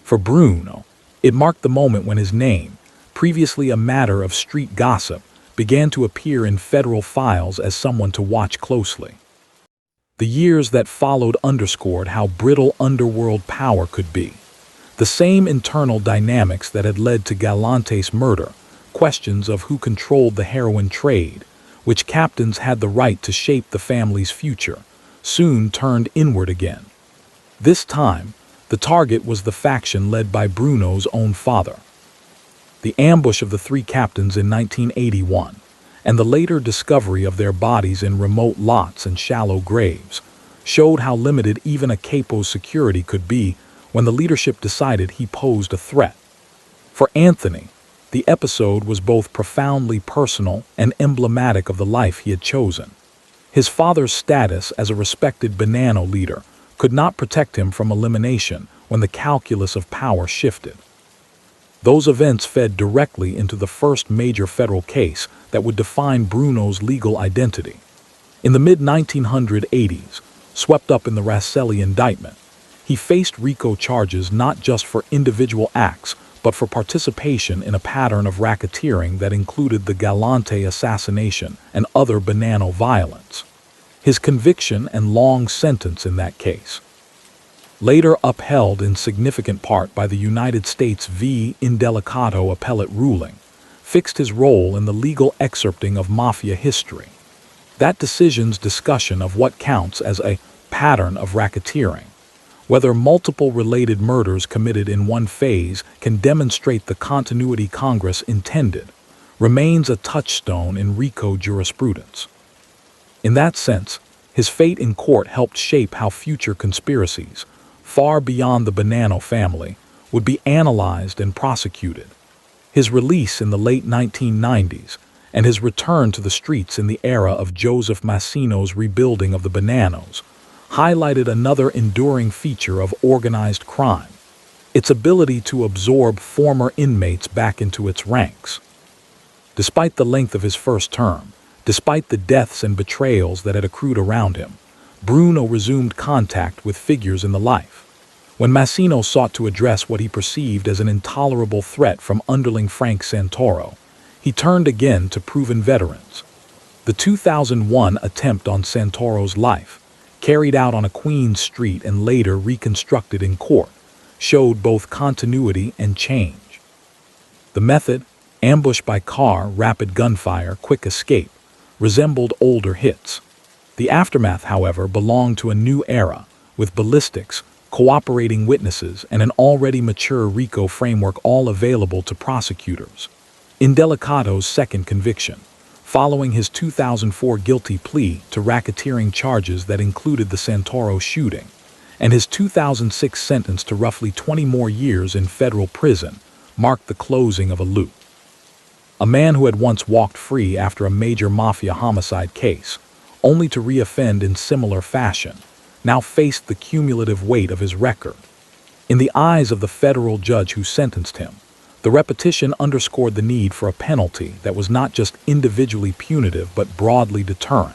For Bruno, it marked the moment when his name, previously a matter of street gossip, began to appear in federal files as someone to watch closely. The years that followed underscored how brittle underworld power could be. The same internal dynamics that had led to Galante's murder, questions of who controlled the heroin trade, which captains had the right to shape the family's future, soon turned inward again. This time, the target was the faction led by Bruno's own father. The ambush of the three captains in 1981, and the later discovery of their bodies in remote lots and shallow graves, showed how limited even a capo's security could be when the leadership decided he posed a threat. For Anthony, the episode was both profoundly personal and emblematic of the life he had chosen. His father's status as a respected Bonanno leader could not protect him from elimination when the calculus of power shifted. Those events fed directly into the first major federal case that would define Bruno's legal identity. In the mid-1980s, swept up in the Rasselli indictment, he faced RICO charges not just for individual acts, but for participation in a pattern of racketeering that included the Galante assassination and other Bonanno violence. His conviction and long sentence in that case, later upheld in significant part by the United States v. Indelicato appellate ruling, fixed his role in the legal excerpting of mafia history. That decision's discussion of what counts as a pattern of racketeering, whether multiple related murders committed in one phase can demonstrate the continuity Congress intended, remains a touchstone in RICO jurisprudence. In that sense, his fate in court helped shape how future conspiracies, far beyond the Bonanno family, would be analyzed and prosecuted. His release in the late 1990s and his return to the streets in the era of Joseph Massino's rebuilding of the Bonannos highlighted another enduring feature of organized crime, its ability to absorb former inmates back into its ranks. Despite the length of his first term, despite the deaths and betrayals that had accrued around him, Bruno resumed contact with figures in the life. When Massino sought to address what he perceived as an intolerable threat from underling Frank Santoro, he turned again to proven veterans. The 2001 attempt on Santoro's life, carried out on a Queens street and later reconstructed in court, showed both continuity and change. The method, ambush by car, rapid gunfire, quick escape, resembled older hits. The aftermath, however, belonged to a new era, with ballistics, cooperating witnesses, and an already mature RICO framework all available to prosecutors. Indelicato's second conviction, following his 2004 guilty plea to racketeering charges that included the Santoro shooting, and his 2006 sentence to roughly 20 more years in federal prison, marked the closing of a loop. A man who had once walked free after a major mafia homicide case, only to reoffend in similar fashion, now faced the cumulative weight of his record. In the eyes of the federal judge who sentenced him, the repetition underscored the need for a penalty that was not just individually punitive but broadly deterrent,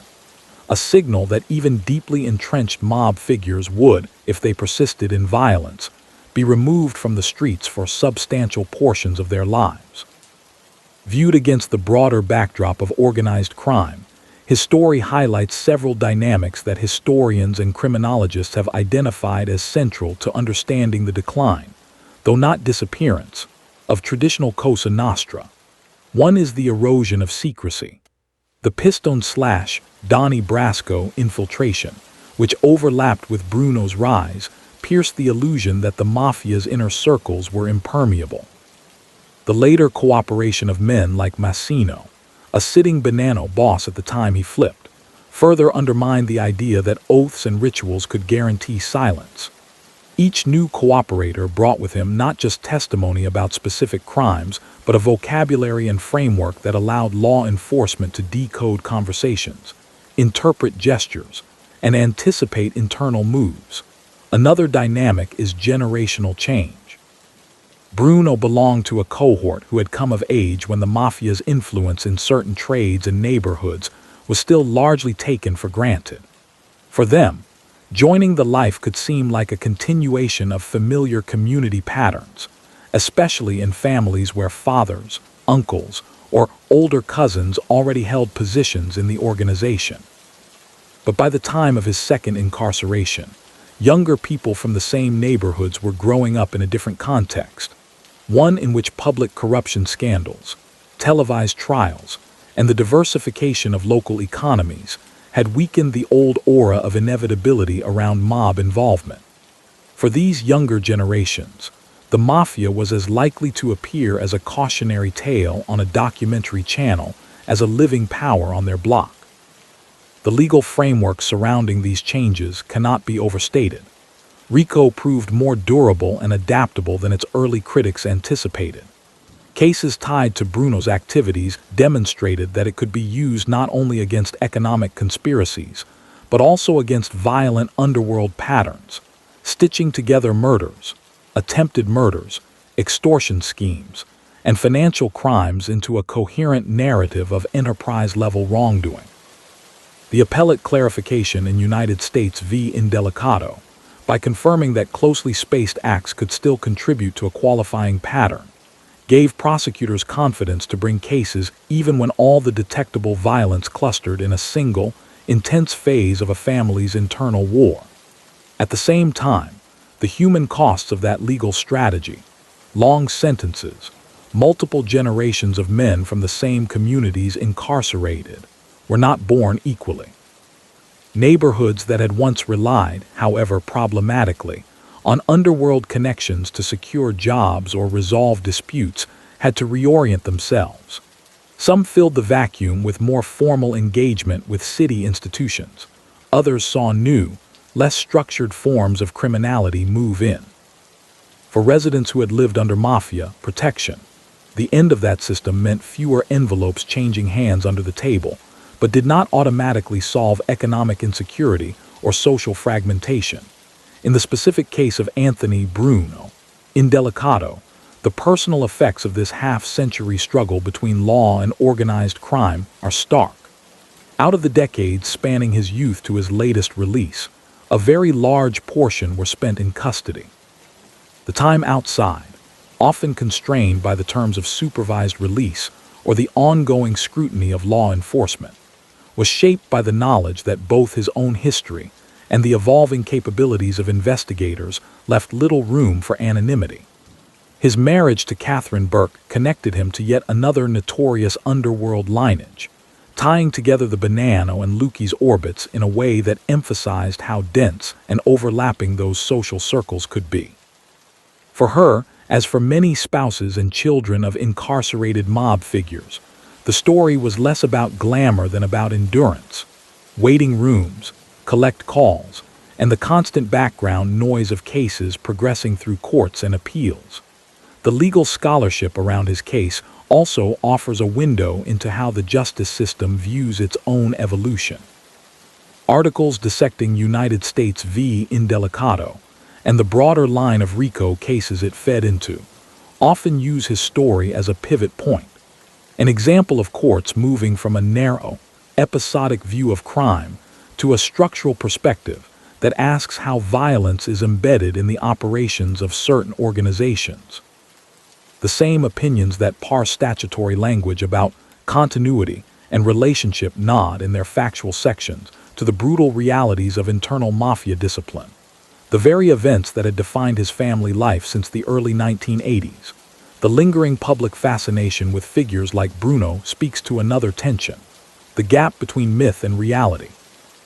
a signal that even deeply entrenched mob figures would, if they persisted in violence, be removed from the streets for substantial portions of their lives. Viewed against the broader backdrop of organized crime, his story highlights several dynamics that historians and criminologists have identified as central to understanding the decline, though not disappearance, of traditional Cosa Nostra. One is the erosion of secrecy. The Pistone/Donnie Brasco infiltration, which overlapped with Bruno's rise, pierced the illusion that the mafia's inner circles were impermeable. The later cooperation of men like Massino, a sitting Bonanno boss at the time he flipped, further undermined the idea that oaths and rituals could guarantee silence. Each new cooperator brought with him not just testimony about specific crimes, but a vocabulary and framework that allowed law enforcement to decode conversations, interpret gestures, and anticipate internal moves. Another dynamic is generational change. Bruno belonged to a cohort who had come of age when the mafia's influence in certain trades and neighborhoods was still largely taken for granted. For them, joining the life could seem like a continuation of familiar community patterns, especially in families where fathers, uncles, or older cousins already held positions in the organization. But by the time of his second incarceration, younger people from the same neighborhoods were growing up in a different context, one in which public corruption scandals, televised trials, and the diversification of local economies had weakened the old aura of inevitability around mob involvement. For these younger generations, the mafia was as likely to appear as a cautionary tale on a documentary channel as a living power on their block. The legal framework surrounding these changes cannot be overstated. RICO proved more durable and adaptable than its early critics anticipated. Cases tied to Bruno's activities demonstrated that it could be used not only against economic conspiracies, but also against violent underworld patterns, stitching together murders, attempted murders, extortion schemes, and financial crimes into a coherent narrative of enterprise-level wrongdoing. The appellate clarification in United States v. Indelicato, by confirming that closely spaced acts could still contribute to a qualifying pattern, gave prosecutors confidence to bring cases even when all the detectable violence clustered in a single, intense phase of a family's internal war. At the same time, the human costs of that legal strategy, long sentences, multiple generations of men from the same communities incarcerated, were not borne equally. Neighborhoods that had once relied, however problematically, on underworld connections to secure jobs or resolve disputes had to reorient themselves. Some filled the vacuum with more formal engagement with city institutions. Others saw new, less structured forms of criminality move in. For residents who had lived under mafia protection, the end of that system meant fewer envelopes changing hands under the table, but did not automatically solve economic insecurity or social fragmentation. In the specific case of Anthony Bruno Indelicato, the personal effects of this half-century struggle between law and organized crime are stark. Out of the decades spanning his youth to his latest release, a very large portion were spent in custody. The time outside, often constrained by the terms of supervised release or the ongoing scrutiny of law enforcement, was shaped by the knowledge that both his own history and the evolving capabilities of investigators left little room for anonymity. His marriage to Catherine Burke connected him to yet another notorious underworld lineage, tying together the Bonanno and Lucchese orbits in a way that emphasized how dense and overlapping those social circles could be. For her, as for many spouses and children of incarcerated mob figures, the story was less about glamour than about endurance. Waiting rooms, collect calls, and the constant background noise of cases progressing through courts and appeals. The legal scholarship around his case also offers a window into how the justice system views its own evolution. Articles dissecting United States v. Indelicato and the broader line of RICO cases it fed into often use his story as a pivot point, an example of courts moving from a narrow, episodic view of crime to a structural perspective that asks how violence is embedded in the operations of certain organizations. The same opinions that parse statutory language about continuity and relationship nod in their factual sections to the brutal realities of internal mafia discipline, the very events that had defined his family life since the early 1980s. The lingering public fascination with figures like Bruno speaks to another tension, the gap between myth and reality.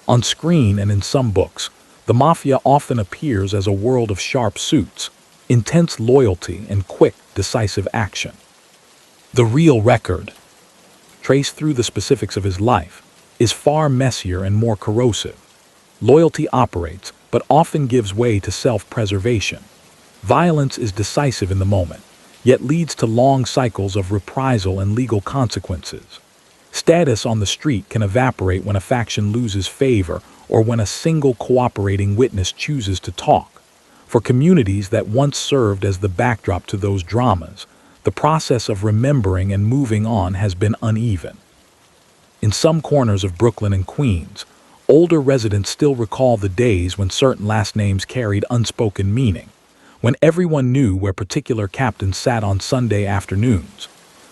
On screen and in some books, the mafia often appears as a world of sharp suits, intense loyalty, and quick, decisive action. The real record, traced through the specifics of his life, is far messier and more corrosive. Loyalty operates, but often gives way to self-preservation. Violence is decisive in the moment, yet leads to long cycles of reprisal and legal consequences. Status on the street can evaporate when a faction loses favor or when a single cooperating witness chooses to talk. For communities that once served as the backdrop to those dramas, the process of remembering and moving on has been uneven. In some corners of Brooklyn and Queens, older residents still recall the days when certain last names carried unspoken meaning, when everyone knew where particular captains sat on Sunday afternoons,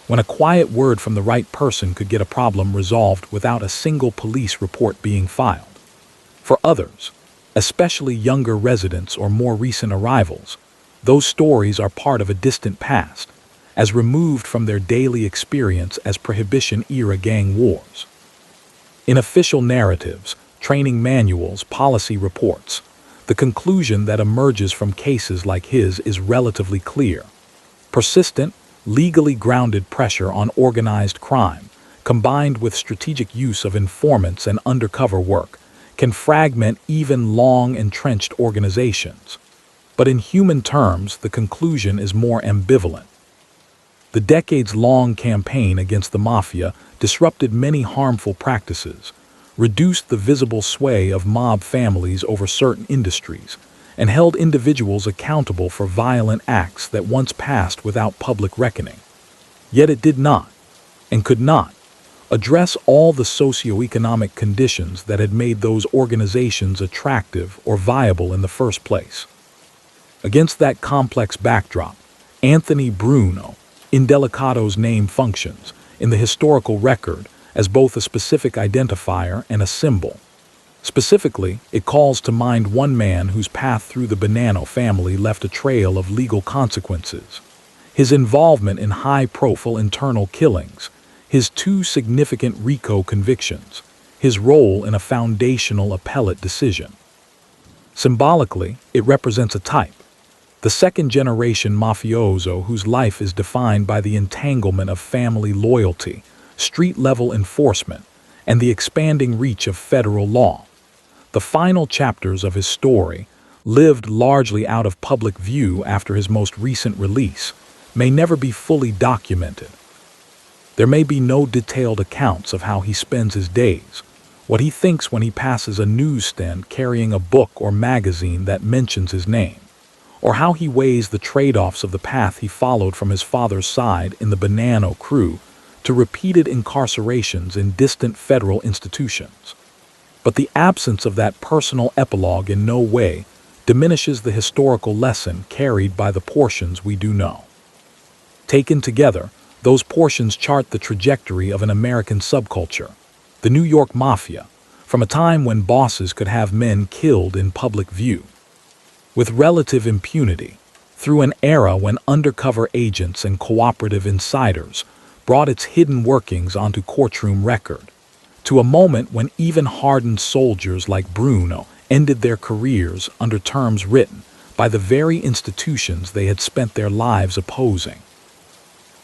when a quiet word from the right person could get a problem resolved without a single police report being filed. For others, especially younger residents or more recent arrivals, those stories are part of a distant past, as removed from their daily experience as Prohibition-era gang wars. In official narratives, training manuals, policy reports, the conclusion that emerges from cases like his is relatively clear. Persistent, legally grounded pressure on organized crime, combined with strategic use of informants and undercover work, can fragment even long-entrenched organizations. But in human terms, the conclusion is more ambivalent. The decades-long campaign against the mafia disrupted many harmful practices, reduced the visible sway of mob families over certain industries, and held individuals accountable for violent acts that once passed without public reckoning. Yet it did not, and could not, address all the socioeconomic conditions that had made those organizations attractive or viable in the first place. Against that complex backdrop, Anthony Indelicato's name functions, in the historical record, as both a specific identifier and a symbol. Specifically, it calls to mind one man whose path through the Bonanno family left a trail of legal consequences. His involvement in high-profile internal killings, his two significant RICO convictions, his role in a foundational appellate decision. Symbolically, it represents a type, the second-generation mafioso whose life is defined by the entanglement of family loyalty, street-level enforcement, and the expanding reach of federal law. The final chapters of his story, lived largely out of public view after his most recent release, may never be fully documented. There may be no detailed accounts of how he spends his days, what he thinks when he passes a newsstand carrying a book or magazine that mentions his name, or how he weighs the trade-offs of the path he followed from his father's side in the Bonanno crew to repeated incarcerations in distant federal institutions. But the absence of that personal epilogue in no way diminishes the historical lesson carried by the portions we do know. Taken together, those portions chart the trajectory of an American subculture, the New York Mafia, from a time when bosses could have men killed in public view, with relative impunity, through an era when undercover agents and cooperative insiders brought its hidden workings onto courtroom record, to a moment when even hardened soldiers like Bruno ended their careers under terms written by the very institutions they had spent their lives opposing.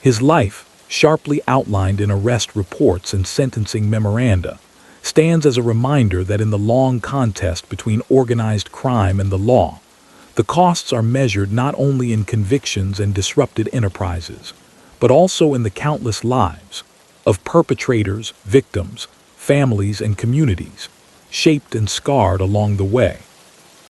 His life, sharply outlined in arrest reports and sentencing memoranda, stands as a reminder that in the long contest between organized crime and the law, the costs are measured not only in convictions and disrupted enterprises, but also in the countless lives of perpetrators, victims, families, and communities, shaped and scarred along the way.